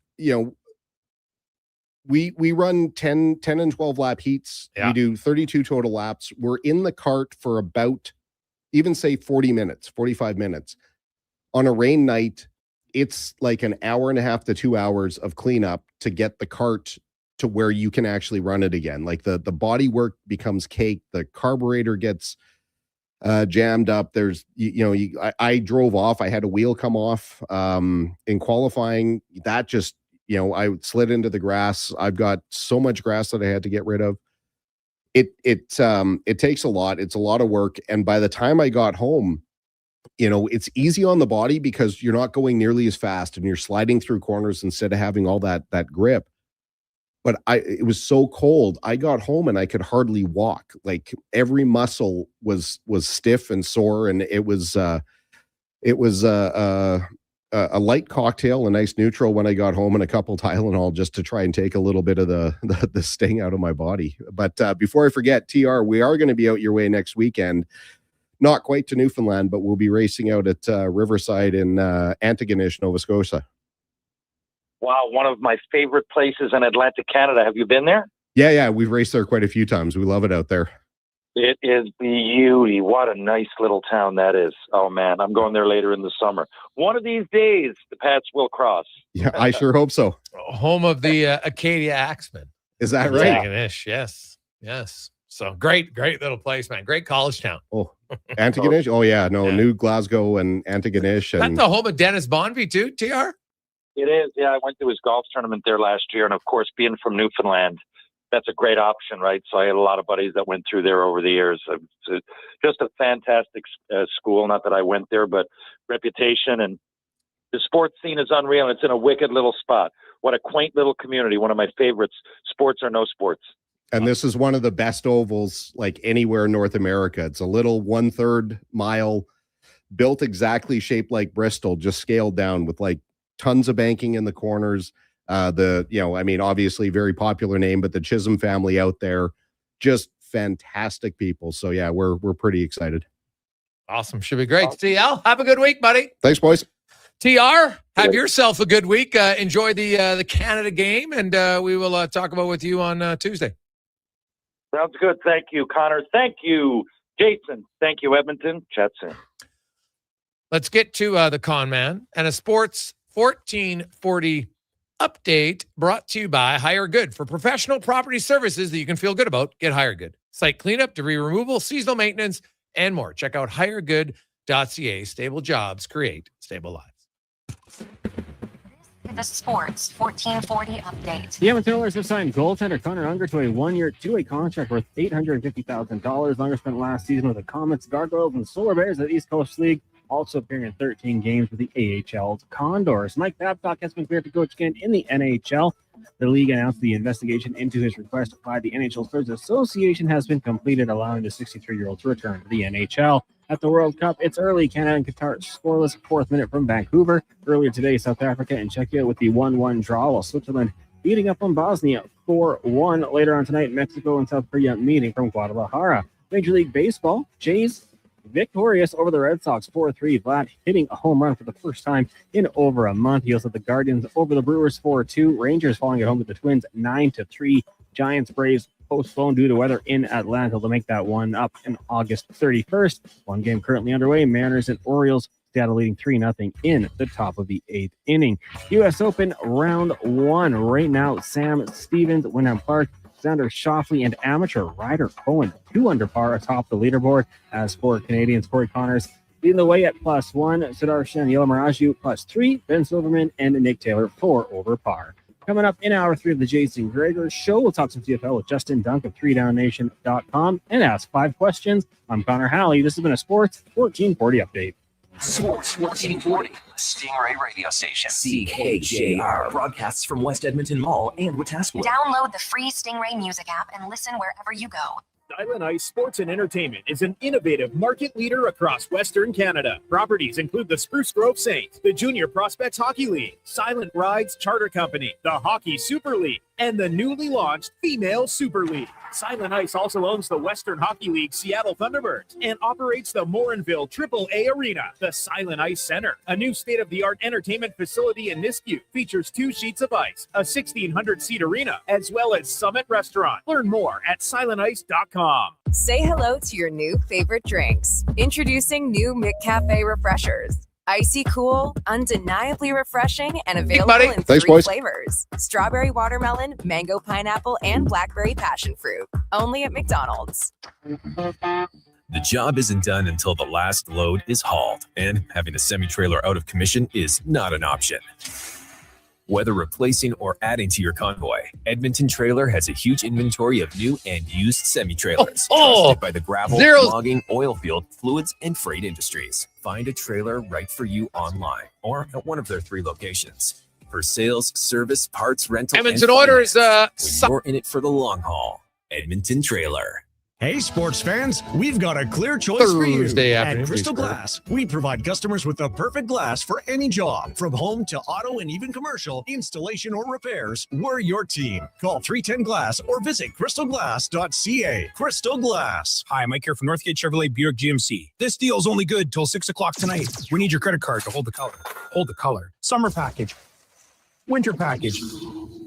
we run 10 and 12 lap heats. Yeah. We do 32 total laps. We're in the cart for about, even say 40 minutes, 45 minutes. On a rain night, it's like an hour and a half to 2 hours of cleanup to get the cart to where you can actually run it again. Like the body work becomes cake. The carburetor gets jammed up. There's, I drove off. I had a wheel come off in qualifying. That just, I slid into the grass. I've got so much grass that I had to get rid of. It takes a lot. It's a lot of work. And by the time I got home, it's easy on the body because you're not going nearly as fast and you're sliding through corners instead of having all that grip. But it was so cold. I got home and I could hardly walk. Like, every muscle was stiff and sore, and it was a light cocktail, a nice neutral when I got home, and a couple Tylenol just to try and take a little bit of the sting out of my body. But before I forget, TR, we are going to be out your way next weekend. Not quite to Newfoundland, but we'll be racing out at Riverside in Antigonish, Nova Scotia. Wow, one of my favorite places in Atlantic Canada. Have you been there? Yeah, we've raced there quite a few times. We love it out there. It is beauty. What a nice little town that is. Oh, man, I'm going there later in the summer. One of these days, the paths will cross. Yeah, I sure hope so. Home of the Acadia Axemen. Is that right? Antagonish, yes. So great little place, man. Great college town. Oh, Antigonish? Oh, yeah. No, New Glasgow and Antigonish. That's the home of Dennis Bonvie, too, TR? It is. Yeah, I went to his golf tournament there last year. And, of course, being from Newfoundland, that's a great option, right? So I had a lot of buddies that went through there over the years. It's just a fantastic school. Not that I went there, but reputation and the sports scene is unreal. It's in a wicked little spot. What a quaint little community. One of my favorites, sports or no sports. And this is one of the best ovals, like, anywhere in North America. It's a little 1/3 mile, built exactly shaped like Bristol, just scaled down with like tons of banking in the corners. Obviously very popular name, but the Chisholm family out there, just fantastic people. So yeah, we're pretty excited. Awesome. Should be great. TL, have a good week, buddy. Thanks, boys. TR, have yourself a good week. Enjoy the Canada game, and we will talk about with you on Tuesday. Sounds good. Thank you, Connor. Thank you, Jason. Thank you, Edmonton. Chat soon. Let's get to the con man and a sports 1440 update brought to you by Hire Good. For professional property services that you can feel good about, get Hire Good. Site cleanup, debris removal, seasonal maintenance, and more. Check out hiregood.ca. Stable jobs create stable lives. The Sports 1440 update. The Edmonton Oilers have signed goaltender Connor Unger to a one-year, two-way contract worth $850,000. Unger spent last season with the Comets, Gargoyles, and Solar Bears of the East Coast League, also appearing in 13 games with the AHL's Condors. Mike Babcock has been cleared to coach again in the NHL. The league announced the investigation into his request by the NHL Players Association has been completed, allowing the 63-year-old to return to the NHL. At the World Cup, it's early. Canada and Qatar scoreless, fourth minute from Vancouver. Earlier today, South Africa and Czechia with the 1-1 draw, while Switzerland beating up on Bosnia 4-1. Later on tonight, Mexico and South Korea meeting from Guadalajara. Major League Baseball, Jays victorious over the Red Sox 4-3. Vlad hitting a home run for the first time in over a month. He also had the Guardians over the Brewers 4-2. Rangers falling at home to the Twins 9-3. Giants Braves postponed due to weather in Atlanta. They'll make that one up in August 31st. One game currently underway. Mariners and Orioles. Seattle leading 3-0 in the top of the 8th inning. U.S. Open round 1 right now. Sam Stevens, Wyndham Clark, Xander Schauffele, and amateur Ryder Cohen 2 under par atop the leaderboard. As for Canadians, Corey Connors leading the way at +1. Sudarshan Yelamaraju +3. Ben Silverman and Nick Taylor 4 over par. Coming up in hour 3 of the Jason Gregor Show, we'll talk some CFL with Justin Dunk of 3downnation.com and ask 5 questions. I'm Connor Halley. This has been a Sports 1440 update. Sports 1440, Stingray radio station. CKJR broadcasts from West Edmonton Mall and Wetaskiwin. Download the free Stingray music app and listen wherever you go. Silent Ice Sports and Entertainment is an innovative market leader across Western Canada. Properties include the Spruce Grove Saints, the Junior Prospects Hockey League, Silent Rides Charter Company, the Hockey Super League, and the newly launched Female Super League. Silent Ice also owns the Western Hockey League Seattle Thunderbirds and operates the Morinville AAA Arena. The Silent Ice Center, a new state-of-the-art entertainment facility in Nisku, features 2 sheets of ice, a 1,600-seat arena, as well as Summit Restaurant. Learn more at silentice.com. Say hello to your new favorite drinks. Introducing new McCafe Refreshers. Icy cool, undeniably refreshing, and available in 3 flavors. Strawberry watermelon, mango pineapple, and blackberry passion fruit. Only at McDonald's. The job isn't done until the last load is hauled, and having a semi-trailer out of commission is not an option. Whether replacing or adding to your convoy, Edmonton Trailer has a huge inventory of new and used semi-trailers trusted by the gravel, logging, oil field, fluids, and freight industries. Find a trailer right for you online or at one of their 3 locations. For sales, service, parts, rental, Edmonton Oilers, when you're in it for the long haul. Edmonton Trailer. Hey, sports fans, we've got a clear choice for you. Thursday At afternoon, Crystal please, Glass, we provide customers with the perfect glass for any job. From home to auto and even commercial, installation or repairs, we're your team. Call 310-GLASS or visit crystalglass.ca. Crystal Glass. Hi, Mike here from Northgate Chevrolet Buick GMC. This deal's only good till 6 o'clock tonight. We need your credit card to hold the color. Hold the color. Summer package. Winter package.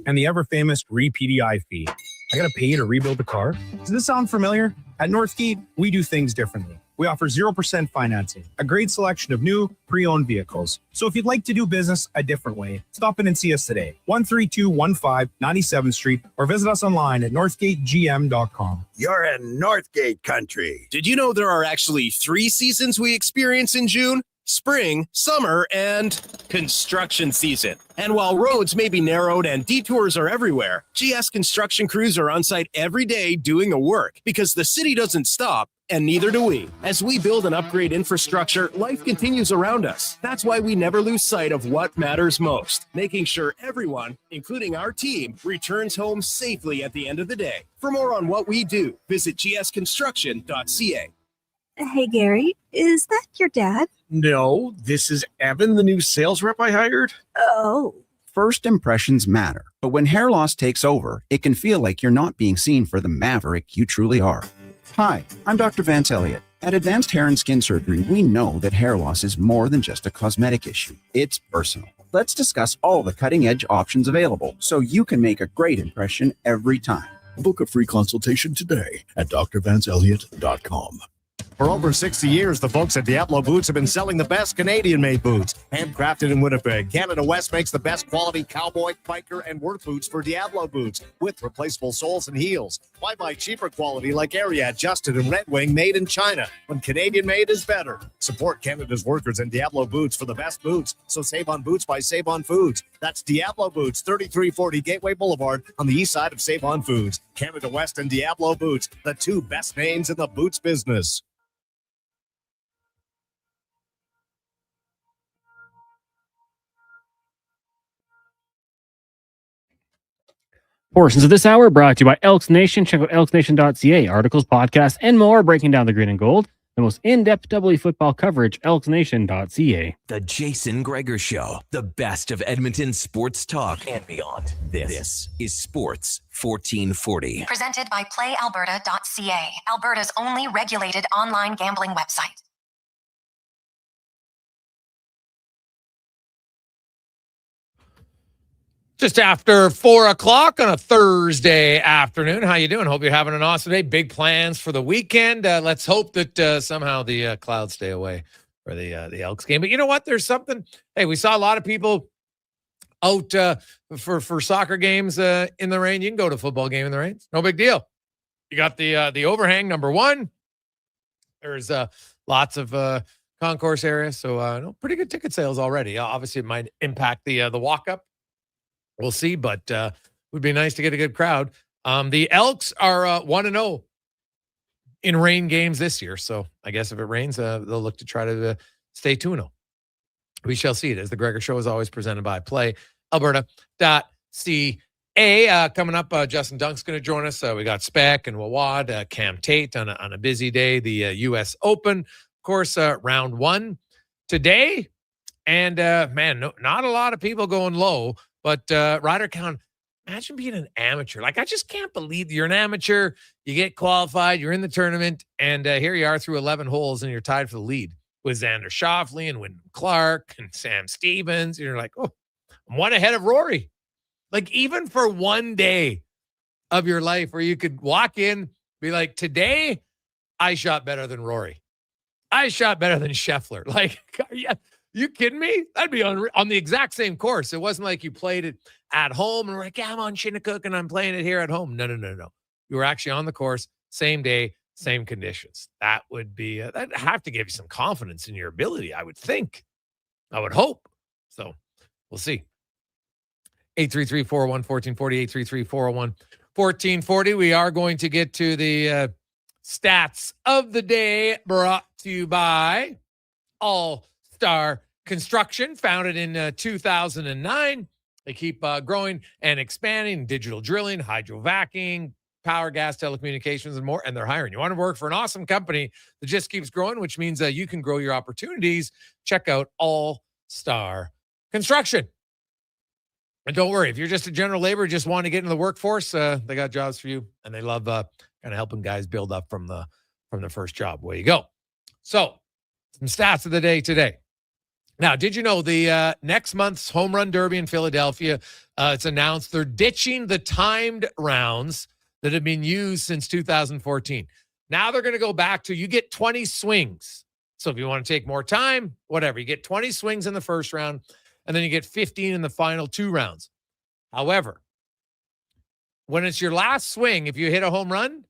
And the ever-famous re-PDI fee. I gotta pay you to rebuild the car? Does this sound familiar? At Northgate, we do things differently. We offer 0% financing, a great selection of new, pre-owned vehicles. So if you'd like to do business a different way, stop in and see us today. 13215 97th Street, or visit us online at northgategm.com. You're in Northgate country. Did you know there are actually 3 seasons we experience in June? Spring, summer, and construction season. And while roads may be narrowed and detours are everywhere, GS construction crews are on site every day doing the work because the city doesn't stop, and neither do we. As we build and upgrade infrastructure, life continues around us. That's why we never lose sight of what matters most, making sure everyone, including our team, returns home safely at the end of the day. For more on what we do, visit gsconstruction.ca. Hey, Gary, is that your dad? No, this is Evan, the new sales rep I hired. Oh. First impressions matter, but when hair loss takes over, it can feel like you're not being seen for the maverick you truly are. Hi, I'm Dr. Vance Elliott. At Advanced Hair and Skin Surgery, we know that hair loss is more than just a cosmetic issue. It's personal. Let's discuss all the cutting-edge options available so you can make a great impression every time. Book a free consultation today at drvanceelliott.com. For over 60 years, the folks at Diablo Boots have been selling the best Canadian-made boots. Handcrafted in Winnipeg, Canada West makes the best quality cowboy, biker, and work boots for Diablo Boots with replaceable soles and heels. Why buy cheaper quality like Ariat, Justin, and Red Wing made in China when Canadian-made is better? Support Canada's workers and Diablo Boots for the best boots. So save on boots by Save On Foods. That's Diablo Boots, 3340 Gateway Boulevard on the east side of Save On Foods. Canada West and Diablo Boots, the 2 best names in the boots business. Portions of this hour brought to you by Elks Nation. Check out elksnation.ca. Articles, podcasts, and more breaking down the green and gold. The most in-depth WE football coverage, elksnation.ca. The Jason Gregor Show, the best of Edmonton sports talk and beyond. This is Sports 1440. Presented by PlayAlberta.ca, Alberta's only regulated online gambling website. Just after 4 o'clock on a Thursday afternoon. How you doing? Hope you're having an awesome day. Big plans for the weekend. Let's hope that somehow the clouds stay away for the Elks game. But you know what? There's something. Hey, we saw a lot of people out for soccer games in the rain. You can go to a football game in the rain. No big deal. You got the overhang, number one. There's lots of concourse areas. So pretty good ticket sales already. Obviously, it might impact the walk-up. We'll see, but would be nice to get a good crowd. The Elks are 1-0 in rain games this year. So I guess if it rains, they'll look to try to stay 2-0. We shall see it, as the Gregor Show is always presented by PlayAlberta.ca. Coming up, Justin Dunk's going to join us. We got Speck and Wawad, Cam Tate on a busy day. The U.S. Open, of course, round one today. And, not a lot of people going low, but Ryder count, imagine being an amateur. Like, I just can't believe you're an amateur. You get qualified, you're in the tournament, and here you are through 11 holes, and you're tied for the lead with Xander Schauffele and Wyndham Clark and Sam Stevens. You're like, oh, I'm one ahead of Rory. Like, even for one day of your life where you could walk in, be like, today, I shot better than Rory. I shot better than Scheffler. Like, are you kidding me? That'd be on the exact same course. It wasn't like you played it at home and we're like, yeah, I'm on Shinnecook and I'm playing it here at home. No. You were actually on the course, same day, same conditions. That would be, that'd have to give you some confidence in your ability, I would think. I would hope. So we'll see. 833-401-1440, 833-401-1440. We are going to get to the stats of the day, brought to you by All-Star Construction, founded in 2009. They keep growing and expanding, digital drilling, hydrovacking, power, gas, telecommunications, and more, and they're hiring. You want to work for an awesome company that just keeps growing, which means that you can grow your opportunities. Check out All-Star Construction. And don't worry, if you're just a general laborer, just want to get into the workforce, they got jobs for you, and they love kind of helping guys build up from the first job. Way you go. So, some stats of the day today. Now, did you know the next month's Home Run Derby in Philadelphia, it's announced they're ditching the timed rounds that have been used since 2014. Now they're going to go back to, you get 20 swings. So if you want to take more time, whatever, you get 20 swings in the first round, and then you get 15 in the final 2 rounds. However, when it's your last swing, if you hit a home run,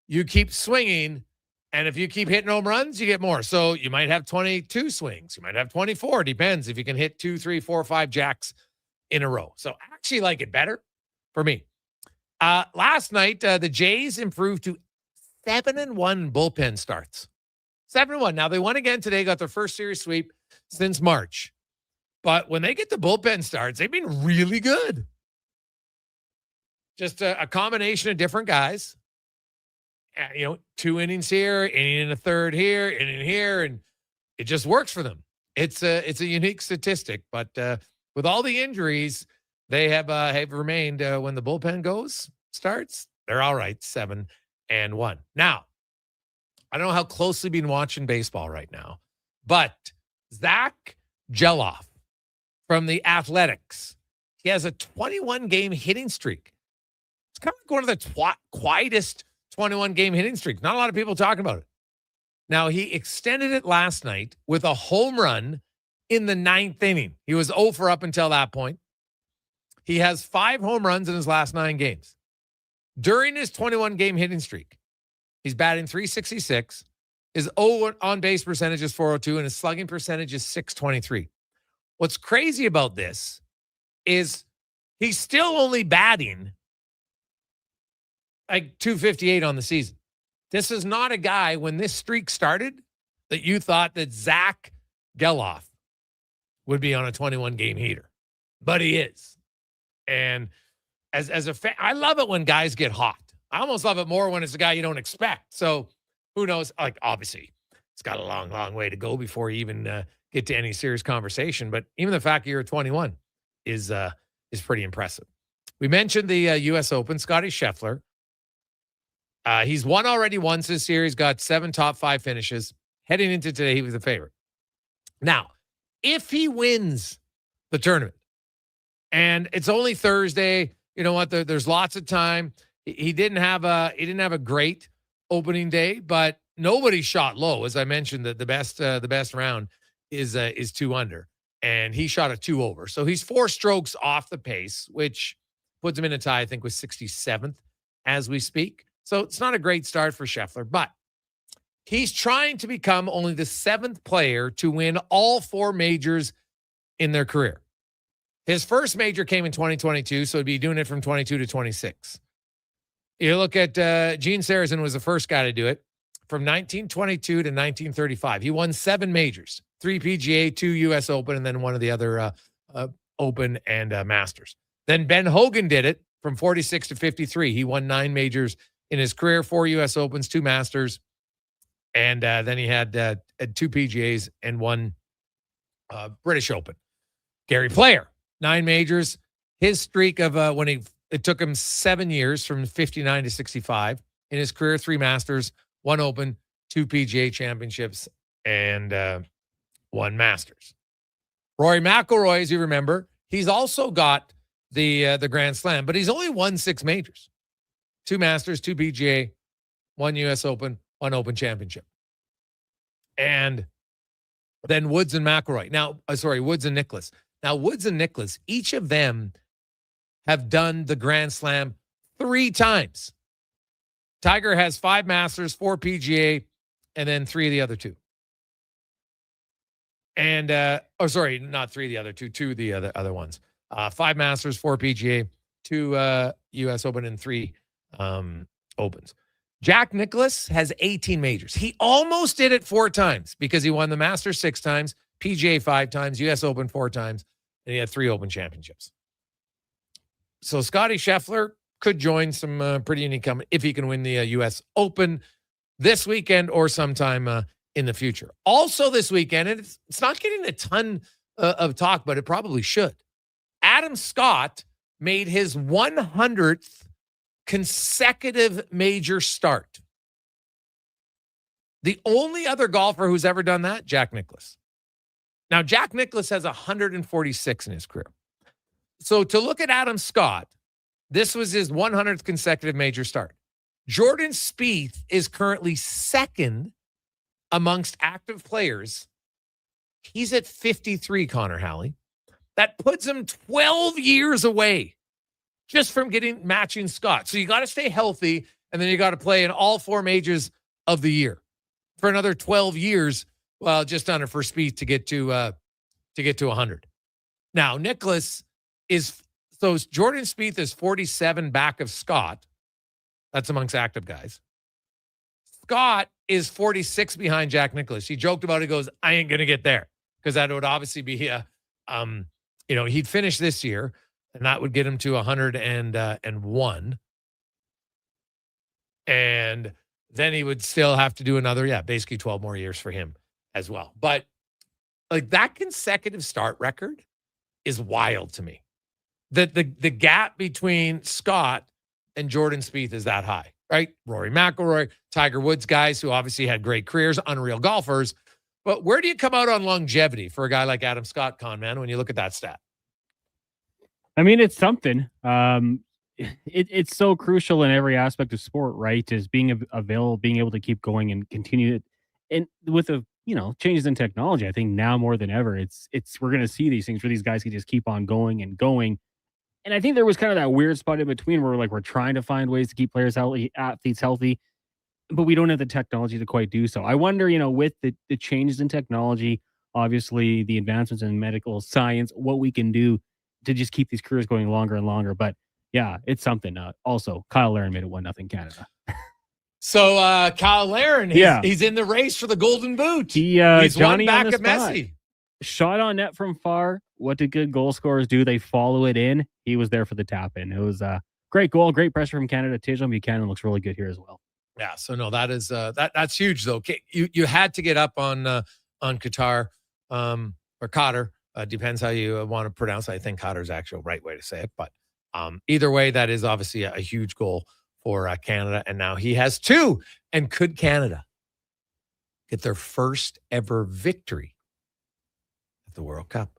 you keep swinging, and if you keep hitting home runs, you get more. So you might have 22 swings. You might have 24. Depends if you can hit 2, 3, 4, 5 jacks in a row. So I actually like it better for me. Last night, the Jays improved to 7-1 bullpen starts. 7-1. Now, they won again today, got their first series sweep since March. But when they get the bullpen starts, they've been really good. Just a combination of different guys. 2 innings here, inning in a third here, inning here, and it just works for them. It's a unique statistic, but with all the injuries, they have remained when the bullpen starts, they're all right, 7-1. Now, I don't know how closely you've been watching baseball right now, but Zach Geloff from the Athletics, he has a 21-game hitting streak. It's kind of one of the quietest 21-game hitting streaks. Not a lot of people talking about it. Now, he extended it last night with a home run in the 9th inning. He was 0 for up until that point. He has 5 home runs in his last 9 games. During his 21-game hitting streak, he's batting .366. His on-base percentage is .402, and his slugging percentage is .623. What's crazy about this is he's still only batting like .258 on the season. This is not a guy, when this streak started, that you thought that Zach Geloff would be on a 21-game heater. But he is. And as a fan, I love it when guys get hot. I almost love it more when it's a guy you don't expect. So who knows? Like, obviously, it's got a long, long way to go before you even get to any serious conversation. But even the fact that you're 21 is pretty impressive. We mentioned the U.S. Open, Scotty Scheffler. He's won already once this year. He's got 7 top 5 finishes. Heading into today, he was the favorite. Now, if he wins the tournament, and it's only Thursday, you know what? There's lots of time. He didn't have a great opening day, but nobody shot low. As I mentioned, the best round is 2 under, and he shot a 2 over. So he's 4 strokes off the pace, which puts him in a tie, I think, with 67th as we speak. So it's not a great start for Scheffler, but he's trying to become only the 7th player to win all 4 majors in their career. His first major came in 2022, so he'd be doing it from 22 to 26. You look at Gene Sarazen was the first guy to do it from 1922 to 1935. He won 7 majors, 3 PGA, 2 U.S. Open, and then one of the other Open and Masters. Then Ben Hogan did it from 46 to 53. He won 9 majors in his career, 4 U.S. Opens, 2 Masters, and then he had 2 PGAs and 1 British Open. Gary Player, 9 majors. His streak of it took him 7 years from 59 to 65. In his career, 3 Masters, 1 Open, 2 PGA championships, and 1 Masters. Rory McIlroy, as you remember, he's also got the Grand Slam, but he's only won 6 majors. 2 Masters, 2 PGA, 1 U.S. Open, 1 Open Championship. And then Woods and McIlroy. Woods and Nicklaus. Now, Woods and Nicklaus, each of them have done the Grand Slam 3 times. Tiger has 5 Masters, 4 PGA, and then 3 of the other 2. And, not 3 of the other 2, 2 of the other ones. 5 Masters, 4 PGA, 2 U.S. Open, and 3 Opens. Jack Nicklaus has 18 majors. He almost did it 4 times because he won the Masters 6 times, PGA 5 times, U.S. Open 4 times, and he had 3 Open championships. So Scotty Scheffler could join some pretty unique company if he can win the U.S. Open this weekend or sometime in the future. Also this weekend, and it's not getting a ton of talk, but it probably should. Adam Scott made his 100th consecutive major start. The only other golfer who's ever done that, Jack Nicklaus. Now, Jack Nicklaus has 146 in his career. So to look at Adam Scott, this was his 100th consecutive major start. Jordan Spieth is currently 2nd amongst active players. He's at 53, Connor Halley. That puts him 12 years away just from matching Scott. So you got to stay healthy, and then you got to play in all 4 majors of the year for another 12 years. Well, just under for Spieth to get to 100. Now, Nicklaus Jordan Spieth is 47 back of Scott. That's amongst active guys. Scott is 46 behind Jack Nicklaus. He joked about it. He goes, I ain't going to get there, because that would obviously be he'd finish this year, and that would get him to 101. And then he would still have to do another, basically 12 more years for him as well. But like that consecutive start record is wild to me. The gap between Scott and Jordan Spieth is that high, right? Rory McIlroy, Tiger Woods, guys who obviously had great careers, unreal golfers. But where do you come out on longevity for a guy like Adam Scott, Con Man, when you look at that stat? I mean, it's something. It's so crucial in every aspect of sport, right? Is being available, being able to keep going and continue it. And with the changes in technology, I think now more than ever, we're going to see these things where these guys can just keep on going and going. And I think there was kind of that weird spot in between where we're trying to find ways to keep players healthy, athletes healthy, but we don't have the technology to quite do so. I wonder, with the changes in technology, obviously the advancements in medical science, what we can do to just keep these careers going longer and longer. But yeah, it's something. Also, Kyle Larin made it 1-0 Canada. So Kyle Larin, he's in the race for the Golden Boot. He's Johnny one back on at spot. Messi. Shot on net from far. What do good goal scorers do? They follow it in. He was there for the tap in. It was a great goal, great pressure from Canada. Tejan Buchanan looks really good here as well. Yeah, so no, that is that's huge though. You had to get up on Qatar or Qatar. Depends how you want to pronounce it. I think Qatar is the actual right way to say it, but either way, that is obviously a huge goal for Canada. And now he has 2. And could Canada get their first ever victory at the World Cup?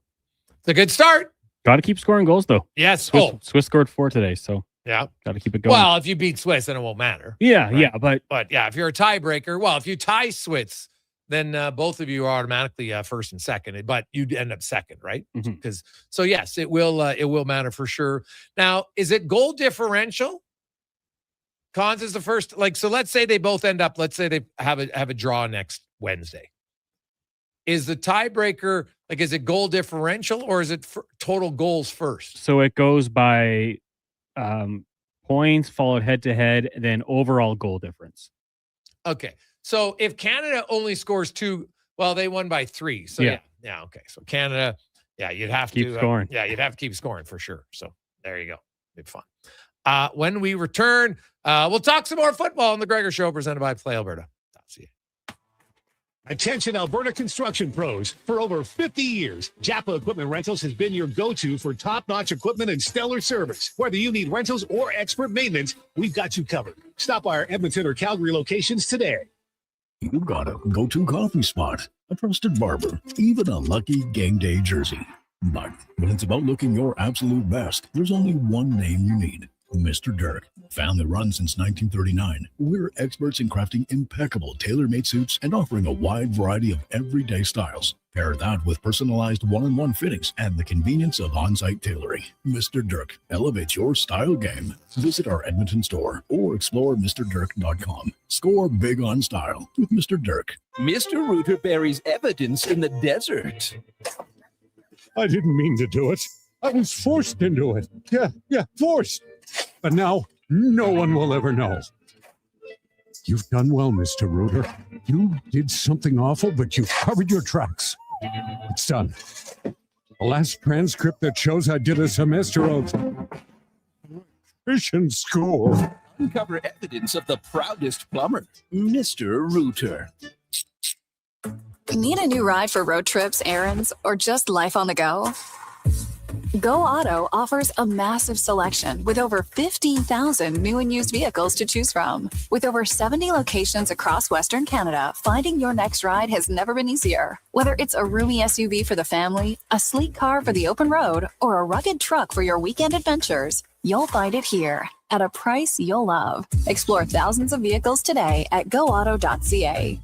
It's a good start. Got to keep scoring goals though. Yes. Swiss scored 4 today, so yeah, got to keep it going. Well, if you beat Swiss, then it won't matter. Yeah, right? yeah, but yeah, if you're a tiebreaker, if you tie Swiss, then both of you are automatically first and second, but you'd end up second, right? Because so yes, it will matter for sure. Now, is it goal differential? Cons is the first, so let's say they both end up, let's say they have a draw next Wednesday. Is the tiebreaker, is it goal differential or is it total goals first? So it goes by points, followed head to head, then overall goal difference. Okay. So if Canada only scores 2, they won by 3. So yeah. Okay. So Canada, you'd have to keep scoring. You'd have to keep scoring for sure. So there you go. It'd be fun. When we return, we'll talk some more football on the Gregor Show presented by PlayAlberta.ca. Attention Alberta construction pros. For over 50 years, Japa Equipment Rentals has been your go-to for top-notch equipment and stellar service. Whether you need rentals or expert maintenance, we've got you covered. Stop by our Edmonton or Calgary locations today. You got a go-to coffee spot, a trusted barber, even a lucky game day jersey. But when it's about looking your absolute best, there's only one name you need. Mr. Dirk. Family run since 1939. We're experts in crafting impeccable tailor-made suits and offering a wide variety of everyday styles. Pair that with personalized one-on-one fittings and the convenience of on-site tailoring. Mr. Dirk elevates your style game. Visit our Edmonton store or explore MrDirk.com. Score big on style with Mr. Dirk. Mr. Rooter buries evidence in the desert. I didn't mean to do it. I was forced into it. Yeah, forced. But now, no one will ever know. You've done well, Mr. Rooter. You did something awful, but you covered your tracks. It's done. The last transcript that shows I did a semester of Christian school. Uncover evidence of the proudest plumber, Mr. Rooter. Need a new ride for road trips, errands, or just life on the go? Go Auto offers a massive selection with over 15,000 new and used vehicles to choose from. With over 70 locations across Western Canada, finding your next ride has never been easier. Whether it's a roomy SUV for the family, a sleek car for the open road, or a rugged truck for your weekend adventures, you'll find it here at a price you'll love. Explore thousands of vehicles today at goauto.ca.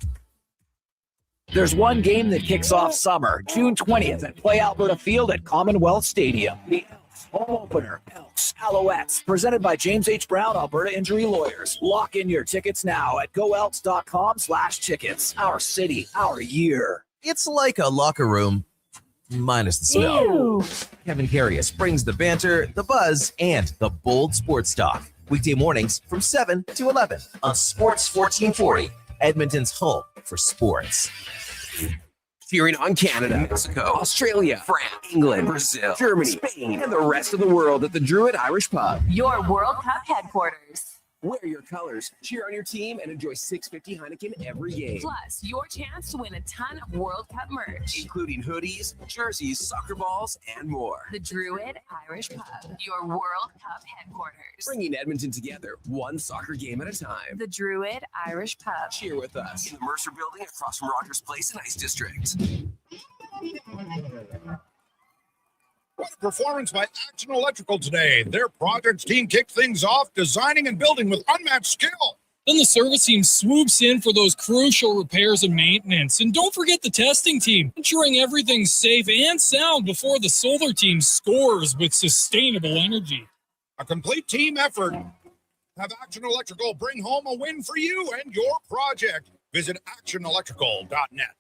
There's one game that kicks off summer, June 20th at Play Alberta Field at Commonwealth Stadium. The Elks home opener, Elks Alouettes, presented by James H. Brown, Alberta Injury Lawyers. Lock in your tickets now at goelks.com/tickets. Our city, our year. It's like a locker room, minus the smell. Ew. Kevin Carius brings the banter, the buzz, and the bold sports talk. Weekday mornings from 7 to 11 on Sports 1440, Edmonton's home for sports. Cheering on Canada, Mexico, Australia, France, England, Brazil, Germany, Spain, and the rest of the world at the Druid Irish Pub. Your World Cup headquarters. Wear your colors, cheer on your team, and enjoy $6.50 Heineken every game. Plus, your chance to win a ton of World Cup merch, including hoodies, jerseys, soccer balls, and more. The Druid Irish Pub, your World Cup headquarters. Bringing Edmonton together, one soccer game at a time. The Druid Irish Pub. Cheer with us in the Mercer Building across from Rogers Place and Ice District. What a performance by Action Electrical today. Their projects team kicked things off, designing and building with unmatched skill. Then the service team swoops in for those crucial repairs and maintenance. And don't forget the testing team, ensuring everything's safe and sound before the solar team scores with sustainable energy. A complete team effort. Have Action Electrical bring home a win for you and your project. Visit actionelectrical.net.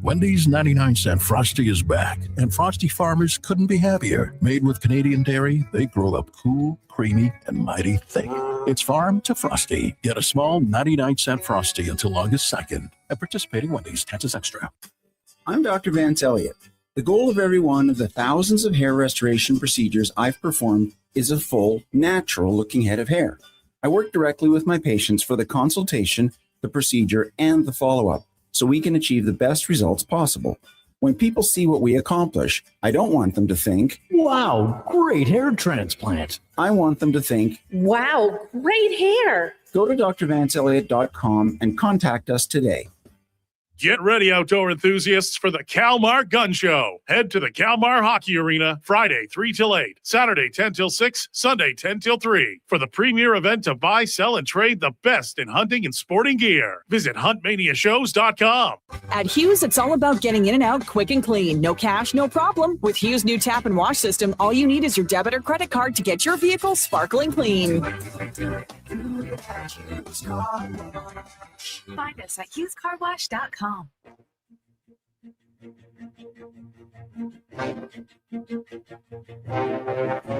Wendy's 99-cent Frosty is back, and Frosty farmers couldn't be happier. Made with Canadian dairy, they grow up cool, creamy, and mighty thick. It's farm to Frosty. Get a small 99-cent Frosty until August 2nd at participating Wendy's. Taxes extra. I'm Dr. Vance Elliott. The goal of every one of the thousands of hair restoration procedures I've performed is a full, natural-looking head of hair. I work directly with my patients for the consultation, the procedure, and the follow-up, so we can achieve the best results possible. When people see what we accomplish, I don't want them to think, "Wow, great hair transplant." I want them to think, "Wow, great hair." Go to drvanceelliott.com and contact us today. Get ready, outdoor enthusiasts, for the Kalmar Gun Show. Head to the Kalmar Hockey Arena Friday 3 till 8, Saturday 10 till 6, Sunday 10 till 3 for the premier event to buy, sell, and trade the best in hunting and sporting gear. Visit huntmaniashows.com. At Hughes, it's all about getting in and out quick and clean. No cash, no problem. With Hughes' new tap and wash system, all you need is your debit or credit card to get your vehicle sparkling clean. Find us at HughesCarWash.com.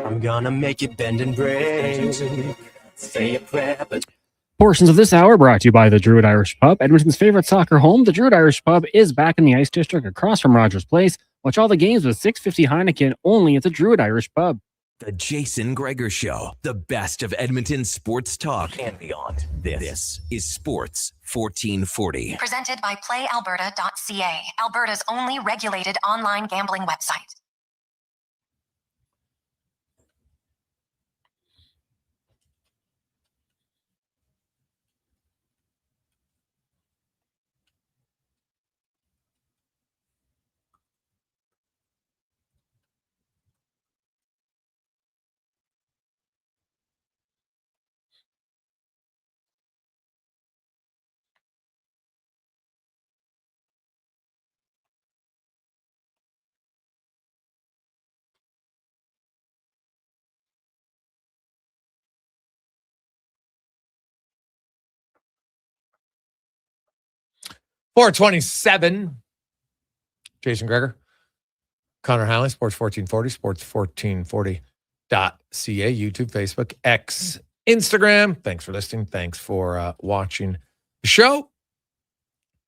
I'm gonna make it bend and break. Say a prayer, but Portions of this hour brought to you by the Druid Irish Pub, Edmonton's favorite soccer home. The Druid Irish Pub is back in the Ice District across from Rogers Place. Watch all the games with $6.50 Heineken only at the Druid Irish Pub. The Jason Gregor Show, the best of Edmonton sports talk and beyond. This is Sports 1440. Presented by PlayAlberta.ca, Alberta's only regulated online gambling website. .427. Jason Gregor, Connor Halley, Sports 1440, sports1440.ca, YouTube, Facebook, X, Instagram. Thanks for listening. Thanks for watching the show.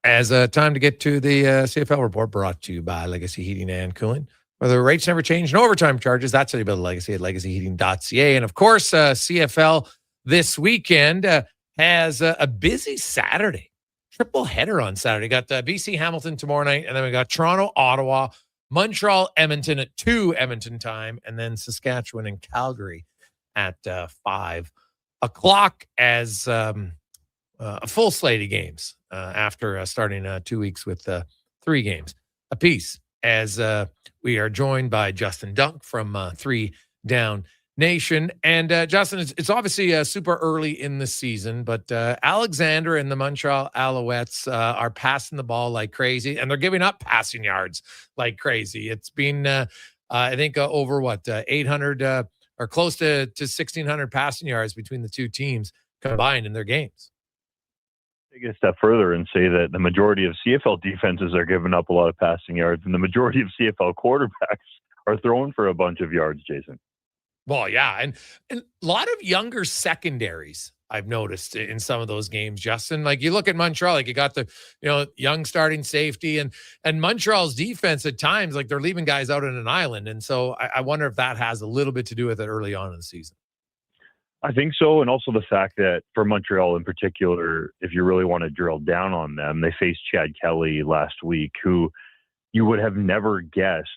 As time to get to the CFL report, brought to you by Legacy Heating and Cooling. Where the rates never change, no overtime charges. That's how you build a legacy at legacyheating.ca. And of course, CFL this weekend has a busy Saturday. Triple header on Saturday. Got BC Hamilton tomorrow night, and then we got Toronto, Ottawa, Montreal, Edmonton at 2 Edmonton time, and then Saskatchewan and Calgary at 5 o'clock as a full slate of games after starting 2 weeks with 3 games apiece. As we are joined by Justin Dunk from 3 Down Nation. And Justin, it's obviously super early in the season, but Alexander and the Montreal Alouettes are passing the ball like crazy, and they're giving up passing yards like crazy. It's been, I think, over 800 or close to 1,600 passing yards between the two teams combined in their games. Take it a step further and say that the majority of CFL defenses are giving up a lot of passing yards, and the majority of CFL quarterbacks are throwing for a bunch of yards, Jason. Well, yeah, and a lot of younger secondaries I've noticed in some of those games, Justin. Like you look at Montreal, like you got the young starting safety, and Montreal's defense at times, like they're leaving guys out on an island, and so I wonder if that has a little bit to do with it early on in the season. I think so, and also the fact that for Montreal in particular, if you really want to drill down on them, they faced Chad Kelly last week, who you would have never guessed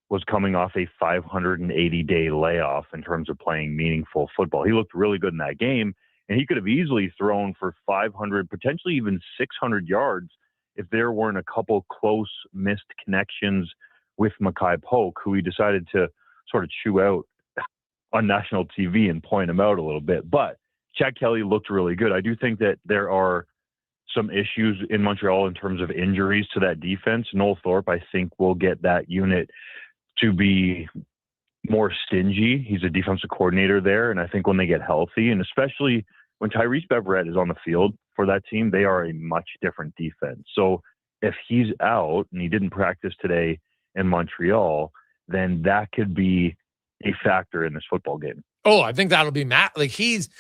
was coming off a 580-day layoff in terms of playing meaningful football. He looked really good in that game, and he could have easily thrown for 500, potentially even 600 yards if there weren't a couple close missed connections with Mackay Polk, who he decided to sort of chew out on national TV and point him out a little bit. But Chad Kelly looked really good. I do think that there are some issues in Montreal in terms of injuries to that defense. Noel Thorpe, I think, will get that unit to be more stingy. He's a defensive coordinator there, and I think when they get healthy, and especially when Tyrese Beverette is on the field for that team, they are a much different defense. So if he's out and he didn't practice today in Montreal, then that could be a factor in this football game. Oh, I think that'll be Matt. I think he's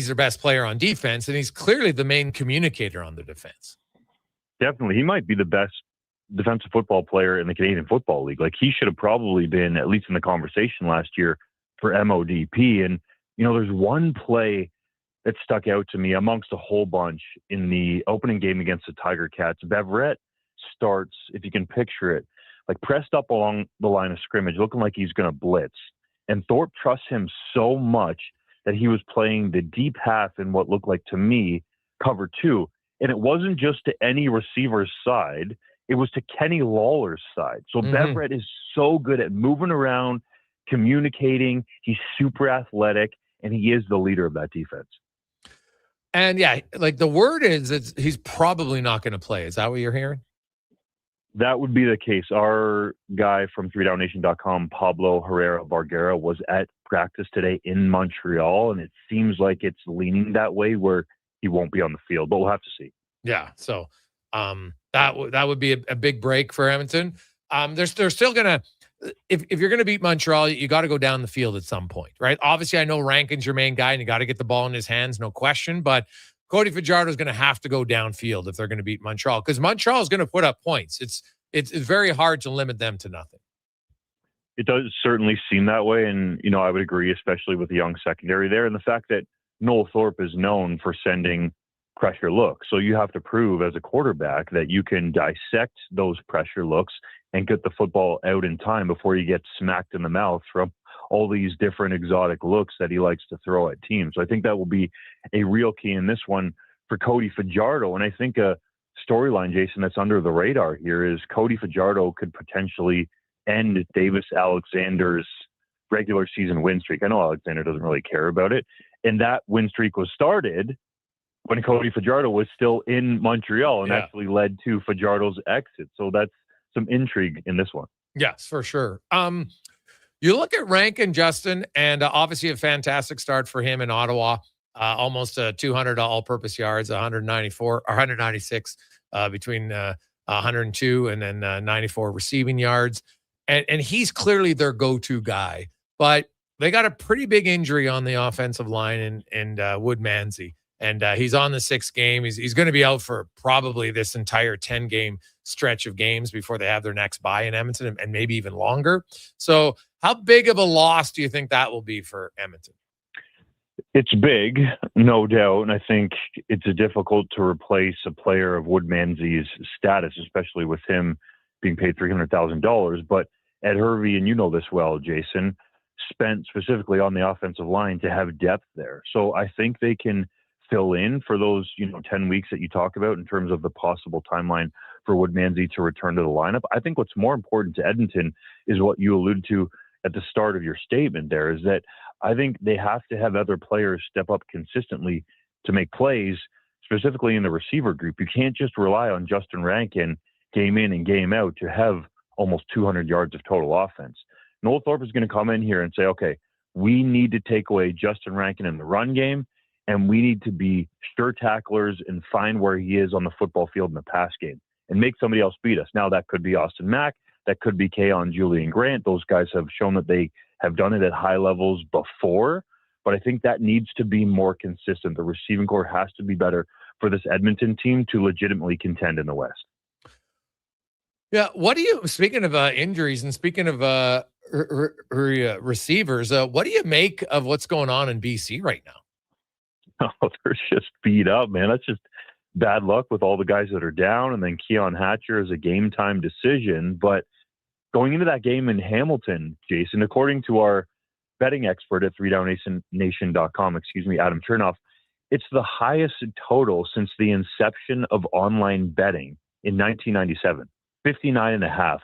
their best player on defense, and he's clearly the main communicator on the defense. Definitely. He might be the best defensive football player in the Canadian Football League. Like, he should have probably been at least in the conversation last year for MODP. And, there's one play that stuck out to me amongst a whole bunch in the opening game against the Tiger Cats. Beverette starts, if you can picture it, like pressed up along the line of scrimmage, looking like he's going to blitz. And Thorpe trusts him so much that he was playing the deep half in what looked like, to me, cover 2. And it wasn't just to any receiver's side. It was to Kenny Lawler's side. So Beverette is so good at moving around, communicating. He's super athletic, and he is the leader of that defense. And yeah, like the word is he's probably not going to play. Is that what you're hearing? That would be the case. Our guy from 3downnation.com, Pablo Herrera Barguera, was at practice today in Montreal, and it seems like it's leaning that way where he won't be on the field, but we'll have to see. Yeah, so that would be a big break for Edmonton. They're still going to, if you're going to beat Montreal, you got to go down the field at some point, right? Obviously, I know Rankin's your main guy, and you got to get the ball in his hands, no question, but Cody Fajardo is going to have to go downfield if they're going to beat Montreal, because Montreal is going to put up points. It's very hard to limit them to nothing. It does certainly seem that way. And, I would agree, especially with the young secondary there. And the fact that Noel Thorpe is known for sending pressure looks. So you have to prove as a quarterback that you can dissect those pressure looks and get the football out in time before you get smacked in the mouth from all these different exotic looks that he likes to throw at teams. So I think that will be a real key in this one for Cody Fajardo. And I think a storyline, Jason, that's under the radar here is Cody Fajardo could potentially end Davis Alexander's regular season win streak. I know Alexander doesn't really care about it. And that win streak was started when Cody Fajardo was still in Montreal and actually led to Fajardo's exit. So that's some intrigue in this one. Yes, for sure. You look at Rankin, Justin, and obviously a fantastic start for him in Ottawa. Almost 200 all-purpose yards, 194 or 196 between 102 and then 94 receiving yards. And he's clearly their go-to guy. But they got a pretty big injury on the offensive line in Wood Manzi. And he's on the 6th game. He's going to be out for probably this entire 10-game stretch of games before they have their next bye in Edmonton and maybe even longer. So how big of a loss do you think that will be for Edmonton? It's big, no doubt. And I think it's difficult to replace a player of Wood Manzi's status, especially with him being paid $300,000. But Ed Hervey, and you know this well, Jason, spent specifically on the offensive line to have depth there. So I think they can fill in for those, 10 weeks that you talk about in terms of the possible timeline for Wood Manzi to return to the lineup. I think what's more important to Edmonton is what you alluded to at the start of your statement there, is that I think they have to have other players step up consistently to make plays, specifically in the receiver group. You can't just rely on Justin Rankin game in and game out to have almost 200 yards of total offense. Noel Thorpe is going to come in here and say, okay, we need to take away Justin Rankin in the run game, and we need to be sure tacklers and find where he is on the football field in the pass game and make somebody else beat us. Now, that could be Austin Mack. That could be Keon Julian Grant. Those guys have shown that they have done it at high levels before, but I think that needs to be more consistent. The receiving core has to be better for this Edmonton team to legitimately contend in the West. Yeah. Speaking of injuries and speaking of receivers, what do you make of what's going on in BC right now? Oh, they're just beat up, man. That's just bad luck with all the guys that are down. And then Keon Hatcher is a game time decision. But going into that game in Hamilton, Jason, according to our betting expert at 3downnation.com, Adam Chernoff, it's the highest total since the inception of online betting in 1997, 59.5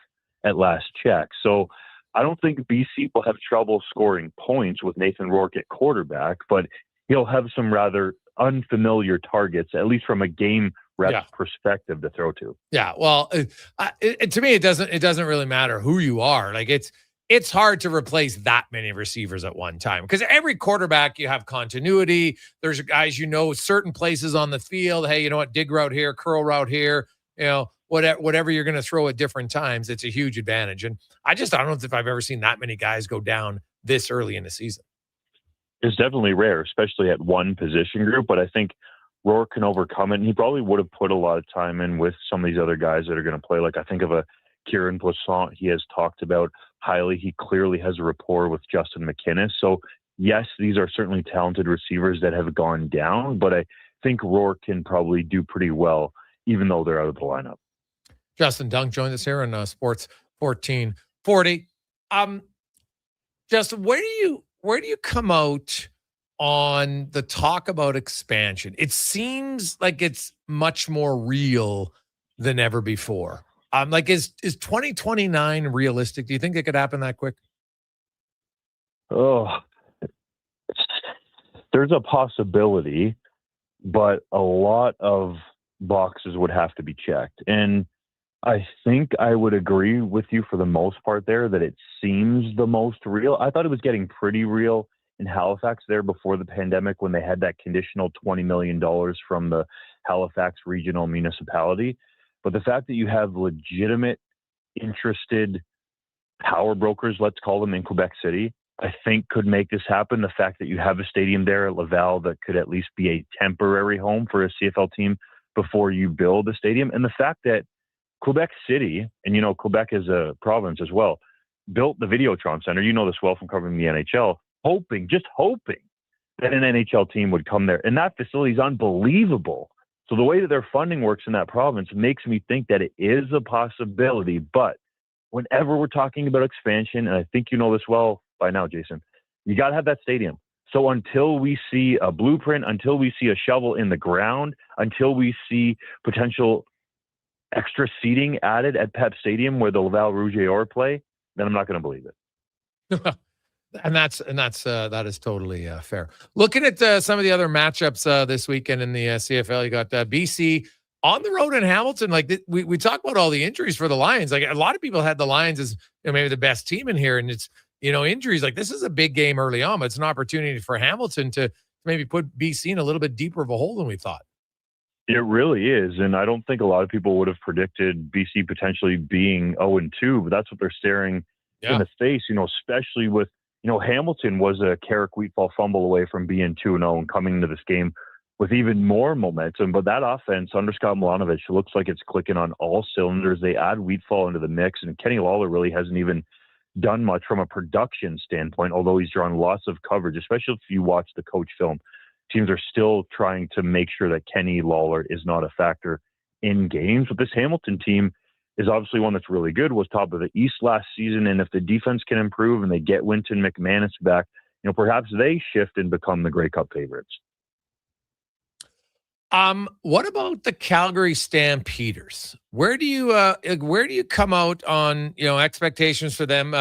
at last check. So I don't think BC will have trouble scoring points with Nathan Rourke at quarterback, but he'll have some rather unfamiliar targets, at least from a game reps perspective, to throw to. Yeah, well, to me, it doesn't really matter who you are. Like it's hard to replace that many receivers at one time because every quarterback, you have continuity. There's guys, certain places on the field. Hey, you know what? Dig route here, curl route here. Whatever you're going to throw at different times, it's a huge advantage. And I don't know if I've ever seen that many guys go down this early in the season. It's definitely rare, especially at one position group, but I think Rourke can overcome it. And he probably would have put a lot of time in with some of these other guys that are going to play. Like I think of a Kieran Poisson he has talked about highly. He clearly has a rapport with Justin McInnes. So yes, these are certainly talented receivers that have gone down, but I think Rourke can probably do pretty well, even though they're out of the lineup. Justin Dunk joined us here on Sports 1440. Justin, where do you come out on the talk about expansion? It seems like it's much more real than ever before. Is 2029 realistic? Do you think it could happen that quick? Oh, there's a possibility, but a lot of boxes would have to be checked. And I think I would agree with you for the most part there that it seems the most real. I thought it was getting pretty real in Halifax there before the pandemic when they had that conditional $20 million from the Halifax regional municipality. But the fact that you have legitimate, interested power brokers, let's call them, in Quebec City, I think could make this happen. The fact that you have a stadium there at Laval that could at least be a temporary home for a CFL team before you build a stadium. And the fact that Quebec City, and Quebec is a province as well, built the Videotron Center. You know this well from covering the NHL, just hoping that an NHL team would come there. And that facility is unbelievable. So the way that their funding works in that province makes me think that it is a possibility. But whenever we're talking about expansion, and I think you know this well by now, Jason, you got to have that stadium. So until we see a blueprint, until we see a shovel in the ground, until we see potential extra seating added at Pep Stadium where the Laval Rouge-Or play, then I'm not going to believe it. That is totally fair. Looking at some of the other matchups this weekend in the CFL, you got BC on the road in Hamilton. Like we talk about all the injuries for the Lions. Like a lot of people had the Lions as maybe the best team in here, and it's injuries. Like this is a big game early on, but it's an opportunity for Hamilton to maybe put BC in a little bit deeper of a hole than we thought. It really is, and I don't think a lot of people would have predicted BC potentially being 0-2, but that's what they're staring in the face. Especially with Hamilton was a Carrick Wheatfall fumble away from being 2-0 and coming into this game with even more momentum. But that offense under Scott Milanovic looks like it's clicking on all cylinders. They add Wheatfall into the mix, and Kenny Lawler really hasn't even done much from a production standpoint, although he's drawn lots of coverage, especially if you watch the coach film. Teams are still trying to make sure that Kenny Lawler is not a factor in games. But this Hamilton team is obviously one that's really good, was top of the East last season. And if the defense can improve and they get Winton McManus back, perhaps they shift and become the Grey Cup favorites. What about the Calgary Stampeders? Where do you come out on, expectations for them?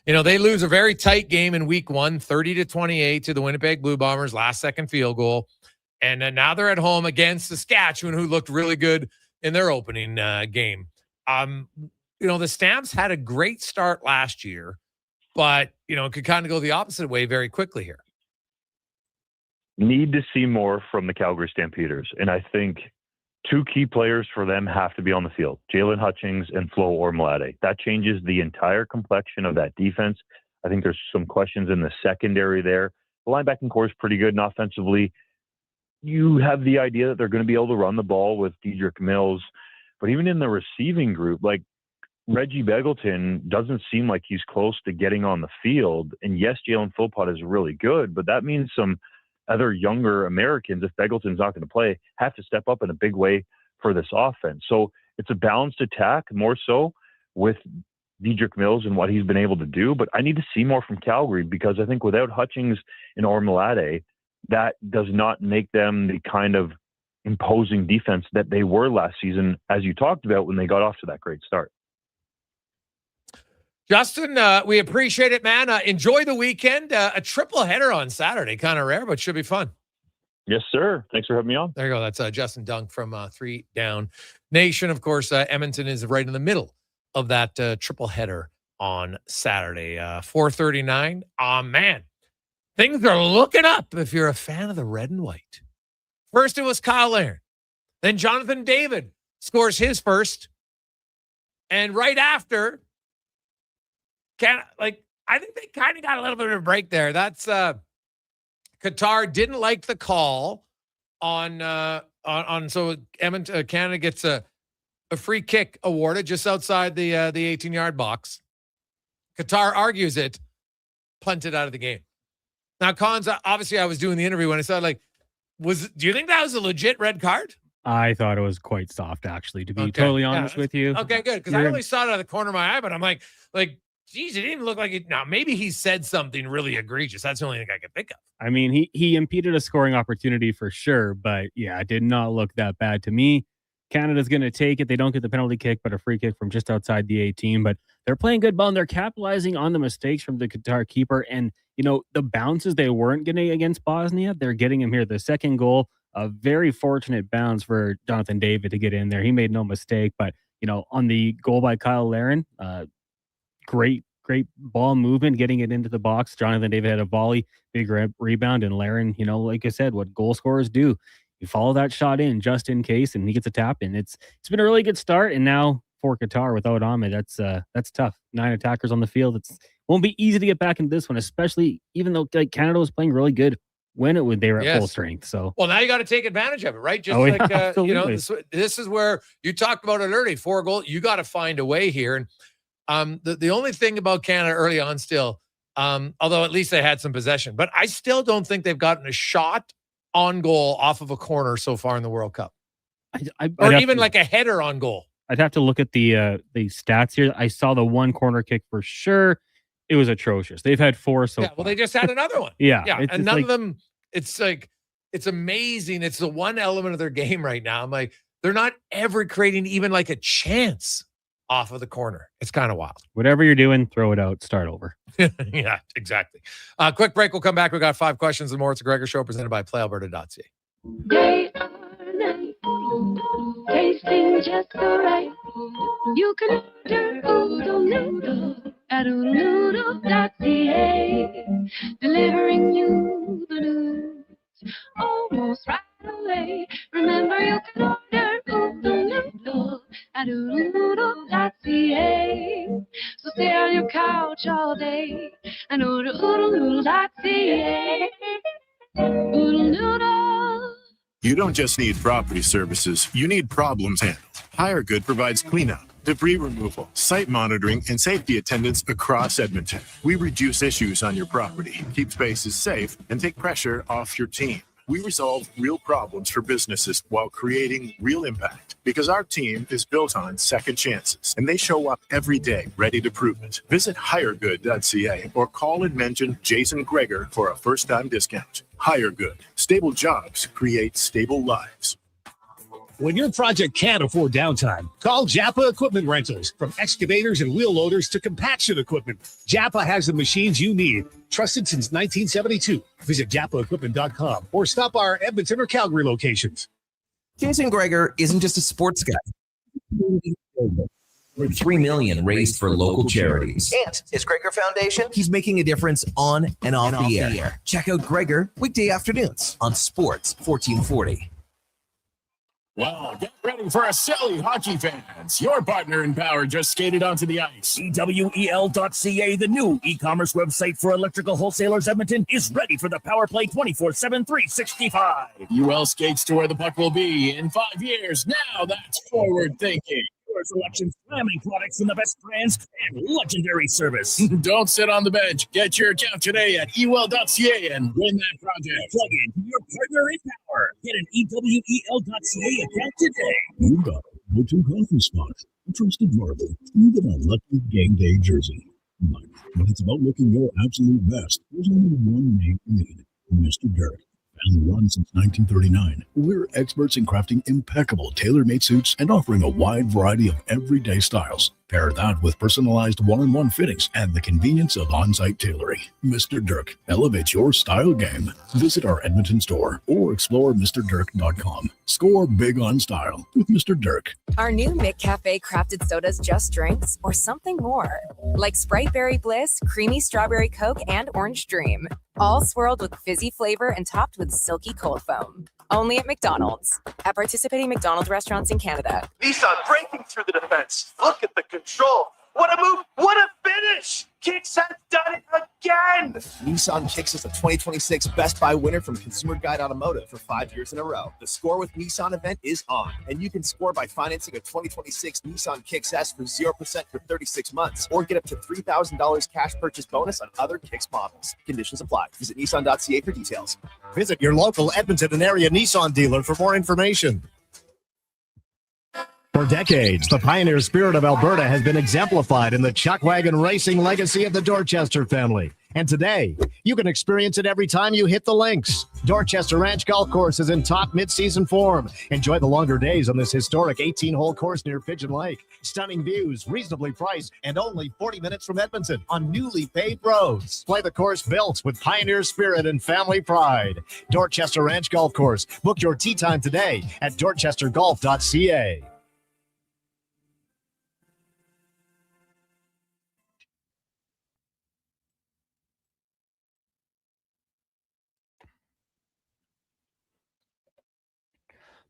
They lose a very tight game in week 1, 30-28 to the Winnipeg Blue Bombers, last second field goal. And now they're at home against Saskatchewan, who looked really good in their opening game. The Stamps had a great start last year, but, it could kind of go the opposite way very quickly here. Need to see more from the Calgary Stampeders. And I think two key players for them have to be on the field, Jalen Hutchings and Flo Ormolade. That changes the entire complexion of that defense. I think there's some questions in the secondary there. The linebacking core is pretty good, and offensively, you have the idea that they're going to be able to run the ball with Dedrick Mills. But even in the receiving group, like Reggie Begelton doesn't seem like he's close to getting on the field. And yes, Jalen Philpott is really good, but that means some other younger Americans, if Begelton's not going to play, have to step up in a big way for this offense. So it's a balanced attack, more so with Dedrick Mills and what he's been able to do. But I need to see more from Calgary, because I think without Hutchings and Ormolade, that does not make them the kind of imposing defense that they were last season, as you talked about, when they got off to that great start. Justin, we appreciate it, man. Enjoy the weekend. A triple header on Saturday. Kind of rare, but should be fun. Yes, sir. Thanks for having me on. There you go. That's Justin Dunk from 3 Down Nation. Of course, Edmonton is right in the middle of that triple header on Saturday. 4:39. Man, things are looking up if you're a fan of the red and white. First, it was Kyle Larin. Then Jonathan David scores his first. And right after, I think they kind of got a little bit of a break there. That's Qatar didn't like the call on so Edmonton, Canada gets a free kick awarded just outside the 18-yard box. Qatar argues it, punted out of the game. Now, Collins, obviously I was doing the interview when I saw do you think that was a legit red card? I thought it was quite soft, actually, to be totally honest with you. Okay, good. Because I only saw it out of the corner of my eye, but I'm like, geez, it didn't look like it. Now, maybe he said something really egregious. That's the only thing I could think of. I mean, he impeded a scoring opportunity for sure, but yeah, it did not look that bad to me. Canada's going to take it. They don't get the penalty kick, but a free kick from just outside the 18. But they're playing good ball, and they're capitalizing on the mistakes from the Qatar keeper. And, the bounces they weren't getting against Bosnia, they're getting him here. The second goal, a very fortunate bounce for Jonathan David to get in there. He made no mistake. But, on the goal by Kyle Larin, great ball movement, getting it into the box. Jonathan David had a volley, big rebound, and Larin, like I said, what goal scorers do. You follow that shot in just in case, and he gets a tap in. It's been a really good start, and now for Qatar without Ahmed, that's tough. 9 attackers on the field. It won't be easy to get back into this one, especially even though Canada was playing really good when they were at full strength. So now you got to take advantage of it, right? Just this is where you talked about it early. 4 goals. You got to find a way here. And The only thing about Canada early on still, although at least they had some possession, but I still don't think they've gotten a shot on goal off of a corner so far in the World Cup. Or even like a header on goal. I'd have to look at the stats here. I saw the one corner kick for sure. It was atrocious. They've had 4 so far. Well, they just had another one. Yeah. And none of them, it's amazing. It's the one element of their game right now. I'm like, they're not ever creating even like a chance off of the corner. It's kind of wild. Whatever you're doing, throw it out. Start over. Yeah, exactly. Quick break. We'll come back. We got 5 questions and more. It's a Gregor Show presented by PlayAlberta.ca. Day or night, tasting just so right. You can order Oodle Noodle at oodlenoodle.ca, delivering you the news almost right away. Remember, you can order Oodle Noodle at oodlenoodle.ca. So stay on your couch all day and order oodlenoodle.ca. Oodle Noodle. You don't just need property services, you need problems handled. HireGood provides cleanup, debris removal, site monitoring, and safety attendance across Edmonton. We reduce issues on your property, keep spaces safe, and take pressure off your team. We resolve real problems for businesses while creating real impact because our team is built on second chances and they show up every day ready to prove it. Visit hiregood.ca or call and mention Jason Gregor for a first-time discount. HireGood. Stable jobs create stable lives. When your project can't afford downtime, call Japa Equipment Rentals. From excavators and wheel loaders to compaction equipment, Japa has the machines you need. Trusted since 1972. Visit japaequipment.com or stop by our Edmonton or Calgary locations. Jason Gregor isn't just a sports guy. With $3 million raised for local charities. And his Gregor Foundation, he's making a difference on and off the air. Check out Gregor weekday afternoons on Sports 1440. Well, get ready for a silly hockey fans. Your partner in power just skated onto the ice. EWEL.ca, the new e-commerce website for electrical wholesalers Edmonton, is ready for the power play 24/7, 365. UL skates to where the puck will be in 5 years. Now that's forward thinking. Your selection, slamming products from the best brands and legendary service. Don't sit on the bench. Get your account today at ewell.ca and win that project. Plug in your partner in power. Get an EWEL.ca account today. You got it. Go-to coffee spot. A trusted marble. Even a lucky game day jersey. But when it's about looking your absolute best, there's only one name you need. Mr. Dirk. Family run since 1939. We're experts in crafting impeccable tailor-made suits and offering a wide variety of everyday styles. Pair that with personalized one-on-one fittings and the convenience of on-site tailoring. Mr. Dirk elevates your style game. Visit our Edmonton store or explore MrDirk.com. Score big on style with Mr. Dirk. Our new McCafe crafted sodas just drinks or something more. Like Sprite Berry Bliss, Creamy Strawberry Coke, and Orange Dream. All swirled with fizzy flavor and topped with silky cold foam. Only at McDonald's. At participating McDonald's restaurants in Canada. Nissan breaking through the defense. Look at the control. What a move. What a finish. Kicks has done it again. Nissan Kicks is the 2026 Best Buy winner from Consumer Guide Automotive for 5 years in a row. The Score with Nissan event is on, and you can score by financing a 2026 Nissan Kicks S for 0% for 36 months, or get up to $3,000 cash purchase bonus on other Kicks models. Conditions apply. Visit Nissan.ca for details. Visit your local Edmonton and area Nissan dealer for more information. For decades, the pioneer spirit of Alberta has been exemplified in the chuckwagon racing legacy of the Dorchester family. And today, you can experience it every time you hit the links. Dorchester Ranch Golf Course is in top mid-season form. Enjoy the longer days on this historic 18-hole course near Pigeon Lake. Stunning views, reasonably priced, and only 40 minutes from Edmonton on newly paved roads. Play the course built with pioneer spirit and family pride. Dorchester Ranch Golf Course. Book your tee time today at dorchestergolf.ca.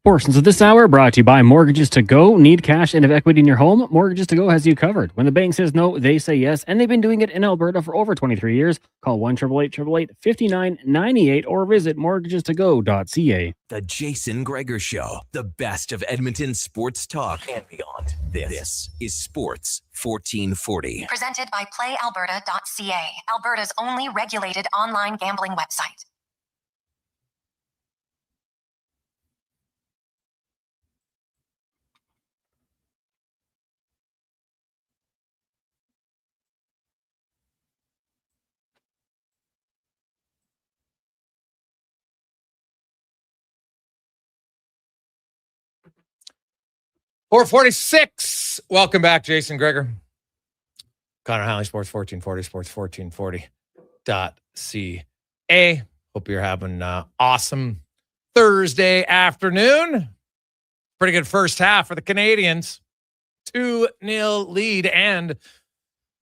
Portions of this hour brought to you by Mortgages to Go. Need cash and have equity in your home? Mortgages to Go has you covered. When the bank says no, they say yes, and they've been doing it in Alberta for over 23 years. Call 1-888-888-5998 or visit mortgagestogo.ca. The Jason Gregor Show, the best of Edmonton sports talk and beyond. This is Sports 1440. Presented by PlayAlberta.ca, Alberta's only regulated online gambling website. .446. Welcome back, Jason Gregor. Connor Halley, Sports 1440, sports1440.ca. Hope you're having an awesome Thursday afternoon. Pretty good first half for the Canadians. 2-0 lead, and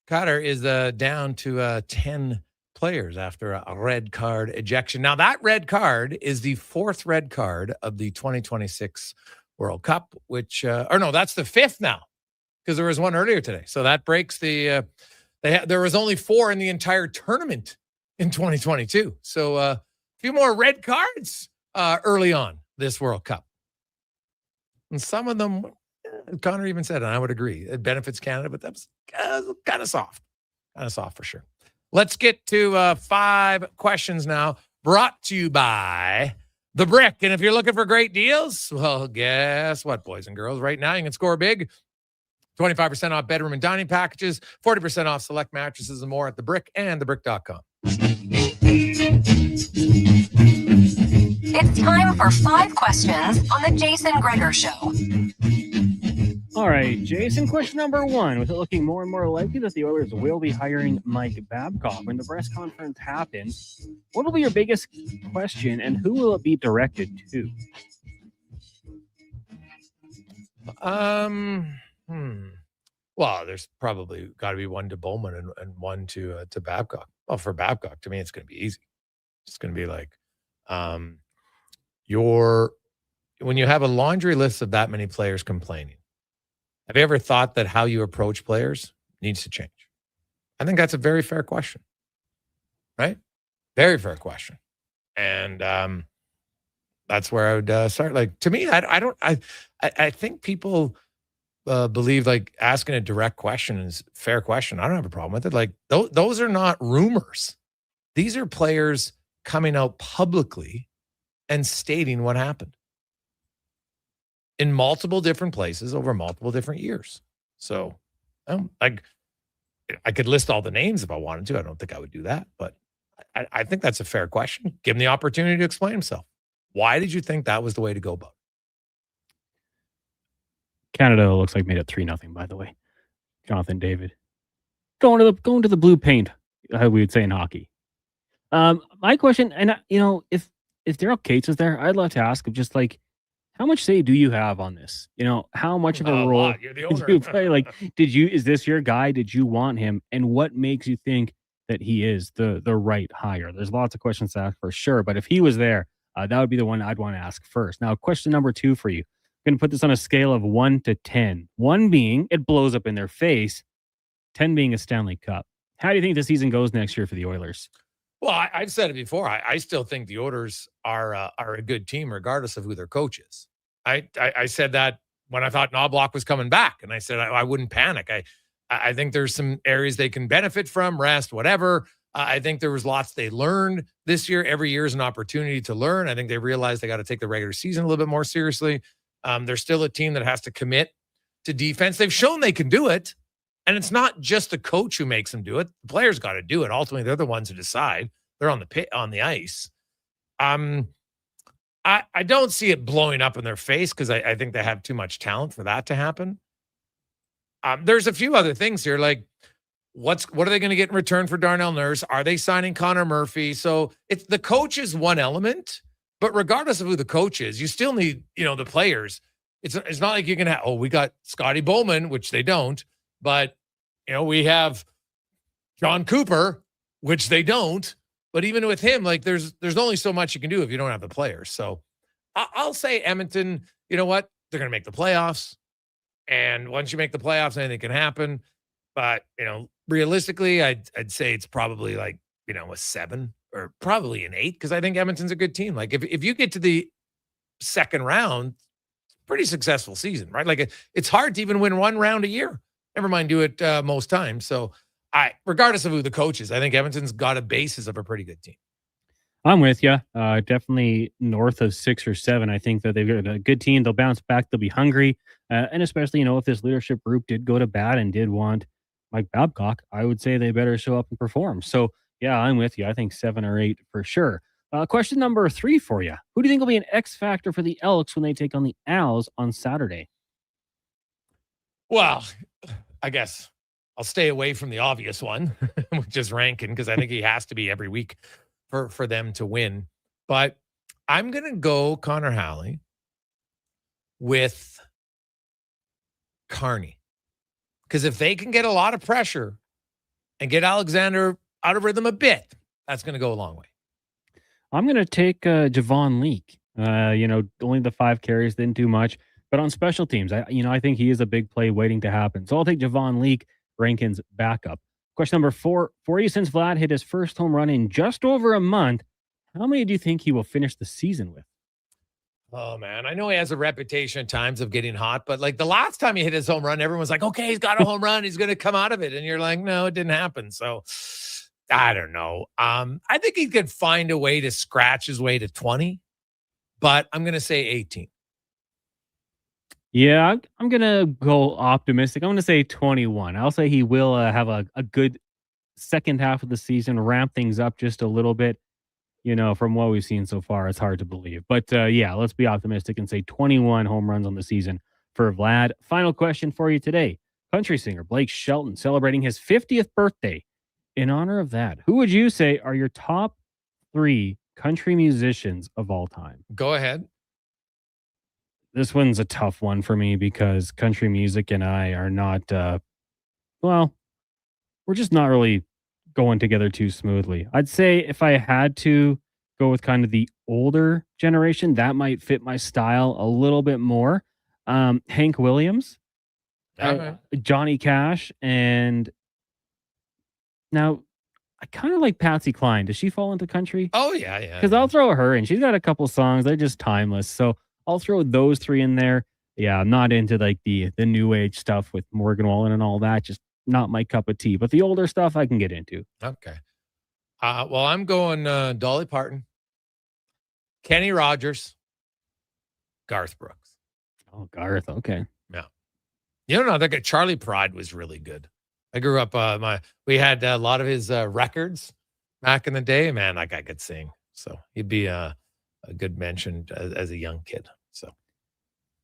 Qatar is down to 10 players after a red card ejection. Now, that red card is the fourth red card of the 2026 World Cup, which, that's the fifth now, because there was one earlier today. So that breaks the, there was only 4 in the entire tournament in 2022. So a few more red cards early on this World Cup. And some of them, Connor even said, and I would agree, it benefits Canada, but that's kind of soft. Kind of soft for sure. Let's get to 5 questions now, brought to you by The Brick. And if you're looking for great deals, well, guess what, boys and girls? Right now, you can score big. 25% off bedroom and dining packages, 40% off select mattresses and more at The Brick and thebrick.com. It's time for 5 questions on the Jason Gregor Show. All right, Jason, question number 1. With it looking more and more likely that the Oilers will be hiring Mike Babcock, when the press conference happens, what will be your biggest question and who will it be directed to? Well, there's probably got to be one to Bowman and one to Babcock. Well, for Babcock, to me, it's going to be easy. It's going to be like, when you have a laundry list of that many players complaining, have you ever thought that how you approach players needs to change? I think that's a very fair question, right? Very fair question. And that's where I would start. Like, to me, I think people believe like asking a direct question is a fair question. I don't have a problem with it. Like, those are not rumors. These are players coming out publicly and stating what happened in multiple different places over multiple different years. So I could list all the names if I wanted to. I don't think I would do that, but I think that's a fair question. Give him the opportunity to explain himself. Why did you think that was the way to go about it? Canada looks like made it 3-0, by the way. Jonathan David. Going to the blue paint, how we would say in hockey. My question, and if Daryl Cates is there, I'd love to ask him just like, how much say do you have on this? How much of a role You're the owner. do you play? Like, is this your guy? Did you want him? And what makes you think that he is the right hire? There's lots of questions to ask for sure, but if he was there, that would be the one I'd want to ask first. Now, question number 2 for you. I'm going to put this on a scale of 1 to 10. 1 being it blows up in their face, 10 being a Stanley Cup. How do you think the season goes next year for the Oilers? Well, I've said it before. I still think the Oilers are a good team, regardless of who their coach is. I said that when I thought Knobloch was coming back, and I said I wouldn't panic. I think there's some areas they can benefit from, rest, whatever. I think there was lots they learned this year. Every year is an opportunity to learn. I think they realized they got to take the regular season a little bit more seriously. They're still a team that has to commit to defense. They've shown they can do it. And it's not just the coach who makes them do it. The players got to do it. Ultimately, they're the ones who decide. They're on the ice. I don't see it blowing up in their face because I think they have too much talent for that to happen. There's a few other things here, like what are they going to get in return for Darnell Nurse? Are they signing Connor Murphy? So it's the coach is one element, but regardless of who the coach is, you still need the players. It's not like you can have we got Scotty Bowman, which they don't, but we have John Cooper, which they don't. But even with him, like there's only so much you can do if you don't have the players. So I'll say Edmonton, you know what? They're going to make the playoffs. And once you make the playoffs, anything can happen. But, realistically, I'd say it's probably like, a 7 or probably an 8 because I think Edmonton's a good team. Like if you get to the second round, pretty successful season, right? Like it's hard to even win one round a year. Never mind do it most times. So regardless of who the coach is, I think Edmonton's got a basis of a pretty good team. I'm with you. Definitely north of 6 or 7. I think that they've got a good team. They'll bounce back. They'll be hungry. And especially, if this leadership group did go to bat and did want Mike Babcock, I would say they better show up and perform. So, yeah, I'm with you. I think 7 or 8 for sure. Question number 3 for you. Who do you think will be an X factor for the Elks when they take on the Als on Saturday? Well, I guess I'll stay away from the obvious one, which is Rankin, because I think he has to be every week for them to win. But I'm going to go Connor Halley with Carney. Because if they can get a lot of pressure and get Alexander out of rhythm a bit, that's going to go a long way. I'm going to take Javon Leake. Only the 5 carries didn't do much. But on special teams, I think he is a big play waiting to happen. So I'll take Javon Leake, Rankin's backup. Question number 4 for you. Since Vlad hit his first home run in just over a month, how many do you think he will finish the season with? Oh, man. I know he has a reputation at times of getting hot, but like the last time he hit his home run, everyone's like, okay, he's got a home run. He's going to come out of it. And you're like, no, it didn't happen. So I don't know. I think he could find a way to scratch his way to 20, but I'm going to say 18. Yeah, I'm going to go optimistic. I'm going to say 21. I'll say he will have a good second half of the season, ramp things up just a little bit. From what we've seen so far, it's hard to believe. But yeah, let's be optimistic and say 21 home runs on the season for Vlad. Final question for you today. Country singer Blake Shelton celebrating his 50th birthday. In honor of that, who would you say are your top 3 country musicians of all time? Go ahead. This one's a tough one for me because country music and I are not, we're just not really going together too smoothly. I'd say if I had to go with kind of the older generation, that might fit my style a little bit more. Hank Williams, Johnny Cash, and now I kind of like Patsy Cline. Does she fall into country? Oh, yeah. Because I'll throw her in. She's got a couple songs. They're just timeless. So I'll throw those 3 in there. Yeah, I'm not into like the new age stuff with Morgan Wallen and all that. Just not my cup of tea. But the older stuff I can get into. Okay. Well, I'm going Dolly Parton, Kenny Rogers, Garth Brooks. Oh, Garth. Okay. Yeah. I think Charlie Pride was really good. I grew up, we had a lot of his records back in the day. Man, that guy could sing. So he'd be a good mention as a young kid. So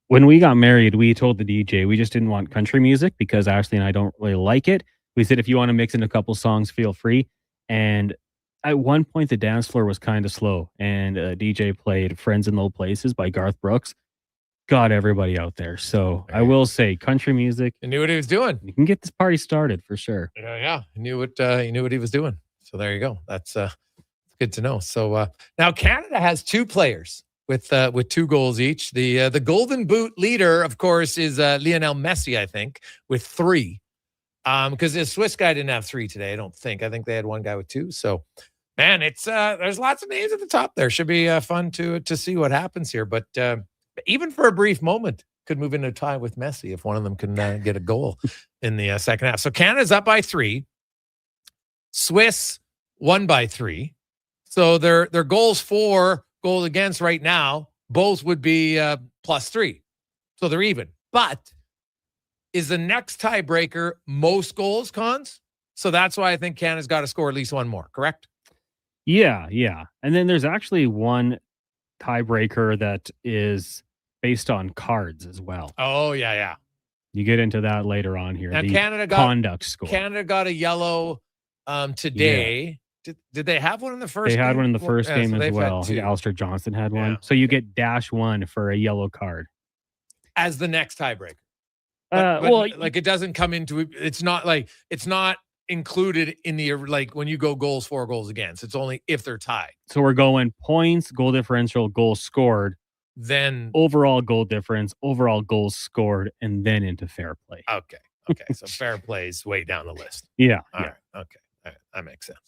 when we got married, we told the DJ we just didn't want country music because Ashley and I don't really like it. We said, if you want to mix in a couple songs, feel free. And at one point, the dance floor was kind of slow. And DJ played Friends in Low Places by Garth Brooks. Got everybody out there. So I will say country music. He knew what he was doing. You can get this party started for sure. Yeah. He knew what he was doing. So there you go. That's good to know. So now Canada has 2 players with 2 goals each. The Golden Boot leader, of course, is Lionel Messi, I think, with 3. Because the Swiss guy didn't have 3 today, I don't think. I think they had one guy with 2. So, man, it's there's lots of names at the top there. Should be fun to see what happens here. But even for a brief moment, could move into a tie with Messi if one of them can get a goal in the second half. So Canada's up by 3. Swiss won by 3. So their goals for, goals against right now, both would be +3. So they're even. But is the next tiebreaker most goals, Cons? So that's why I think Canada's got to score at least one more, correct? Yeah. And then there's actually one tiebreaker that is based on cards as well. Oh, yeah. You get into that later on here. Now, the Canada got conduct score. Canada got a yellow today. Yeah. Did they have one in the first game? They had one in the first game so as well. I think Alistair Johnston had one. Yeah. So you get -1 for a yellow card. As the next tiebreaker. But it doesn't come into, it's not included in the, like when you go goals for, goals against. It's only if they're tied. So we're going points, goal differential, goals scored, then overall goal difference, overall goals scored, and then into fair play. Okay. So fair play is way down the list. Yeah. All right. Okay. All right. That makes sense.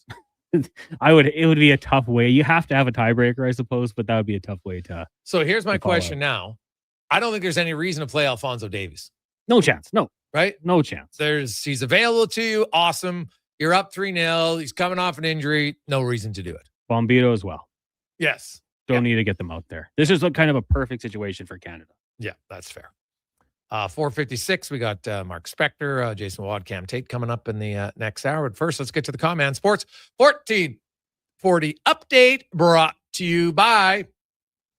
It would be a tough way. You have to have a tiebreaker, I suppose, but that would be a tough way to. So here's my question now. I don't think there's any reason to play Alphonso Davies. No chance. No. Right? No chance. He's available to you. Awesome. You're up 3-0. He's coming off an injury. No reason to do it. Bombito as well. Yes. Don't need to get them out there. This is kind of a perfect situation for Canada. Yeah, that's fair. 4:56, we got Mark Spector, Jason Wad, Cam Tate coming up in the next hour. But first, let's get to the Command Sports 1440 update brought to you by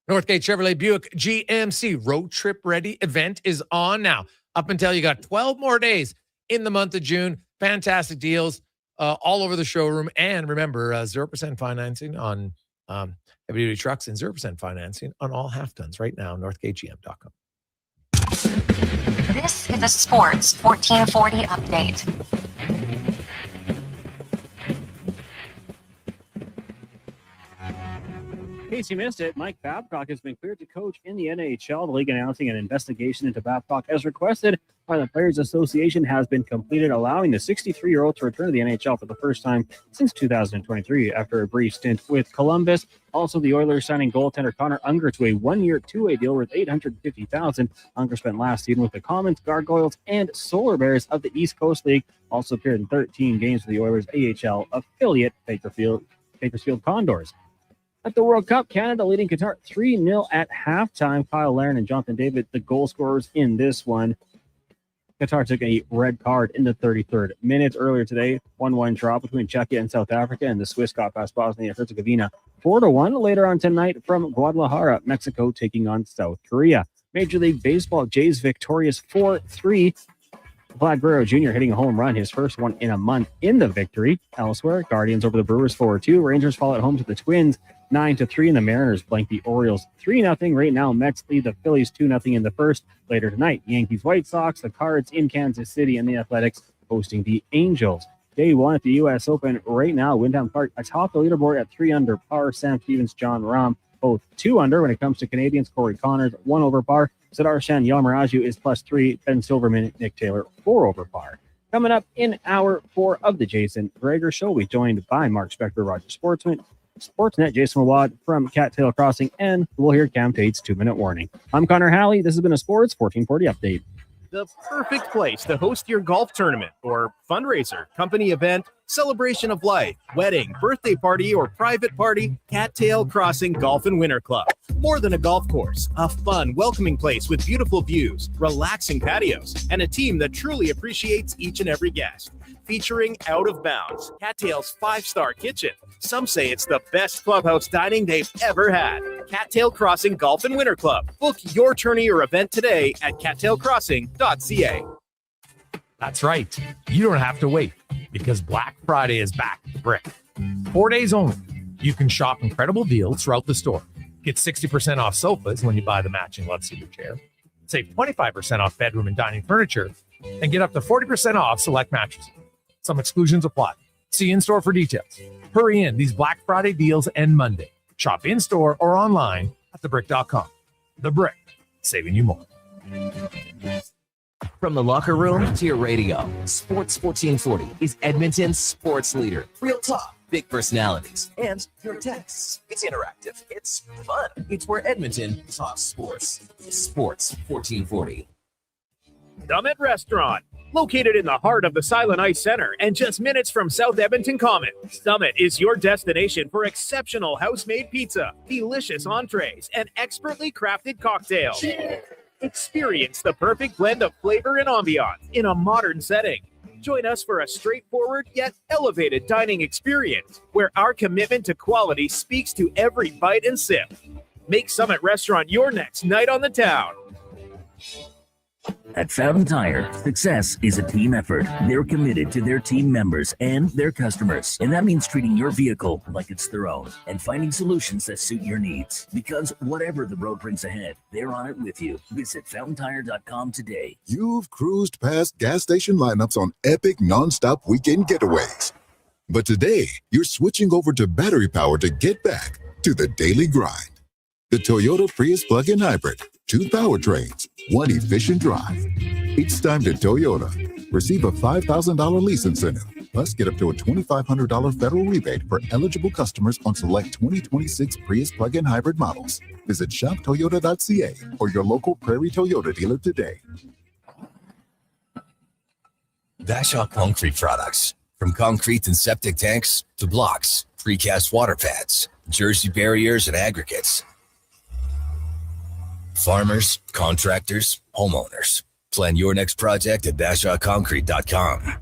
Northgate Chevrolet Buick GMC. Road trip ready event is on now. Up until you got 12 more days in the month of June. Fantastic deals all over the showroom. And remember, 0% financing on heavy-duty trucks and 0% financing on all half tons right now, northgategm.com. This is a Sports 1440 update. In case you missed it, Mike Babcock has been cleared to coach in the NHL. The league announcing an investigation into Babcock as requested by the Players Association has been completed, allowing the 63-year-old to return to the NHL for the first time since 2023 after a brief stint with Columbus. Also, the Oilers signing goaltender Connor Unger to a one-year, two-way deal worth $850,000. Unger spent last season with the Commons, Gargoyles, and Solar Bears of the East Coast League. Also appeared in 13 games for the Oilers AHL affiliate Bakersfield Condors. At the World Cup, Canada leading Qatar 3-0 at halftime. Kyle Larin and Jonathan David, the goal scorers in this one. Qatar took a red card in the 33rd minute. Earlier today, 1-1 draw between Czechia and South Africa, and the Swiss got past Bosnia and Herzegovina 4-1. Later on tonight from Guadalajara, Mexico taking on South Korea. Major League Baseball, Jays victorious 4-3. Vlad Guerrero Jr. hitting a home run, his first one in a month in the victory. Elsewhere, Guardians over the Brewers 4-2. Rangers fall at home to the Twins 9-3, and the Mariners blank the Orioles 3-0. Right now, Mets lead the Phillies 2-0 in the first. Later tonight, Yankees, White Sox, the Cards in Kansas City, and the Athletics hosting the Angels. Day one at the U.S. Open right now. Wyndham Clark atop the leaderboard at 3 under par. Sam Stevens, John Rahm, both 2 under. When it comes to Canadians, Corey Connors 1 over par. Siddharthan Yamaraju is +3. Ben Silverman, Nick Taylor 4 over par. Coming up in hour 4 of the Jason Gregor Show, we joined by Mark Spector, Roger Sportsnet, Jason Wad from Cattail Crossing, and we'll hear Cam Tate's 2-minute warning. I'm Connor Halley. This has been a Sports 1440 update. The perfect place to host your golf tournament or fundraiser, company event, celebration of life, wedding, birthday party, or private party. Cattail Crossing Golf and Winter Club. More than a golf course, a fun, welcoming place with beautiful views, relaxing patios, and a team that truly appreciates each and every guest. Featuring Out of Bounds, Cattail's 5-star kitchen. Some say it's the best clubhouse dining they've ever had. Cattail Crossing Golf and Winter Club. Book your tourney or event today at cattailcrossing.ca. That's right. You don't have to wait because Black Friday is back at the Brick. 4 days only. You can shop incredible deals throughout the store. Get 60% off sofas when you buy the matching Love Seater chair. Save 25% off bedroom and dining furniture. And get up to 40% off select mattresses. Some exclusions apply. See in-store for details. Hurry in. These Black Friday deals end Monday. Shop in-store or online at thebrick.com. The Brick, saving you more. From the locker room to your radio, Sports 1440 is Edmonton's sports leader. Real talk, big personalities, and your texts. It's interactive. It's fun. It's where Edmonton talks sports. Sports 1440. Summit Restaurant, located in the heart of the Silent Ice Center and just minutes from South Edmonton Common. Summit is your destination for exceptional house-made pizza, delicious entrees, and expertly crafted cocktails. Experience the perfect blend of flavor and ambiance in a modern setting. Join us for a straightforward yet elevated dining experience where our commitment to quality speaks to every bite and sip. Make Summit Restaurant your next night on the town. At Fountain Tire, success is a team effort. They're committed to their team members and their customers. And that means treating your vehicle like it's their own and finding solutions that suit your needs. Because whatever the road brings ahead, they're on it with you. Visit FountainTire.com today. You've cruised past gas station lineups on epic nonstop weekend getaways. But today, you're switching over to battery power to get back to the daily grind. The Toyota Prius plug-in hybrid. 2 powertrains, 1 efficient drive. It's time to Toyota. Receive a $5,000 lease incentive. Plus, get up to a $2,500 federal rebate for eligible customers on select 2026 Prius plug-in hybrid models. Visit shoptoyota.ca or your local Prairie Toyota dealer today. Bashaw Concrete Products. From concrete and septic tanks to blocks, precast water pads, jersey barriers, and aggregates. Farmers, contractors, homeowners. Plan your next project at BashawConcrete.com.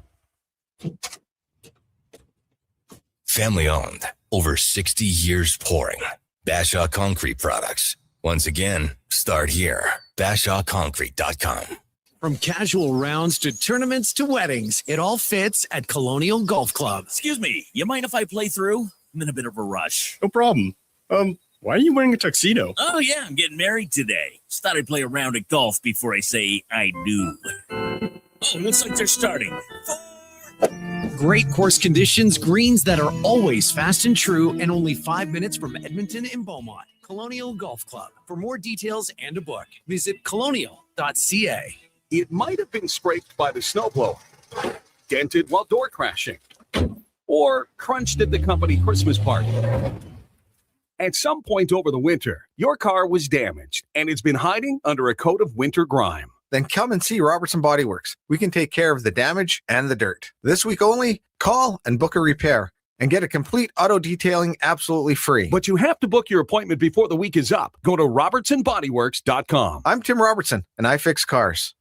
Family owned, over 60 years pouring. Bashaw Concrete Products. Once again, start here. BashawConcrete.com. From casual rounds to tournaments to weddings, it all fits at Colonial Golf Club. Excuse me, you mind if I play through? I'm in a bit of a rush. No problem. Why are you wearing a tuxedo? Oh, yeah, I'm getting married today. Just thought I'd play a round of golf before I say I do. Oh, looks like they're starting. Great course conditions, greens that are always fast and true, and only 5 minutes from Edmonton and Beaumont. Colonial Golf Club. For more details and to book, visit colonial.ca. It might have been scraped by the snowblower, dented while door crashing, or crunched at the company Christmas party. At some point over the winter, your car was damaged, and it's been hiding under a coat of winter grime. Then come and see Robertson Body Works. We can take care of the damage and the dirt. This week only, call and book a repair and get a complete auto detailing absolutely free. But you have to book your appointment before the week is up. Go to robertsonbodyworks.com. I'm Tim Robertson, and I fix cars.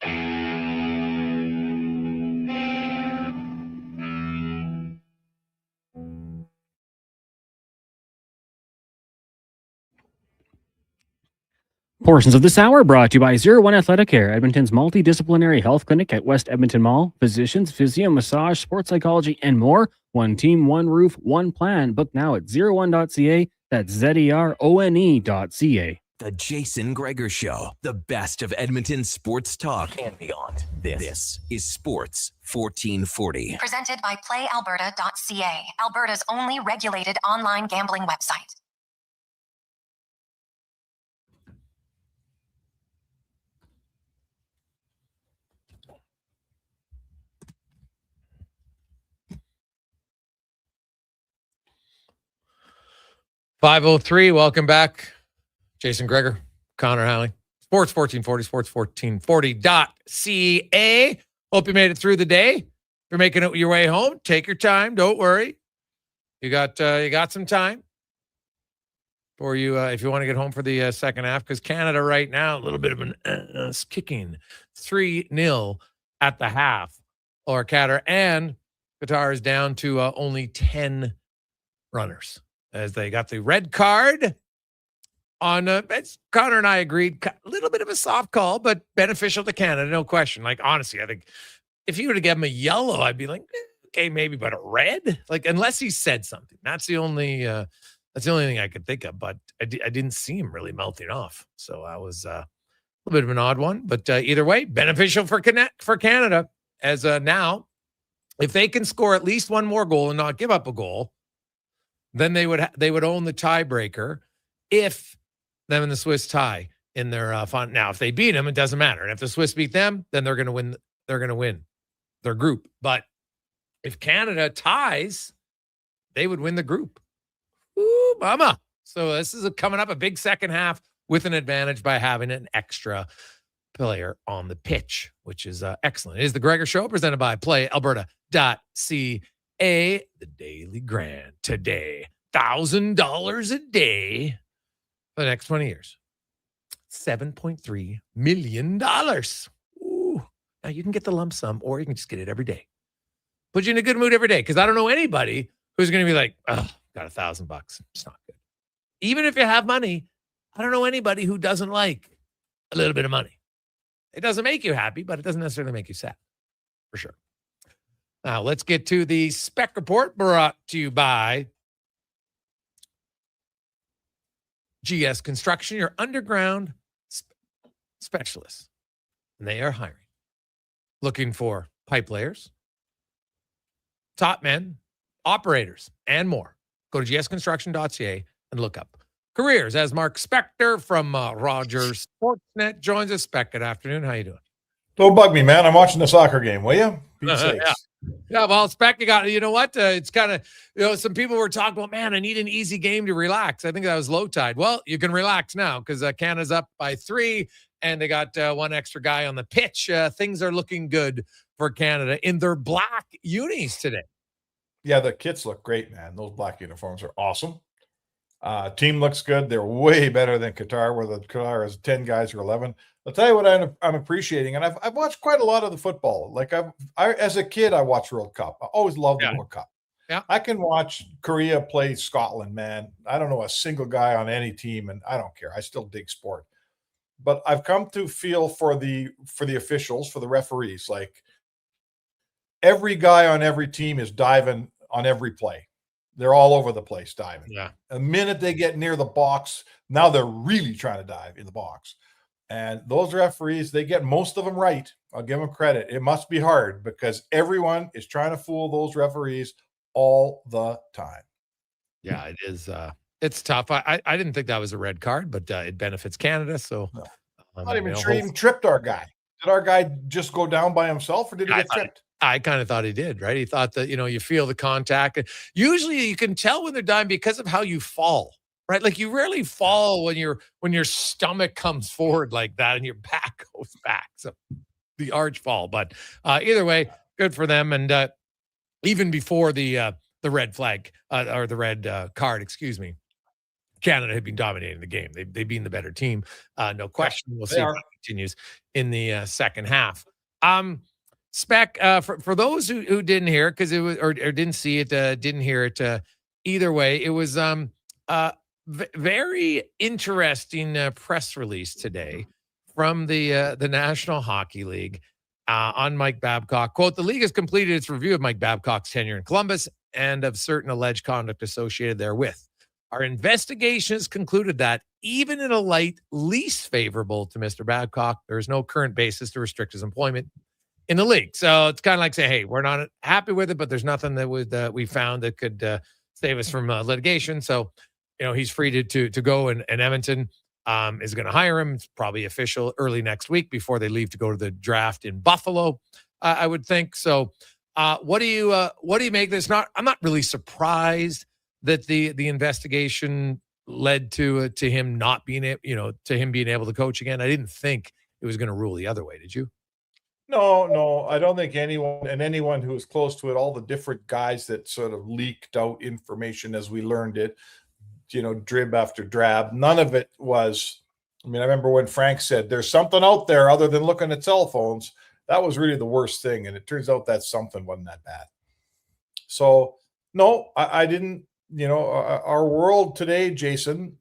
Portions of this hour brought to you by 01 Athletic Care, Edmonton's multidisciplinary health clinic at West Edmonton Mall. Physicians, physio, massage, sports psychology, and more. One team, one roof, one plan. Book now at 01.ca. That's ZERONE.ca. The Jason Gregor Show, the best of Edmonton sports talk and beyond. This is Sports 1440. Presented by PlayAlberta.ca, Alberta's only regulated online gambling website. .503, welcome back. Jason Gregor, Connor Halley. Sports 1440, sports1440.ca. Hope you made it through the day. If you're making it your way home, take your time. Don't worry. You got some time for you if you want to get home for the second half, because Canada right now, a little bit of an kicking 3-0 at the half, or Qatar, and Qatar is down to only 10 runners, as they got the red card on, Connor and I agreed, a little bit of a soft call, but beneficial to Canada, no question. Like, honestly, I think if you were to give him a yellow, I'd be like, okay, maybe, but a red? Like, unless he said something. That's the only thing I could think of, but I didn't see him really melting off. So I was a little bit of an odd one, but either way, beneficial for Canada, as now, if they can score at least one more goal and not give up a goal, then they would own the tiebreaker if them and the Swiss tie in their fun. Now, if they beat them, it doesn't matter. And if the Swiss beat them, then they're going to win. They're going to win their group. But if Canada ties, they would win the group. Ooh, mama. So this is coming up a big second half with an advantage by having an extra player on the pitch, which is excellent. It is the Gregor Show, presented by PlayAlberta.ca. The Daily Grand today, $1,000 a day for the next 20 years. $7.3 million. Ooh. Now you can get the lump sum, or you can just get it every day. Put you in a good mood every day, because I don't know anybody who's going to be like, oh, got $1,000. It's not good. Even if you have money, I don't know anybody who doesn't like a little bit of money. It doesn't make you happy, but it doesn't necessarily make you sad, for sure. Now, let's get to the spec report, brought to you by GS Construction, your underground specialists. And they are hiring. Looking for pipe layers, top men, operators, and more. Go to gsconstruction.ca and look up careers. As Mark Spector from Rogers Sportsnet joins us. Spec, good afternoon. How you doing? Don't bug me, man. I'm watching the soccer game, will you? Pete's sakes. Yeah, well, Spec, you know what? It's kind of, some people were talking about, man, I need an easy game to relax. I think that was low tide. Well, you can relax now because Canada's up by 3 and they got one extra guy on the pitch. Things are looking good for Canada in their black unis today. Yeah, the kits look great, man. Those black uniforms are awesome. Team looks good. They're way better than Qatar, where the Qatar is 10 guys or 11. I'll tell you what I'm appreciating, and I've watched quite a lot of the football. Like I as a kid, I watched World Cup. I always loved the World Cup. Yeah, I can watch Korea play Scotland, man. I don't know a single guy on any team, and I don't care. I still dig sport. But I've come to feel for the officials, for the referees. Like every guy on every team is diving on every play. They're all over the place diving. Yeah. The minute they get near the box, now they're really trying to dive in the box. And those referees, they get most of them right. I'll give them credit. It must be hard because everyone is trying to fool those referees all the time. Yeah, it is. It's tough. I didn't think that was a red card, but it benefits Canada. So no. Not even sure he even tripped our guy. Did our guy just go down by himself or did he get tripped? I kind of thought he did, right? He thought that, you feel the contact. Usually you can tell when they're dying because of how you fall, right? Like you rarely fall when your stomach comes forward like that and your back goes back. So the arch fall, but either way, good for them. And even before the red flag or the red card, excuse me, Canada had been dominating the game. They've been the better team, no question. We'll see if that continues in the second half. Spec, for those who didn't hear, because it was or didn't see it, didn't hear it. Either way, it was very interesting press release today from the National Hockey League on Mike Babcock. Quote: "The league has completed its review of Mike Babcock's tenure in Columbus and of certain alleged conduct associated therewith. Our investigation has concluded that, even in a light least favorable to Mr. Babcock, there is no current basis to restrict his employment in the league." So it's kind of like saying, hey, we're not happy with it, but there's nothing that we found that could save us from litigation. So, he's free to go, and Edmonton is going to hire him. It's probably official early next week before they leave to go to the draft in Buffalo, I would think. So what do you make this? I'm not really surprised that the investigation led to him not being able to coach again. I didn't think it was going to rule the other way. Did you? No, I don't think anyone who was close to it, all the different guys that sort of leaked out information as we learned it, drib after drab, none of it was, I remember when Frank said there's something out there other than looking at cell phones. That was really the worst thing. And it turns out that something wasn't that bad. So no, I didn't, our world today, Jason,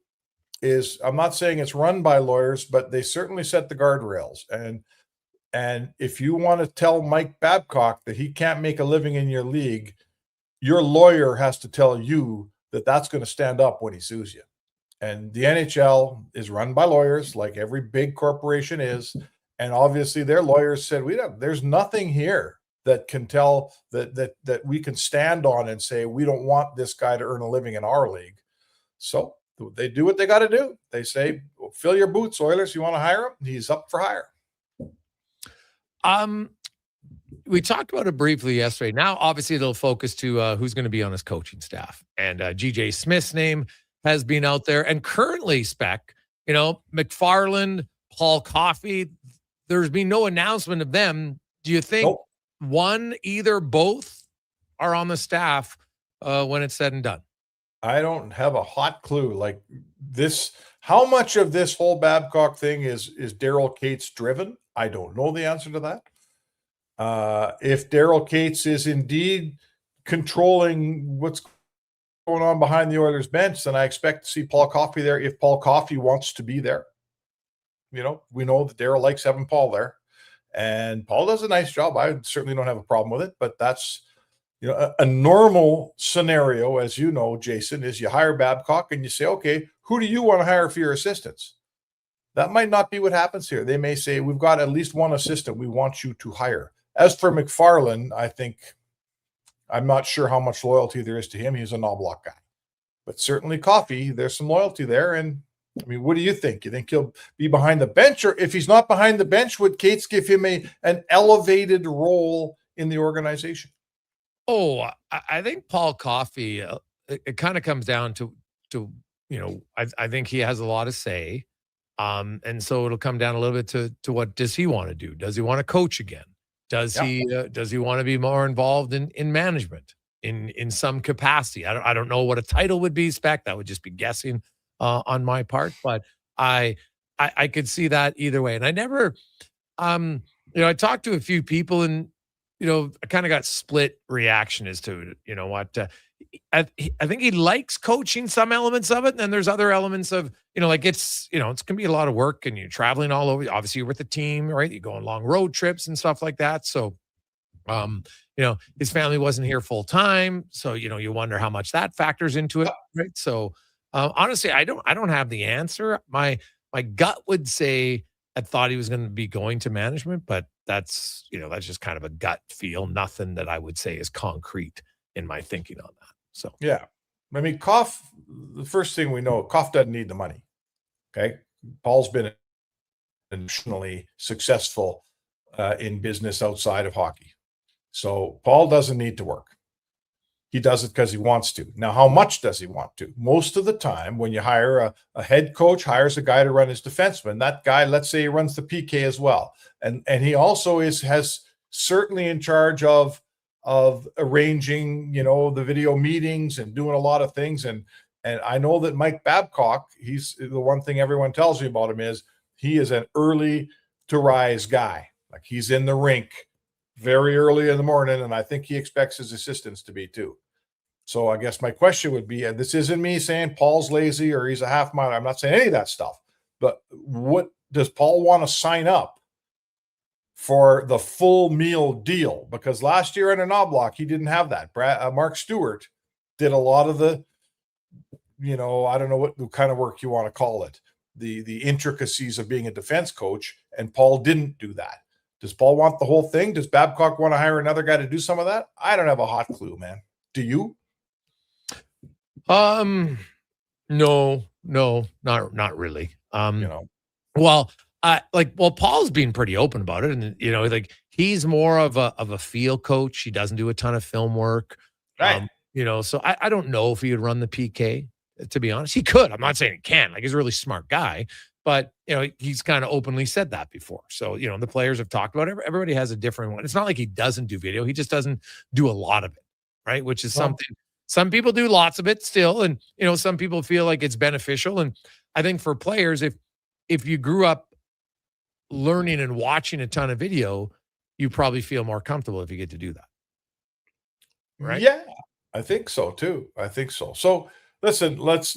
is, I'm not saying it's run by lawyers, but they certainly set the guardrails. And if you want to tell Mike Babcock that he can't make a living in your league, your lawyer has to tell you that that's going to stand up when he sues you. And the NHL is run by lawyers, like every big corporation is. And obviously their lawyers said, there's nothing here that can tell that we can stand on and say, we don't want this guy to earn a living in our league. So they do what they got to do. They say, fill your boots, Oilers. You want to hire him? He's up for hire. We talked about it briefly yesterday. Now, obviously, it'll focus to who's going to be on his coaching staff. And G.J. Smith's name has been out there. And currently, Spec, McFarland, Paul Coffey, there's been no announcement of them. Do you think either, both are on the staff when it's said and done? I don't have a hot clue. Like this, how much of this whole Babcock thing is Daryl Cates driven? I don't know the answer to that. If Daryl Cates is indeed controlling what's going on behind the Oilers bench, then I expect to see Paul Coffey there if Paul Coffey wants to be there. We know that Daryl likes having Paul there, and Paul does a nice job. I certainly don't have a problem with it, but that's a normal scenario, as you know, Jason, is you hire Babcock and you say, okay, who do you want to hire for your assistants? That might not be what happens here. They may say, we've got at least one assistant we want you to hire. As for McFarland, I'm not sure how much loyalty there is to him. He's a Knobloch guy. but certainly Coffee, there's some loyalty there. And I mean, what do you think? You think he'll be behind the bench, or if he's not behind the bench, would Cates give him an elevated role in the organization? Oh, I think Paul Coffey, it kind of comes down to, I think he has a lot of say. And so it'll come down a little bit to what does he want to do? Does he want to coach again? Does he want to be more involved in management in some capacity? I don't know what a title would be, Spec. That would just be guessing on my part, but I could see that either way. And I never, I talked to a few people, and I kind of got split reaction as to what I think he likes coaching some elements of it, and then there's other elements of it's gonna be a lot of work, and you're traveling all over. Obviously, you're with the team, right? You go on long road trips and stuff like that. So, his family wasn't here full time, so you wonder how much that factors into it, right? So. Honestly, I don't have the answer. My gut would say I thought he was going to be going to management, but that's just kind of a gut feel. Nothing that I would say is concrete in my thinking on that. So yeah, I mean, Koff. The first thing we know, Koff doesn't need the money. Okay, Paul's been nationally successful in business outside of hockey, so Paul doesn't need to work. He does it because he wants to. Now, how much does he want to? Most of the time, when you hire a head coach, hires a guy to run his defenseman. That guy, let's say he runs the PK as well. And he also has certainly in charge of arranging, the video meetings and doing a lot of things. And I know that Mike Babcock, he's the one thing everyone tells me about him is he is an early to rise guy. Like he's in the rink very early in the morning, and I think he expects his assistants to be too. So I guess my question would be, and this isn't me saying Paul's lazy or he's a half mile. I'm not saying any of that stuff, but what does Paul want to sign up for the full meal deal? Because last year in a Knobloch, he didn't have that. Mark Stewart did a lot of the, I don't know what kind of work you want to call it, the intricacies of being a defense coach, and Paul didn't do that. Does Paul want the whole thing? Does Babcock want to hire another guy to do some of that? I don't have a hot clue, man. Do you? No, not really. Paul's being pretty open about it, and he's more of a field coach. He doesn't do a ton of film work, right? So I don't know if he would run the PK. To be honest, he could. I'm not saying he can. He's a really smart guy. But, he's kind of openly said that before. So, the players have talked about it. Everybody has a different one. It's not like he doesn't do video. He just doesn't do a lot of it, right? Which is something some people do lots of it still. And, some people feel like it's beneficial. And I think for players, if you grew up learning and watching a ton of video, you probably feel more comfortable if you get to do that. Right? Yeah, I think so too. So, listen, let's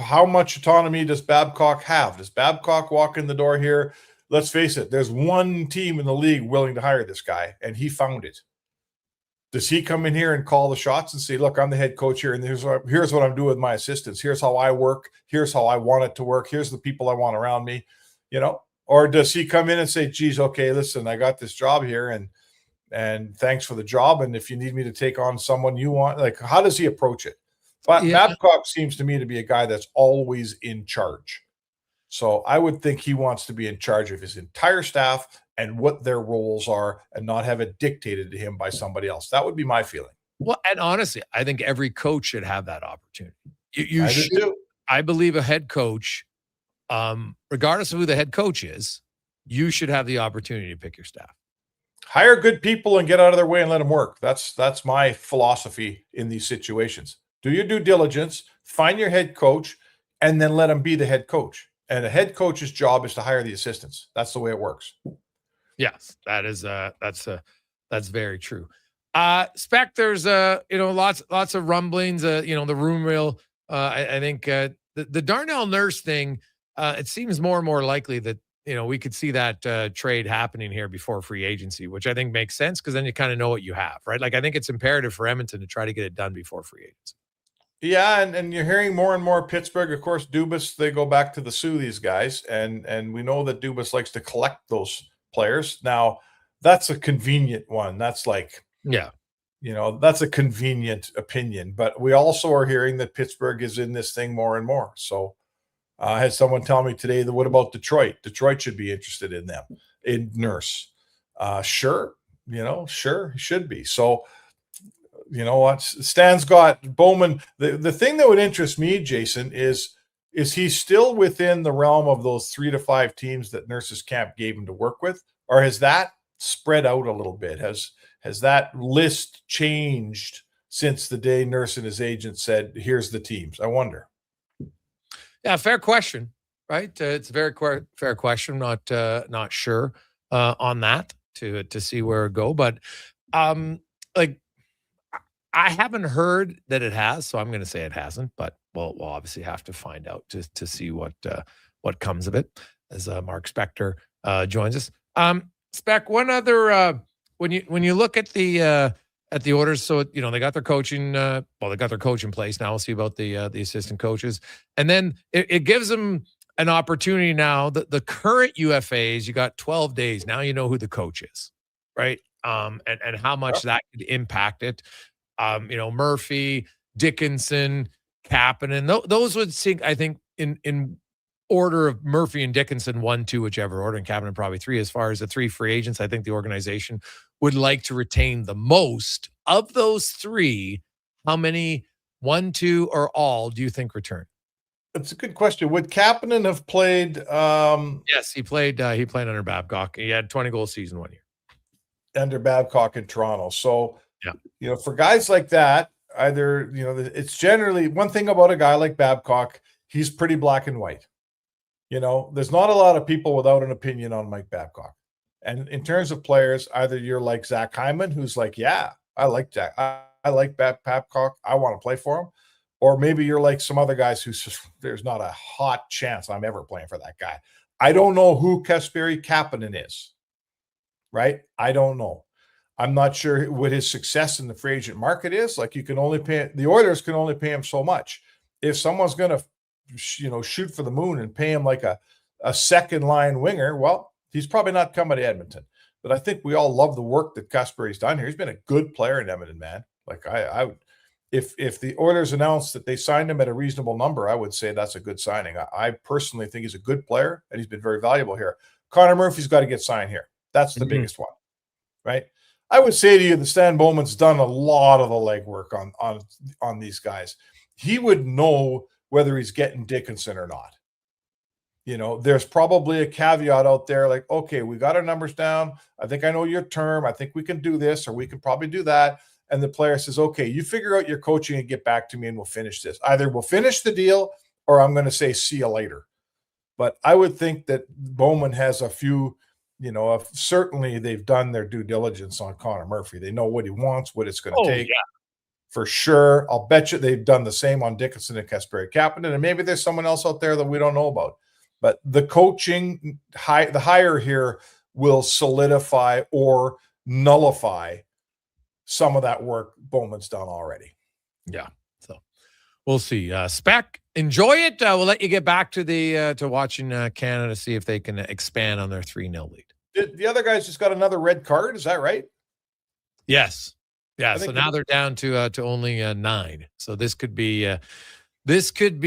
how much autonomy does Babcock have? Does Babcock walk in the door here? Let's face it, there's one team in the league willing to hire this guy, and he found it. Does he come in here and call the shots and say, look, I'm the head coach here, and here's what I'm doing with my assistants. Here's how I work. Here's how I want it to work. Here's the people I want around me, Or does he come in and say, geez, okay, listen, I got this job here, and thanks for the job, and if you need me to take on someone you want, how does he approach it? But Babcock seems to me to be a guy that's always in charge. So I would think he wants to be in charge of his entire staff and what their roles are and not have it dictated to him by somebody else. That would be my feeling. Well, and honestly, I think every coach should have that opportunity. You I should. do. I believe a head coach, regardless of who the head coach is, you should have the opportunity to pick your staff. Hire good people and get out of their way and let them work. That's my philosophy in these situations. Do your due diligence, find your head coach, and then let him be the head coach. And a head coach's job is to hire the assistants. That's the way it works. Yes, that is that's very true. Spec, there's lots of rumblings. The room mill. I think the Darnell Nurse thing. It seems more and more likely that we could see that trade happening here before free agency, which I think makes sense because then you kind of know what you have, right? I think it's imperative for Edmonton to try to get it done before free agency. Yeah, and you're hearing more and more Pittsburgh. Of course, Dubas, they go back to the Sioux, these guys, and we know that Dubas likes to collect those players. Now, that's a convenient one. That's that's a convenient opinion. But we also are hearing that Pittsburgh is in this thing more and more. So I had someone tell me today that what about Detroit? Detroit should be interested in them, in Nurse. Sure, sure, he should be. So, you know what? Stan's got Bowman. The thing that would interest me, Jason, is he still within the realm of those 3 to 5 teams that Nurse's camp gave him to work with? Or has that spread out a little bit? Has that list changed since the day Nurse and his agent said, here's the teams? I wonder. Yeah, fair question, right? It's a very fair question. Not sure on that to see where it go. But I haven't heard that it has, so I'm going to say it hasn't. But we'll obviously have to find out to see what comes of it as Mark Spector joins us. Spec, one other when you look at the Oilers, so they got their coaching. They got their coach in place now. We'll see about the assistant coaches, and then it gives them an opportunity now. The current UFAs, you got 12 days now. You know who the coach is, right? And how much that could impact it. Murphy, Dickinson, Kapanen, those would sink, I think, in order of Murphy and Dickinson, 1, 2, whichever order, and Kapanen probably 3. As far as the 3 free agents, I think the organization would like to retain the most. Of those 3, how many, 1, 2, or all, do you think return? That's a good question. Would Kapanen have played? Yes, he played. He played under Babcock. He had 20-goal season 1 year under Babcock in Toronto. So, yeah, for guys like that, either it's generally one thing about a guy like Babcock. He's pretty black and white. There's not a lot of people without an opinion on Mike Babcock. And in terms of players, either you're like Zach Hyman, who's like, yeah, I like Jack. I like Babcock. I want to play for him. Or maybe you're like some other guys who's just, there's not a hot chance I'm ever playing for that guy. I don't know who Kasperi Kapanen is, right? I don't know. I'm not sure what his success in the free agent market is. Like, you can only pay, the Oilers can only pay him so much. If someone's going to, shoot for the moon and pay him like a second line winger, well, he's probably not coming to Edmonton. But I think we all love the work that Kasperi's done here. He's been a good player in Edmonton, man. Like, I would, if the Oilers announced that they signed him at a reasonable number, I would say that's a good signing. I personally think he's a good player and he's been very valuable here. Connor Murphy's got to get signed here. That's the biggest one, right? I would say to you that Stan Bowman's done a lot of the legwork on these guys. He would know whether he's getting Dickinson or not. There's probably a caveat out there like, okay, we got our numbers down. I think I know your term. I think we can do this, or we can probably do that. And the player says, okay, you figure out your coaching and get back to me and we'll finish this. Either we'll finish the deal or I'm going to say, see you later. But I would think that Bowman has a few, certainly they've done their due diligence on Connor Murphy. They know what he wants, what it's going to take. Yeah. For sure. I'll bet you they've done the same on Dickinson and Kasperi Kapanen, and maybe there's someone else out there that we don't know about. But the coaching, the hire here will solidify or nullify some of that work Bowman's done already. Yeah. So we'll see. Spec, enjoy it. We'll let you get back to to watching Canada, see if they can expand on their 3-0 lead. The other guys just got another red card. Is that right? Yes. Yeah. So now they're down to only 9. So this could be a record.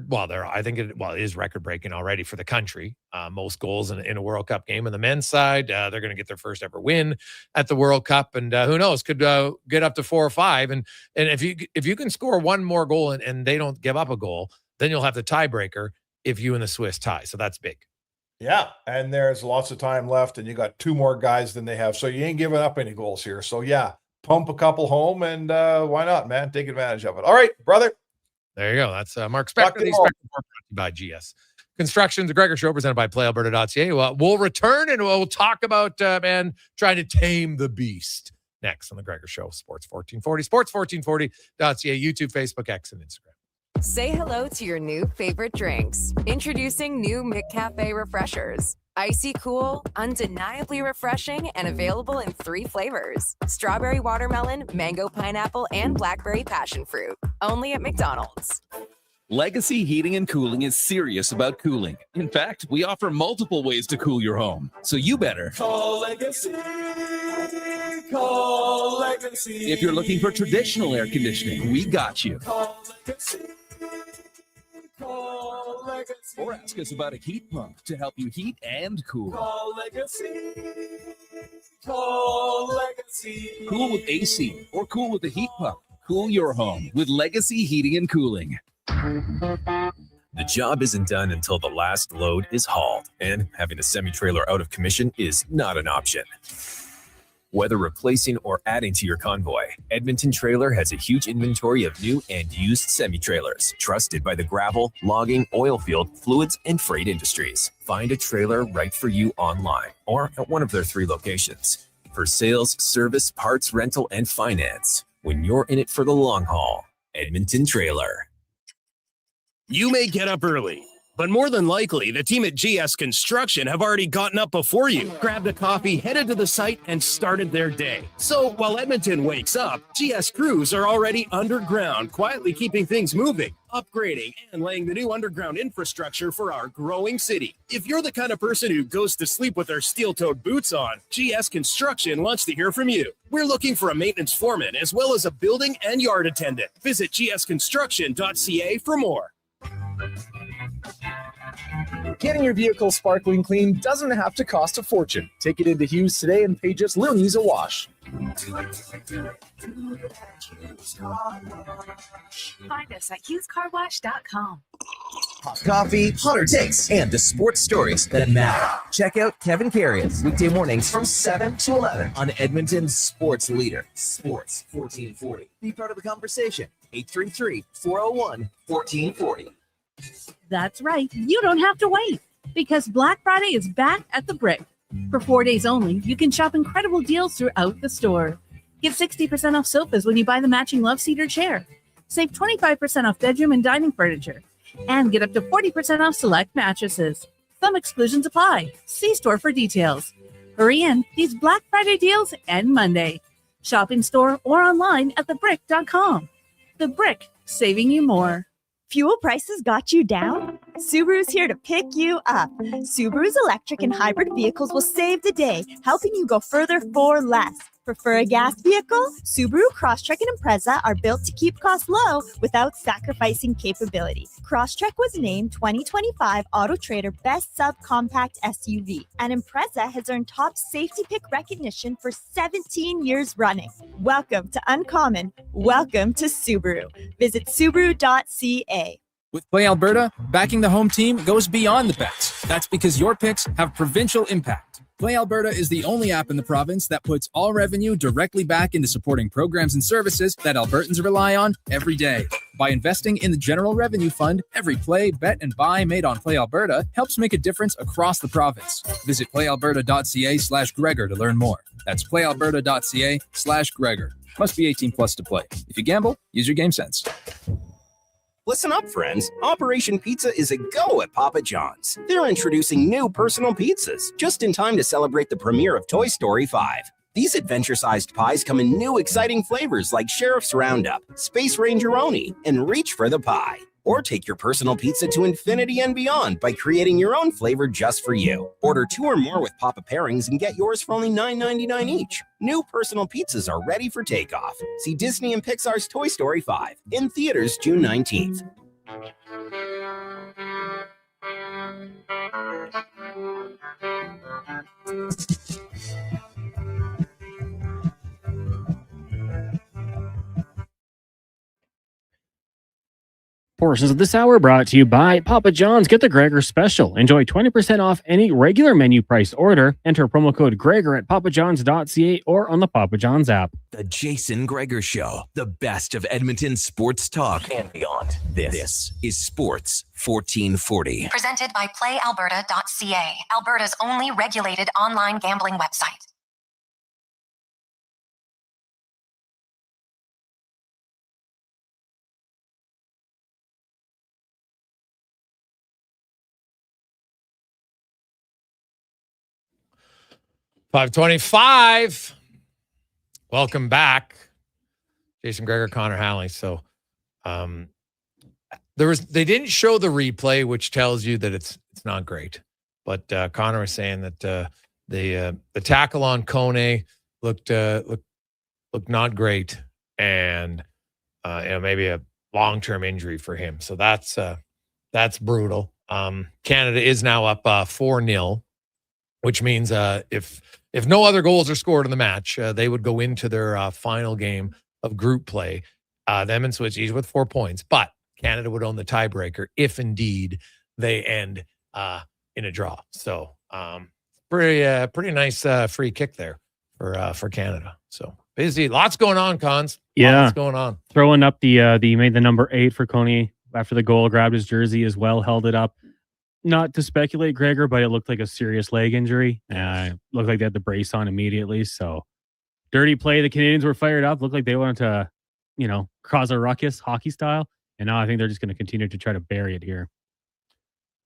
Well, it is record breaking already for the country. Most goals in a World Cup game. On the men's side, they're going to get their first ever win at the World Cup, and who knows, could get up to 4 or 5. And if you can score one more goal and they don't give up a goal, then you'll have the tiebreaker if you and the Swiss tie. So that's big. Yeah, and there's lots of time left, and you got 2 more guys than they have, so you ain't giving up any goals here. So yeah, pump a couple home, and why not, man? Take advantage of it. All right, brother. There you go. That's Mark Spector, by GS Construction, the Gregor Show, presented by PlayAlberta.ca. Well, we'll return and we'll talk about trying to tame the beast next on the Gregor Show. Sports 1440, sports1440.ca, YouTube, Facebook, X, and Instagram. Say hello to your new favorite drinks. Introducing new McCafe Refreshers. Icy cool, undeniably refreshing, and available in 3 flavors. Strawberry watermelon, mango pineapple, and blackberry passion fruit. Only at McDonald's. Legacy Heating and Cooling is serious about cooling. In fact, we offer multiple ways to cool your home. So you better call Legacy. Call Legacy. If you're looking for traditional air conditioning, we got you. Call Legacy. Call Legacy. Or ask us about a heat pump to help you heat and cool. Call Legacy. Call Legacy. Cool with AC or cool with a heat pump. Cool your home with Legacy Heating and Cooling. The job isn't done until the last load is hauled, and having a semi-trailer out of commission is not an option. Whether replacing or adding to your convoy, Edmonton Trailer has a huge inventory of new and used semi-trailers, trusted by the gravel, logging, oil field, fluids, and freight industries. Find a trailer right for you online or at one of their 3 locations. For sales, service, parts, rental, and finance, when you're in it for the long haul, Edmonton Trailer. You may get up early, but more than likely, the team at GS Construction have already gotten up before you, grabbed a coffee, headed to the site, and started their day. So while Edmonton wakes up, GS crews are already underground, quietly keeping things moving, upgrading, and laying the new underground infrastructure for our growing city. If you're the kind of person who goes to sleep with their steel-toed boots on, GS Construction wants to hear from you. We're looking for a maintenance foreman as well as a building and yard attendant. Visit gsconstruction.ca for more. Getting your vehicle sparkling clean doesn't have to cost a fortune. Take it into Hughes today and pay just $1 a wash. Find us at hughescarwash.com. Hot coffee, hotter takes, and the sports stories that matter. Check out Kevin Carrion's weekday mornings from 7 to 11 on Edmonton's sports leader, Sports 1440. Be part of the conversation. 833-401-1440. That's right. You don't have to wait because Black Friday is back at the Brick. For 4 days only, you can shop incredible deals throughout the store. Get 60% off sofas when you buy the matching love seat or chair. Save 25% off bedroom and dining furniture. And get up to 40% off select mattresses. Some exclusions apply. See store for details. Hurry in. These Black Friday deals end Monday. Shop in store or online at thebrick.com. The Brick, saving you more. Fuel prices got you down? Subaru's here to pick you up. Subaru's electric and hybrid vehicles will save the day, helping you go further for less. Prefer a gas vehicle? Subaru Crosstrek and Impreza are built to keep costs low without sacrificing capability. Crosstrek was named 2025 Auto Trader Best Subcompact SUV, and Impreza has earned top safety pick recognition for 17 years running. Welcome to Uncommon. Welcome to Subaru. Visit Subaru.ca. With Play Alberta, backing the home team goes beyond the bets. That's because your picks have provincial impact. Play Alberta is the only app in the province that puts all revenue directly back into supporting programs and services that Albertans rely on every day. By investing in the General Revenue Fund, every play, bet, and buy made on Play Alberta helps make a difference across the province. Visit playalberta.ca/Gregor to learn more. That's playalberta.ca/Gregor. Must be 18 plus to play. If you gamble, use your game sense. Listen up, friends. Operation Pizza is a go at Papa John's. They're introducing new personal pizzas, just in time to celebrate the premiere of Toy Story 5. These adventure-sized pies come in new exciting flavors like Sheriff's Roundup, Space Ranger-oni, and Reach for the Pie. Or take your personal pizza to infinity and beyond by creating your own flavor just for you. Order 2 or more with Papa pairings and get yours for only $9.99 each. New personal pizzas are ready for takeoff. See Disney and Pixar's Toy Story 5 in theaters June 19th. Portions of this hour brought to you by Papa John's. Get the Gregor special. Enjoy 20% off any regular menu price order. Enter promo code Gregor at papajohns.ca or on the Papa John's app. The Jason Gregor Show, the best of Edmonton sports talk and beyond. This is Sports 1440. Presented by PlayAlberta.ca, Alberta's only regulated online gambling website. $525. Welcome back. Jason Gregor, Connor Halley. So They didn't show the replay, which tells you that it's not great. But Connor was saying that the tackle on Kone looked not great, and maybe a long-term injury for him. So that's brutal. Canada is now up 4-0, which means if no other goals are scored in the match, they would go into their final game of group play. Them and Switch each with 4 points, but Canada would own the tiebreaker if indeed they end in a draw. So pretty nice free kick there for Canada. So busy, lots going on, Cons. Yeah, lots going on. Throwing up he made the number 8 for Coney after the goal, grabbed his jersey as well, held it up. Not to speculate, Gregor, but it looked like a serious leg injury. Looked like they had the brace on immediately. So dirty play. The Canadians were fired up. Looked like they wanted to, cause a ruckus, hockey style. And now I think they're just going to continue to try to bury it here.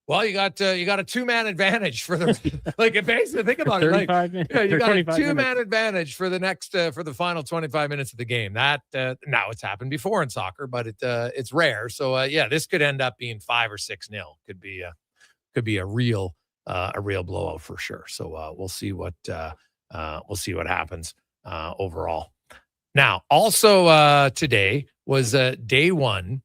Well, you got a 2-man advantage for the basically think about it. Like, you got a 2-man advantage for the next for the final 25 minutes of the game. That now it's happened before in soccer, but it's rare. So this could end up being 5 or 6-0. Could be a real blowout for sure. So we'll see what happens overall. Now, also today was day 1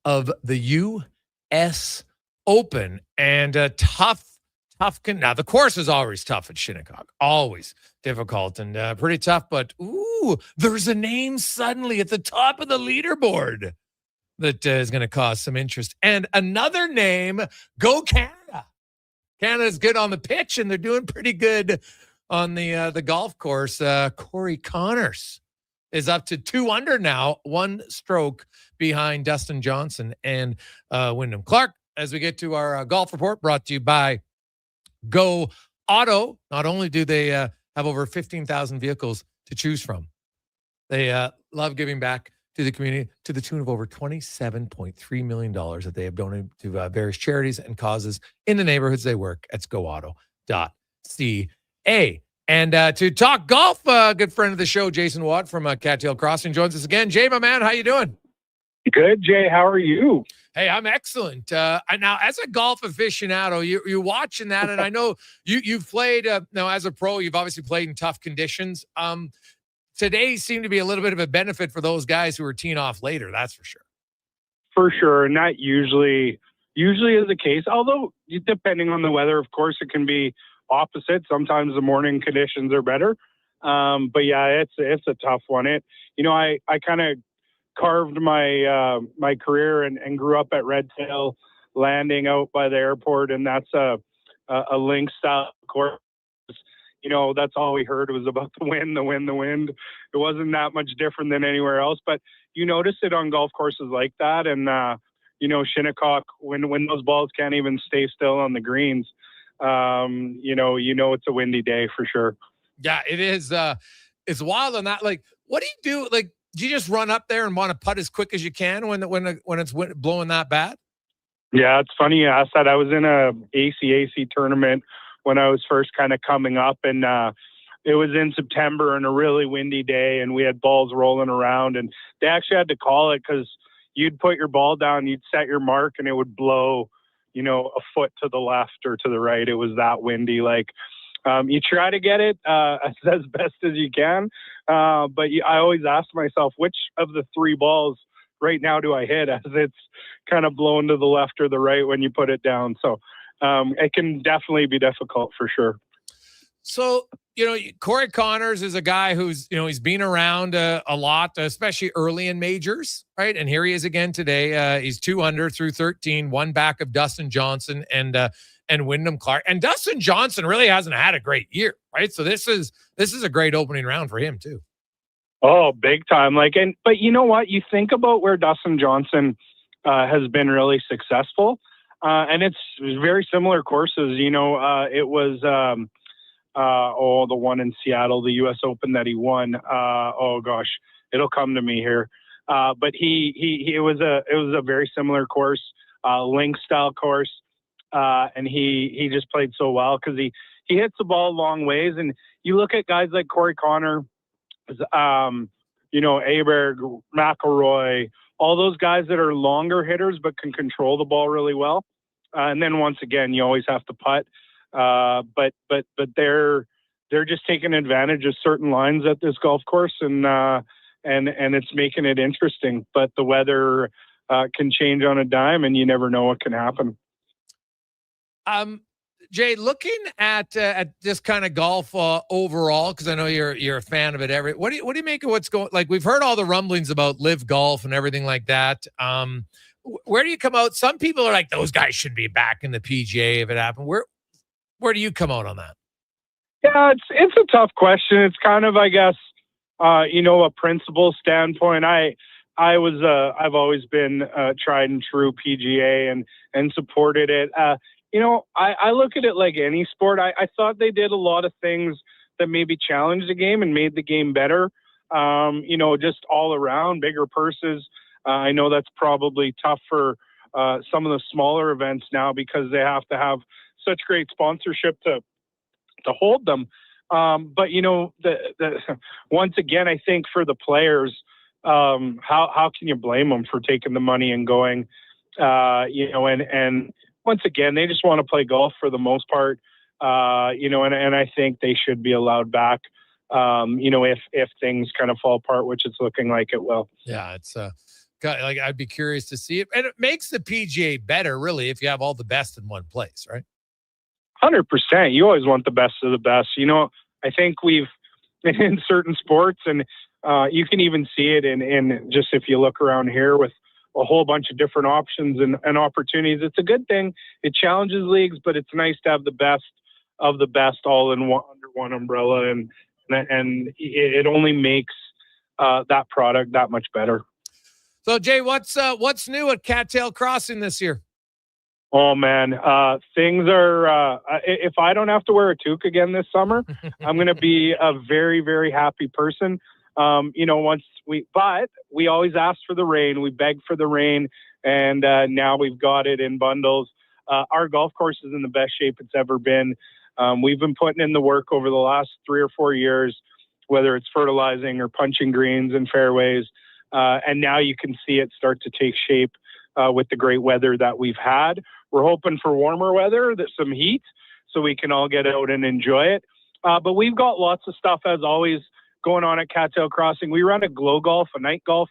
of the U.S. Open, and tough. Now the course is always tough at Shinnecock, always difficult and pretty tough. But there's a name suddenly at the top of the leaderboard that is going to cause some interest, and another name. Go Canada! Canada's good on the pitch, and they're doing pretty good on the golf course. Corey Connors is up to 2 under now, 1 stroke behind Dustin Johnson and Wyndham Clark. As we get to our golf report, brought to you by Go Auto. Not only do they have over 15,000 vehicles to choose from, they love giving back to the community to the tune of over $27.3 million that they have donated to various charities and causes in the neighborhoods they work at goauto.ca. And to talk golf, a good friend of the show, Jason Watt from Cattail Crossing, joins us again. Jay, my man, how you doing? Good, Jay. How are you? Hey, I'm excellent. Now, as a golf aficionado, you're watching that, and I know you've played. Now, as a pro, you've obviously played in tough conditions. Today seemed to be a little bit of a benefit for those guys who are teeing off later. That's for sure. For sure, and that usually is the case. Although, depending on the weather, of course, it can be opposite. Sometimes the morning conditions are better. But yeah, it's a tough one. I kind of carved my my career and grew up at Red Tail Landing out by the airport, and that's a link style course. That's all we heard was about the wind. It wasn't that much different than anywhere else, but you notice it on golf courses like that. And Shinnecock, when those balls can't even stay still on the greens, it's a windy day for sure. Yeah, it is. It's wild on that. Like, what do you do? Like, do you just run up there and want to putt as quick as you can when it's blowing that bad? Yeah, it's funny you asked that. I was in a ACAC tournament when I was first kind of coming up, and it was in September and a really windy day, and we had balls rolling around, and they actually had to call it because you'd put your ball down, you'd set your mark, and it would blow, a foot to the left or to the right. It was that windy. Like, you try to get it as best as you can, but I always ask myself, which of the 3 balls right now do I hit, as it's kind of blowing to the left or the right when you put it down. So it can definitely be difficult for sure. So, Corey Connors is a guy who's, he's been around a lot, especially early in majors, right? And here he is again today. He's 2 under through 13, 1 back of Dustin Johnson and Wyndham Clark. And Dustin Johnson really hasn't had a great year, right? So this is a great opening round for him too. Oh, big time. But you know what? You think about where Dustin Johnson has been really successful, and it's very similar courses. It was the one in Seattle, the U.S. Open that he won. Oh gosh, it'll come to me here. But it was a very similar course, link style course, and he just played so well because he hits the ball long ways. And you look at guys like Corey Connor, Aberg, McIlroy, all those guys that are longer hitters but can control the ball really well. And then once again, you always have to putt. But they're just taking advantage of certain lines at this golf course, and it's making it interesting. But the weather can change on a dime, and you never know what can happen. Jay, looking at this kind of golf overall, because I know you're a fan of it. What do you make of what's going? Like, we've heard all the rumblings about live golf and everything like that. Where do you come out? Some people are like, those guys should be back in the PGA if it happened. Where do you come out on that? Yeah, it's a tough question. It's kind of, I guess, a principle standpoint. I've always been tried and true PGA and supported it. I look at it like any sport. I thought they did a lot of things that maybe challenged the game and made the game better. Just all around, bigger purses. I know that's probably tough for some of the smaller events now because they have to have such great sponsorship to hold them. But once again, I think for the players, how can you blame them for taking the money and going? And once again, they just want to play golf for the most part. And I think they should be allowed back. If things kind of fall apart, which it's looking like it will. Yeah, it's I'd be curious to see it, and it makes the PGA better, really, if you have all the best in one place, right? 100%. You always want the best of the best. I think we've in certain sports, and you can even see it in just if you look around here with a whole bunch of different options and opportunities. It's a good thing. It challenges leagues, but it's nice to have the best of the best all in under one umbrella, and it only makes that product that much better. So, Jay, what's new at Cattail Crossing this year? Oh, man. Things are, if I don't have to wear a toque again this summer, I'm going to be a very, very happy person. But we always ask for the rain. We beg for the rain, and now we've got it in bundles. Our golf course is in the best shape it's ever been. We've been putting in the work over the last 3 or 4 years, whether it's fertilizing or punching greens and fairways. And now you can see it start to take shape with the great weather that we've had. We're hoping for warmer weather, some heat, so we can all get out and enjoy it. But we've got lots of stuff, as always, going on at Cattail Crossing. We run a glow golf, a night golf,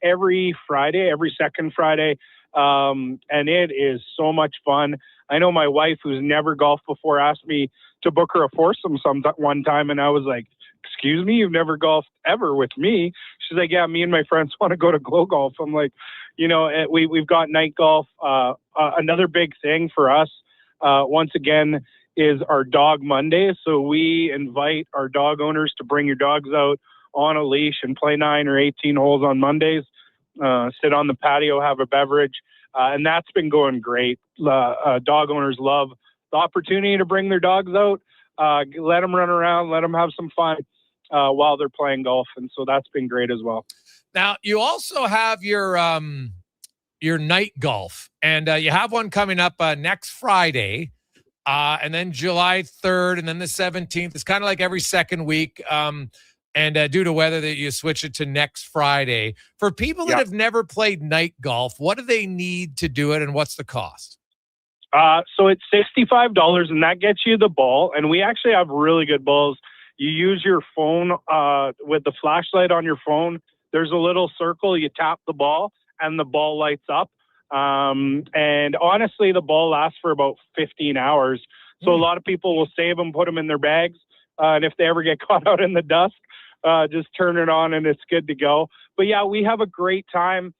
every Friday, every second Friday. And it is so much fun. I know my wife, who's never golfed before, asked me to book her a foursome one time, and I was like, excuse me, you've never golfed ever with me? She's like, yeah, me and my friends want to go to glow golf. I'm like, we've got night golf. Another big thing for us, once again, is our Dog Monday. So we invite our dog owners to bring your dogs out on a leash and play 9 or 18 holes on Mondays, sit on the patio, have a beverage. And that's been going great. Dog owners love the opportunity to bring their dogs out, let them run around, let them have some fun while they're playing golf. And so that's been great as well. Now, you also have your night golf, and you have one coming up next Friday, and then July 3rd, and then the 17th. It's kind of like every second week. And due to weather, that you switch it to next Friday. For people that have never played night golf, what do they need to do it, and what's the cost? So it's $65, and that gets you the ball. And we actually have really good balls. You use your phone with the flashlight on your phone. There's a little circle. You tap the ball, and the ball lights up. And honestly, the ball lasts for about 15 hours. So a lot of people will save them, put them in their bags. And if they ever get caught out in the dust, just turn it on and it's good to go. But yeah, we have a great time.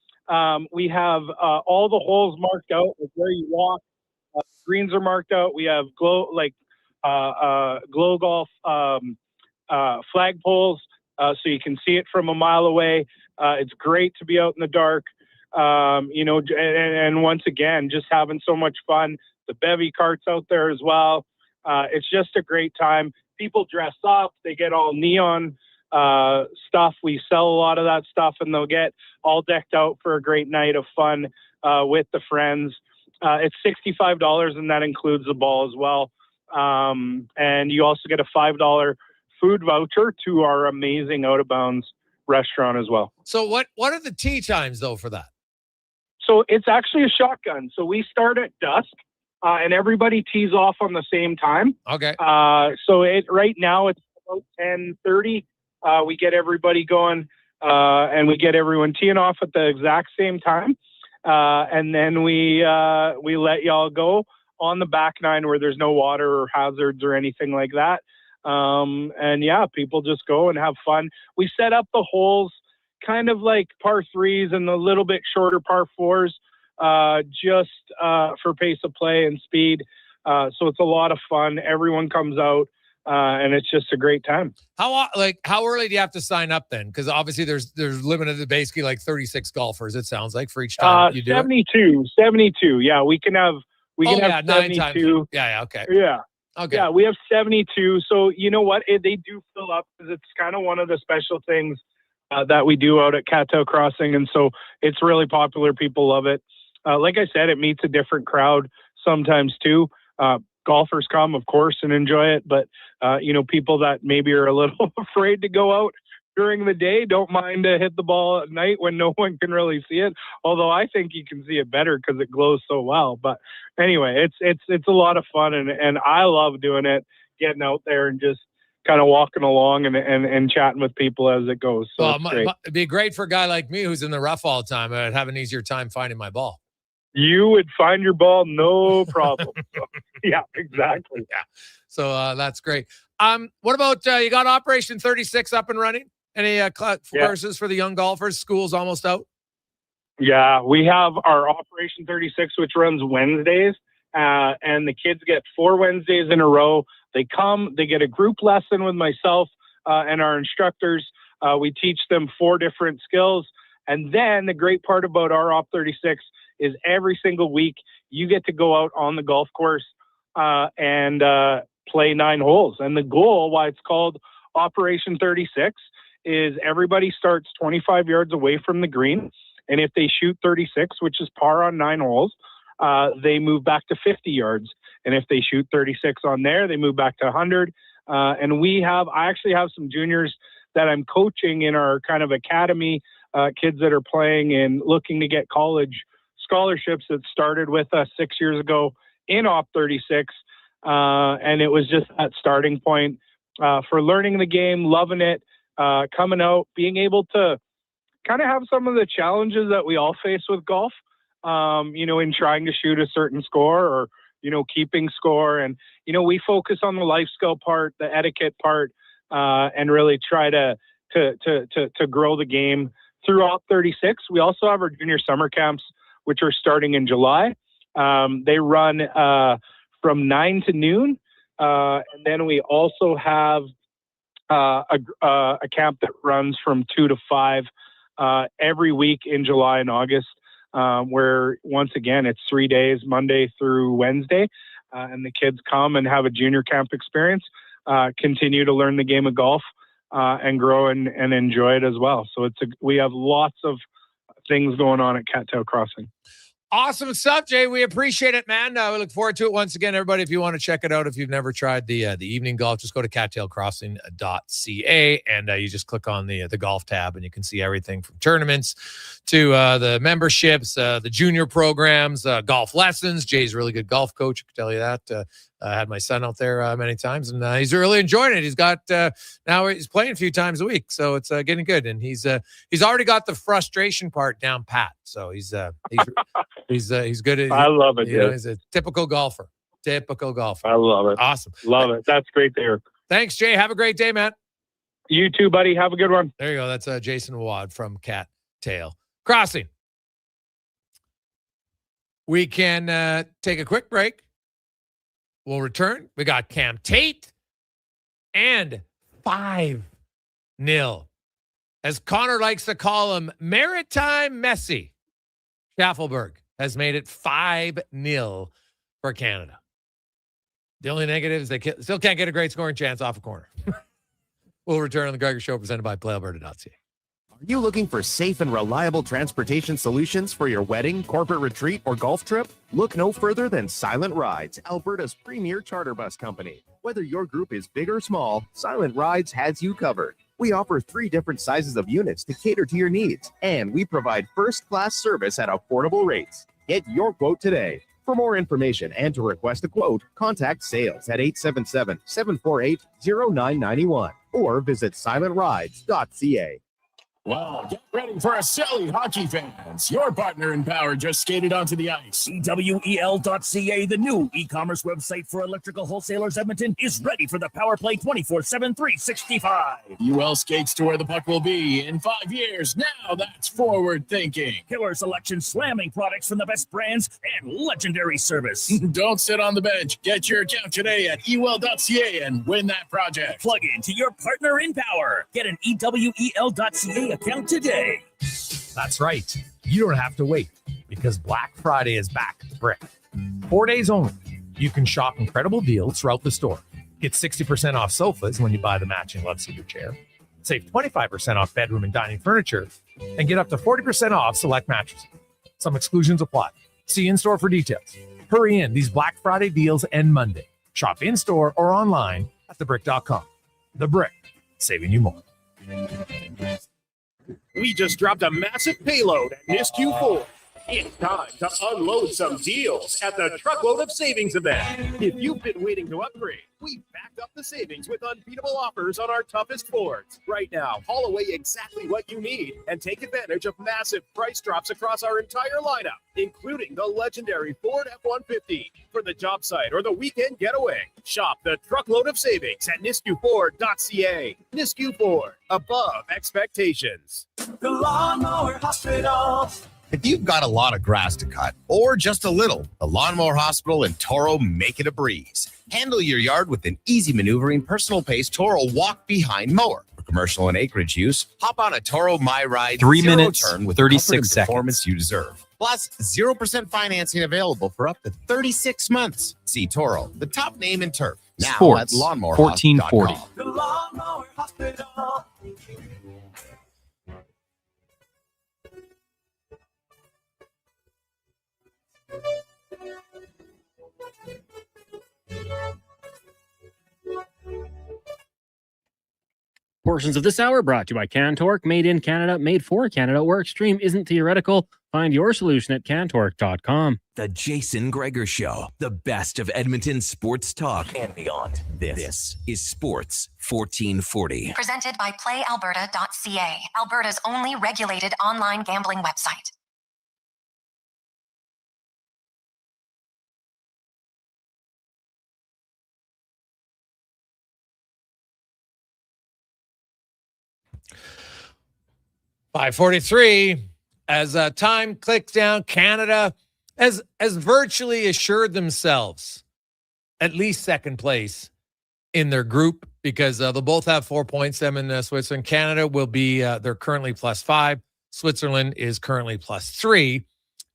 We have all the holes marked out with where you walk. Greens are marked out. We have glow golf flag poles, so you can see it from a mile away. It's great to be out in the dark, and once again, just having so much fun. The bevy carts out there as well. It's just a great time. People dress up. They get all neon stuff. We sell a lot of that stuff, and they'll get all decked out for a great night of fun with the friends. It's $65, and that includes the ball as well. And you also get a $5 food voucher to our amazing out-of-bounds restaurant as well. So what are the tee times though for that? So it's actually a shotgun. So we start at dusk, and everybody tees off on the same time. Okay. So right now it's about 10:30. We get everybody going, and we get everyone teeing off at the exact same time, and then we let y'all go on the back nine where there's no water or hazards or anything like that. And yeah, people just go and have fun. We set up the holes kind of like par threes and a little bit shorter par fours, just for pace of play and speed. So it's a lot of fun. Everyone comes out, and it's just a great time. How early do you have to sign up then? Because obviously there's limited to basically like 36 golfers. It sounds like for each time you do 72. Yeah, we can have 9 72. times. Yeah. Okay. Yeah. Okay. Yeah, we have 72. So you know what? They do fill up because it's kind of one of the special things that we do out at Cattail Crossing. And so it's really popular. People love it. Like I said, it meets a different crowd sometimes too. Golfers come, of course, and enjoy it. But, people that maybe are a little afraid to go out during the day don't mind to hit the ball at night when no one can really see it. Although I think you can see it better because it glows so well. But anyway, it's a lot of fun, and I love doing it, getting out there and just kind of walking along and chatting with people as it goes. So it'd be great for a guy like me who's in the rough all the time. I'd have an easier time finding my ball. You would find your ball no problem. So, yeah, exactly. Yeah. So that's great. What about you got Operation 36 up and running? Any courses for the young golfers? School's almost out. Yeah, we have our Operation 36, which runs Wednesdays, and the kids get 4 Wednesdays in a row. They come, they get a group lesson with myself and our instructors. We teach them 4 different skills. And then the great part about our Op 36 is every single week you get to go out on the golf course and play 9 holes. And the goal, why it's called Operation 36, is everybody starts 25 yards away from the green. And if they shoot 36, which is par on 9 holes, they move back to 50 yards. And if they shoot 36 on there, they move back to 100. And I actually have some juniors that I'm coaching in our kind of academy, kids that are playing and looking to get college scholarships that started with us 6 years ago in Op 36. And it was just that starting point for learning the game, loving it, coming out, being able to kind of have some of the challenges that we all face with golf, in trying to shoot a certain score or, keeping score. And, we focus on the life skill part, the etiquette part, and really try to grow the game through Op 36. We also have our junior summer camps, which are starting in July. They run from 9 to noon. And then we also have a camp that runs from 2 to 5 every week in July and August, where once again, it's 3 days, Monday through Wednesday. And the kids come and have a junior camp experience, continue to learn the game of golf, and grow and enjoy it as well. So we have lots of things going on at Cattail Crossing. Awesome stuff, Jay. We appreciate it, man. We look forward to it once again, everybody. If you want to check it out, if you've never tried the evening golf, just go to cattailcrossing.ca and you just click on the golf tab and you can see everything from tournaments to the memberships, the junior programs, golf lessons. Jay's a really good golf coach. I can tell you that. I had my son out there many times, and he's really enjoying it. He's got now he's playing a few times a week, so it's getting good. And he's already got the frustration part down pat. So he's good at. I love it. He's a typical golfer. I love it. Awesome. Love it. That's great to hear. Thanks, Jay. Have a great day, man. You too, buddy. Have a good one. There you go. That's Jason Wad from Cattail Crossing. We can take a quick break. We'll return. We got Cam Tate and 5-0. As Connor likes to call him, Maritime Messi. Schaffelberg has made it 5-0 for Canada. The only negative is they still can't get a great scoring chance off a corner. We'll return on the Gregor Show presented by PlayAlberta.ca. Are you looking for safe and reliable transportation solutions for your wedding, corporate retreat, or golf trip? Look no further than Silent Rides, Alberta's premier charter bus company. Whether your group is big or small, Silent Rides has you covered. We offer 3 different sizes of units to cater to your needs, and we provide first-class service at affordable rates. Get your quote today. For more information and to request a quote, contact sales at 877-748-0991 or visit silentrides.ca. Well, get ready for a silly hockey fans. Your partner in power just skated onto the ice. EWEL.ca, the new e-commerce website for electrical wholesalers Edmonton, is ready for the power play 24/7, 365. UL skates to where the puck will be in 5 years. Now that's forward thinking. Killer selection, slamming products from the best brands, and legendary service. Don't sit on the bench. Get your account today at EWEL.ca and win that project. Plug into your partner in power. Get an EWEL.ca account today. That's right. You don't have to wait because Black Friday is back at the Brick. 4 days only. You can shop incredible deals throughout the store. Get 60% off sofas when you buy the matching love seater chair. Save 25% off bedroom and dining furniture and get up to 40% off select mattresses. Some exclusions apply. See in-store for details. Hurry in. These Black Friday deals end Monday. Shop in-store or online at thebrick.com. The Brick, saving you more. We just dropped a massive payload at NISQ4. It's time to unload some deals at the Truckload of Savings event. If you've been waiting to upgrade, we've backed up the savings with unbeatable offers on our toughest Fords. Right now, haul away exactly what you need and take advantage of massive price drops across our entire lineup, including the legendary Ford F-150 for the job site or the weekend getaway. Shop the Truckload of Savings at nisqford.ca. Nisq Ford, above expectations. The Lawnmower Hospital. If you've got a lot of grass to cut, or just a little, the Lawnmower Hospital in Toro make it a breeze. Handle your yard with an easy maneuvering personal pace Toro walk-behind mower. For commercial and acreage use, hop on a Toro My Ride 3 zero minutes, turn with 36 the comfort and seconds. performance you deserve. Plus, 0% financing available for up to 36 months. See Toro, the top name in turf. Now Sports, at lawnmowerhouse.com. 1440. The Lawnmower Hospital. Portions of this hour brought to you by CanTorque, made in Canada, made for Canada, where extreme isn't theoretical. Find your solution at CanTorque.com. The Jason Gregor Show, the best of Edmonton sports talk and beyond. This is Sports 1440. Presented by PlayAlberta.ca, Alberta's only regulated online gambling website. .543 as time clicks down. Canada has virtually assured themselves at least second place in their group because they'll both have 4 points, them and Switzerland. Canada will be, they're currently +5. Switzerland is currently +3.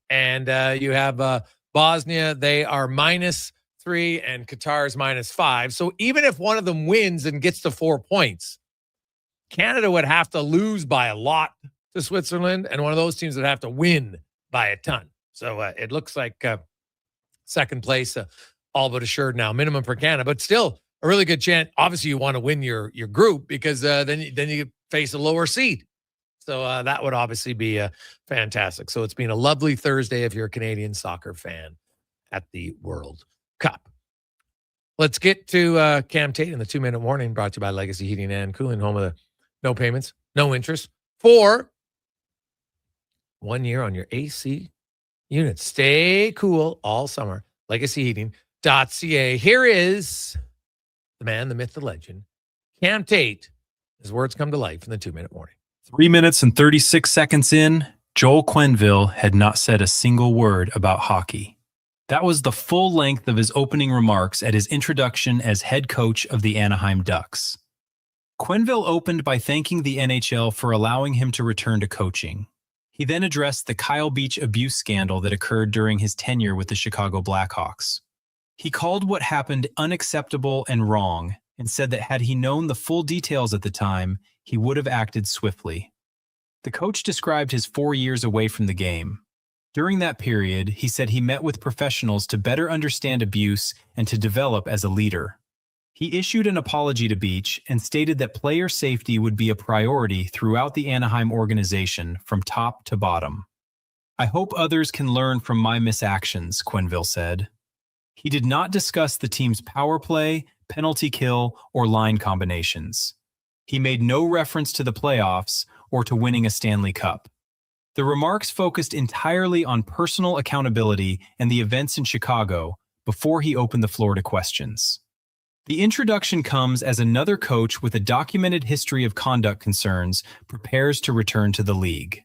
And you have Bosnia, they are -3, and Qatar is -5. So even if one of them wins and gets to 4 points, Canada would have to lose by a lot to Switzerland, and one of those teams would have to win by a ton. So it looks like second place, all but assured now, minimum for Canada, but still a really good chance. Obviously, you want to win your group because then you face a lower seed. So that would obviously be fantastic. So it's been a lovely Thursday if you're a Canadian soccer fan at the World Cup. Let's get to Cam Tate in the 2-minute warning, brought to you by Legacy Heating and Cooling, home of the no payments, no interest for 1 year on your AC unit. Stay cool all summer. LegacyHeating.ca. Here is the man, the myth, the legend, Cam Tate. His words come to life in the 2-minute warning. 3 minutes and 36 seconds in, Joel Quenneville had not said a single word about hockey. That was the full length of his opening remarks at his introduction as head coach of the Anaheim Ducks. Quenneville opened by thanking the NHL for allowing him to return to coaching. He then addressed the Kyle Beach abuse scandal that occurred during his tenure with the Chicago Blackhawks. He called what happened unacceptable and wrong, and said that had he known the full details at the time, he would have acted swiftly. The coach described his 4 years away from the game. During that period, he said he met with professionals to better understand abuse and to develop as a leader. He issued an apology to Beach and stated that player safety would be a priority throughout the Anaheim organization from top to bottom. I hope others can learn from my misactions, Quenneville said. He did not discuss the team's power play, penalty kill, or line combinations. He made no reference to the playoffs or to winning a Stanley Cup. The remarks focused entirely on personal accountability and the events in Chicago before he opened the floor to questions. The introduction comes as another coach with a documented history of conduct concerns prepares to return to the league.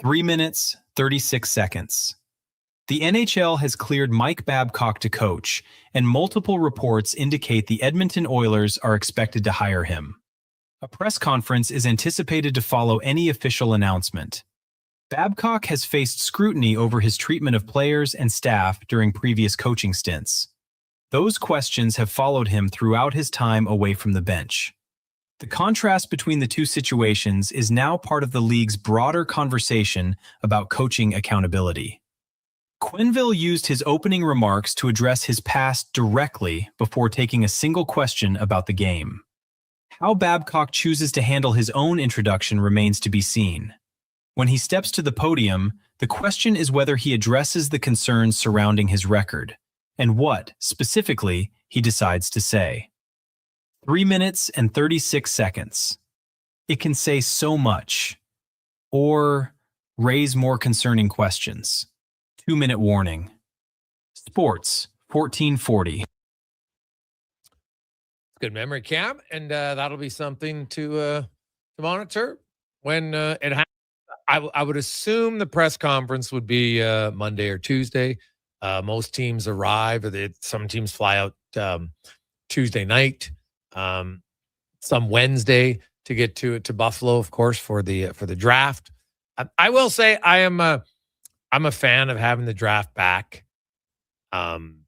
3 minutes, 36 seconds. The NHL has cleared Mike Babcock to coach, and multiple reports indicate the Edmonton Oilers are expected to hire him. A press conference is anticipated to follow any official announcement. Babcock has faced scrutiny over his treatment of players and staff during previous coaching stints. Those questions have followed him throughout his time away from the bench. The contrast between the two situations is now part of the league's broader conversation about coaching accountability. Quenneville used his opening remarks to address his past directly before taking a single question about the game. How Babcock chooses to handle his own introduction remains to be seen. When he steps to the podium, the question is whether he addresses the concerns surrounding his record, and what, specifically, he decides to say. 3 minutes and 36 seconds. It can say so much, or raise more concerning questions. 2-minute warning. Sports, 1440. Good memory, Cam, and that'll be something to monitor when it happens. I would assume the press conference would be Monday or Tuesday. Most teams arrive, or some teams fly out Tuesday night. Some Wednesday to get to Buffalo, of course, for the draft. I will say I'm a fan of having the draft back. Having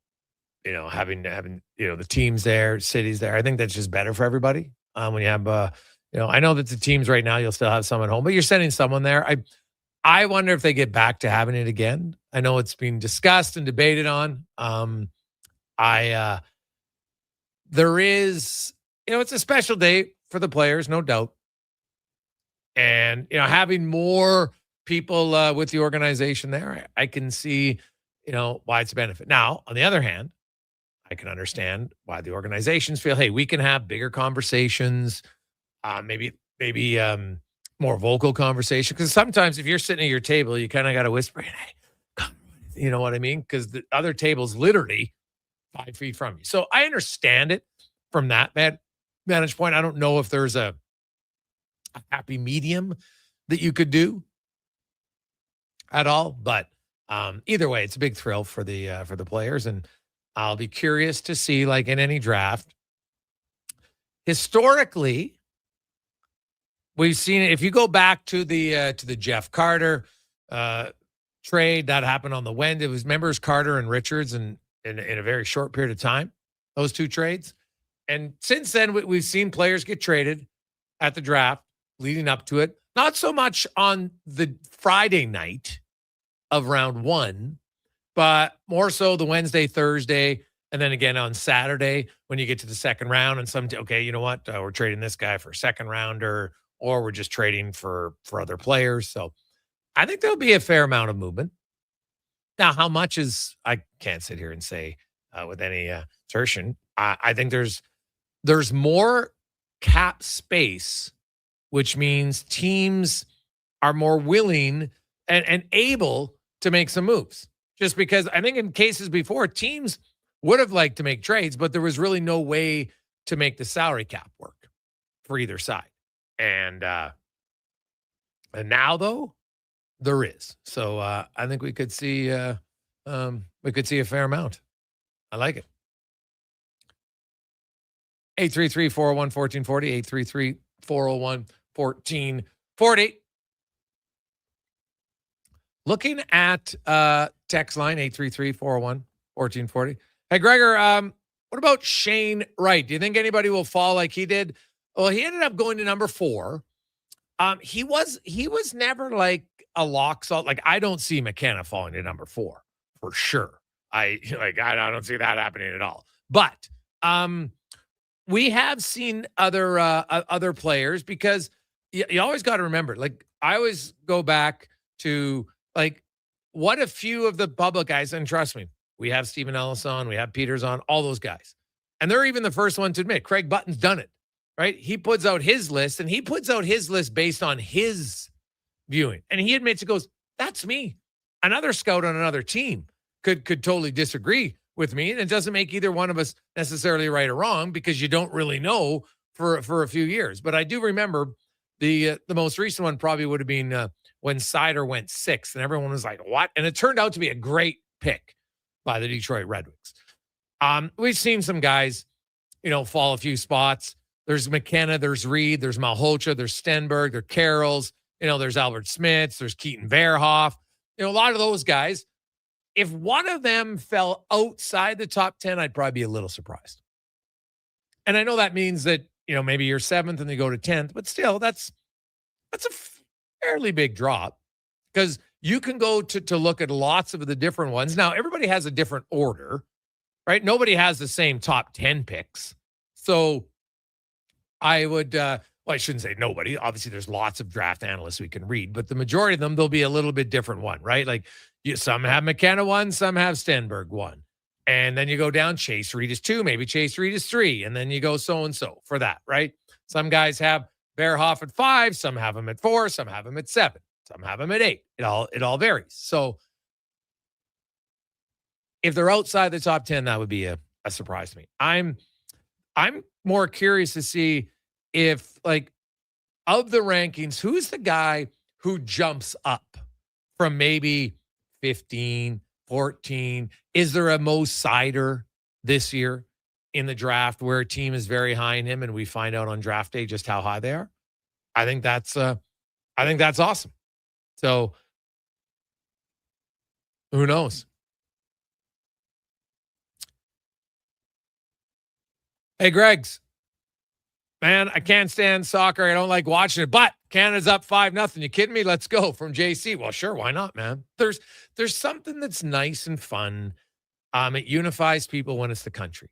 the teams there, cities there. I think that's just better for everybody. When you have I know that the teams right now you'll still have some at home, but you're sending someone there. I wonder if they get back to having it again. I know it's being discussed and debated on. There is, it's a special day for the players, no doubt. And, having more people with the organization there, I can see, why it's a benefit. Now, on the other hand, I can understand why the organizations feel, hey, we can have bigger conversations, maybe more vocal conversation. Because sometimes if you're sitting at your table, you kind of got to whisper, hey, come, you know what I mean? Because the other table's literally 5 feet from you. So I understand it from that vantage point. I don't know if there's a happy medium that you could do at all, but either way, it's a big thrill for the players, and I'll be curious to see, like in any draft, historically, we've seen it. If you go back to the Jeff Carter trade that happened on the Wednesday, it was members Carter and Richards, and in a very short period of time, those two trades. And since then, we've seen players get traded at the draft leading up to it. Not so much on the Friday night of round one, but more so the Wednesday, Thursday, and then again on Saturday when you get to the second round. And okay, you know what? We're trading this guy for a second rounder, or we're just trading for other players. So I think there'll be a fair amount of movement. Now, how much is, I can't sit here and say with any assertion. I think there's more cap space, which means teams are more willing and able to make some moves. Just because I think in cases before, teams would have liked to make trades, but there was really no way to make the salary cap work for either side. And now, though, there is. So I think we could see a fair amount. I like it. 833-401-1440, 833-401-1440. Looking at text line, 833-401-1440. Hey, Gregor, what about Shane Wright? Do you think anybody will fall like he did? Well, he ended up going to number 4. He was never like a lock salt. Like, I don't see McKenna falling to number 4 for sure. I don't see that happening at all. But we have seen other players, because you always got to remember, like, I always go back to, like, what a few of the public guys, and trust me, we have Stephen Ellis on, we have Peters on, all those guys. And they're even the first one to admit, Craig Button's done it, right? He puts out his list, and he puts out his list based on his viewing. And he admits, he goes, that's me. Another scout on another team could totally disagree with me. And it doesn't make either one of us necessarily right or wrong, because you don't really know for a few years. But I do remember the most recent one probably would have been when Sider went 6th, and everyone was like, what? And it turned out to be a great pick by the Detroit Red Wings. We've seen some guys, fall a few spots. There's McKenna, there's Reed, there's Malhotra, there's Stenberg, there's Carrolls, there's Albert Smits, there's Keaton Verhoff. A lot of those guys. If one of them fell outside the top 10, I'd probably be a little surprised. And I know that means that, maybe you're 7th and they go to 10th, but still, that's a fairly big drop, because you can go to look at lots of the different ones. Now, everybody has a different order, right? Nobody has the same top 10 picks. So I would, I shouldn't say nobody. Obviously, there's lots of draft analysts we can read, but the majority of them, there'll be a little bit different one, right? Like, some have McKenna 1, some have Stenberg 1. And then you go down, Chase Reed is 2, maybe Chase Reed is 3. And then you go so-and-so for that, right? Some guys have Verhoff at 5, some have him at 4, some have him at 7, some have him at 8. It all varies. So if they're outside the top 10, that would be a surprise to me. I'm more curious to see if, like, of the rankings, who's the guy who jumps up from maybe 15, 14? Is there a Mo Sider this year in the draft where a team is very high in him and we find out on draft day just how high they are? I think that's awesome. So who knows? Hey, Greg's. Man, I can't stand soccer. I don't like watching it, but Canada's up 5-0. You kidding me? Let's go. From JC. Well, sure. Why not, man? There's something that's nice and fun. It unifies people when it's the country,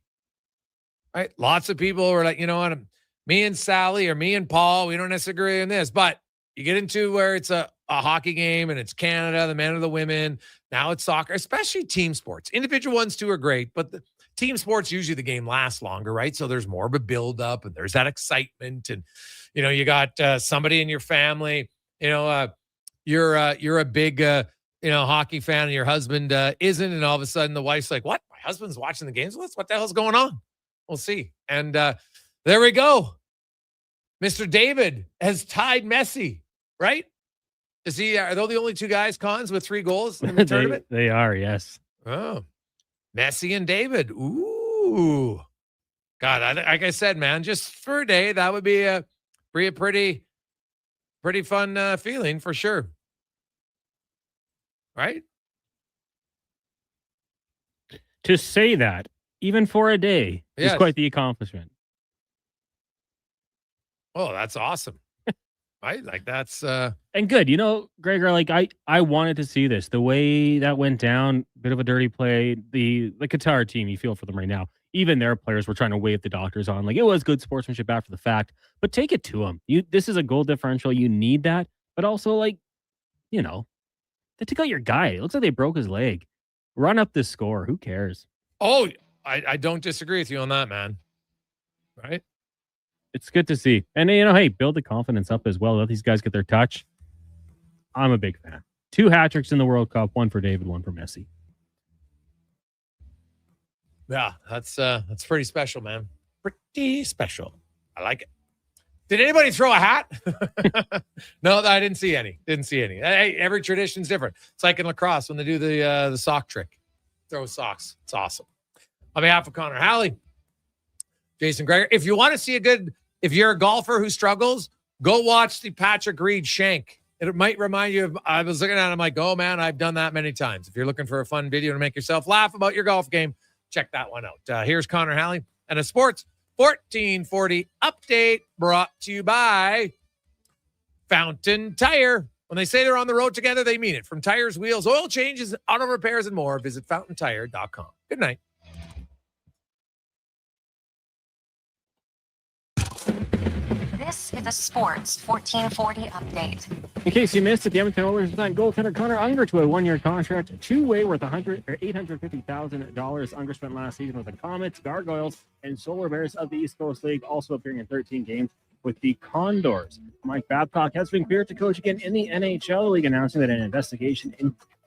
right? Lots of people are like, you know what? Me and Sally or me and Paul, we don't necessarily agree on this, but you get into where it's a hockey game and it's Canada, the men or the women. Now it's soccer, especially team sports. Individual ones too are great, but the team sports, usually the game lasts longer, right? So there's more of a buildup and there's that excitement. And, you got somebody in your family, you're a big, hockey fan and your husband isn't. And all of a sudden the wife's like, what? My husband's watching the games? What the hell's going on? We'll see. And there we go. Mr. David has tied Messi, right? Are they the only two guys, Cons, with 3 goals in the tournament? They are, yes. Oh, Messi and David. Ooh. God, like I said, man, just for a day, that would be a pretty fun feeling for sure. Right? To say that, even for a day, is quite the accomplishment. Oh, that's awesome. Right? Like that's and good. Gregor, like I wanted to see this. The way that went down, bit of a dirty play. The Qatar team, you feel for them right now. Even their players were trying to wave the doctors on. Like, it was good sportsmanship after the fact, but take it to them. This is a goal differential. You need that, but also, like, they took out your guy. It looks like they broke his leg. Run up this score. Who cares? Oh, I don't disagree with you on that, man. Right? It's good to see. And, hey, build the confidence up as well. Let these guys get their touch. I'm a big fan. 2 hat tricks in the World Cup, 1 for David, 1 for Messi. Yeah, that's pretty special, man. Pretty special. I like it. Did anybody throw a hat? No, I didn't see any. Hey, every tradition's different. It's like in lacrosse when they do the sock trick. Throw socks. It's awesome. On behalf of Connor Halley, Jason Gregor, if you want to see if you're a golfer who struggles, go watch the Patrick Reed shank. It might remind you of, I was looking at it, I'm like, oh man, I've done that many times. If you're looking for a fun video to make yourself laugh about your golf game, check that one out. Here's Connor Halley and a Sports 1440 update brought to you by Fountain Tire. When they say they're on the road together, they mean it. From tires, wheels, oil changes, auto repairs, and more, visit fountaintire.com. Good night. This is a Sports 1440 update. In case you missed it, the Edmonton Oilers signed goaltender Connor Unger to a one-year contract, two-way worth $850,000. Unger spent last season with the Comets, Gargoyles, and Solar Bears of the East Coast League, also appearing in 13 games with the Condors. Mike Babcock has been cleared to coach again in the NHL League, announcing that an investigation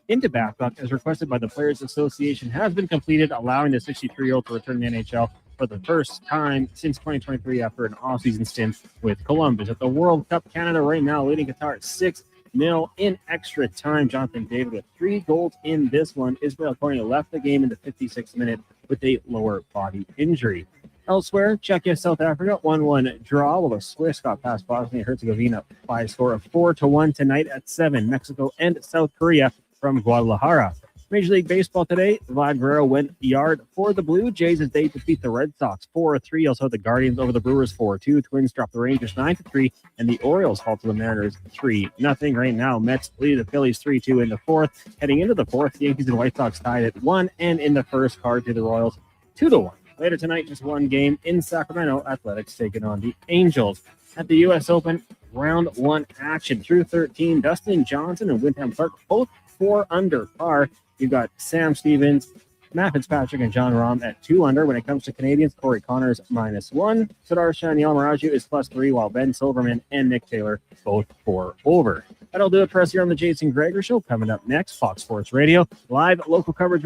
into Babcock, as requested by the Players Association, has been completed, allowing the 63-year-old to return to the NHL for the first time since 2023 after an offseason stint with Columbus. At the World Cup, Canada right now leading Qatar 6-0 in extra time. Jonathan David with 3 goals in this one. Ismail Konya left the game in the 56th minute with a lower body injury. Elsewhere, Czechia, South Africa, 1-1 draw, while the Swiss got past Bosnia and Herzegovina by a score of 4-1 tonight at 7. Mexico and South Korea from Guadalajara. Major League Baseball today, Vlad Guerrero went yard for the Blue Jays as they defeat the Red Sox 4-3. Also the Guardians over the Brewers 4-2. Twins drop the Rangers 9-3, and the Orioles fall to the Mariners 3-0. Right now, Mets lead the Phillies 3-2 in the fourth. Heading into the fourth, the Yankees and White Sox tied at 1, and in the first, card to the Royals 2-1. Later tonight, just one game in Sacramento. Athletics taking on the Angels. At the U.S. Open, round 1 action through 13. Dustin Johnson and Wyndham Clark both 4 under par. You've got Sam Stevens, Matt Fitzpatrick, and John Rahm at 2 under. When it comes to Canadians, Corey Connors -1. Sudarshan Yalmaraju is +3, while Ben Silverman and Nick Taylor both 4 over. That'll do it for us here on the Jason Gregor Show. Coming up next, Fox Sports Radio. Live local coverage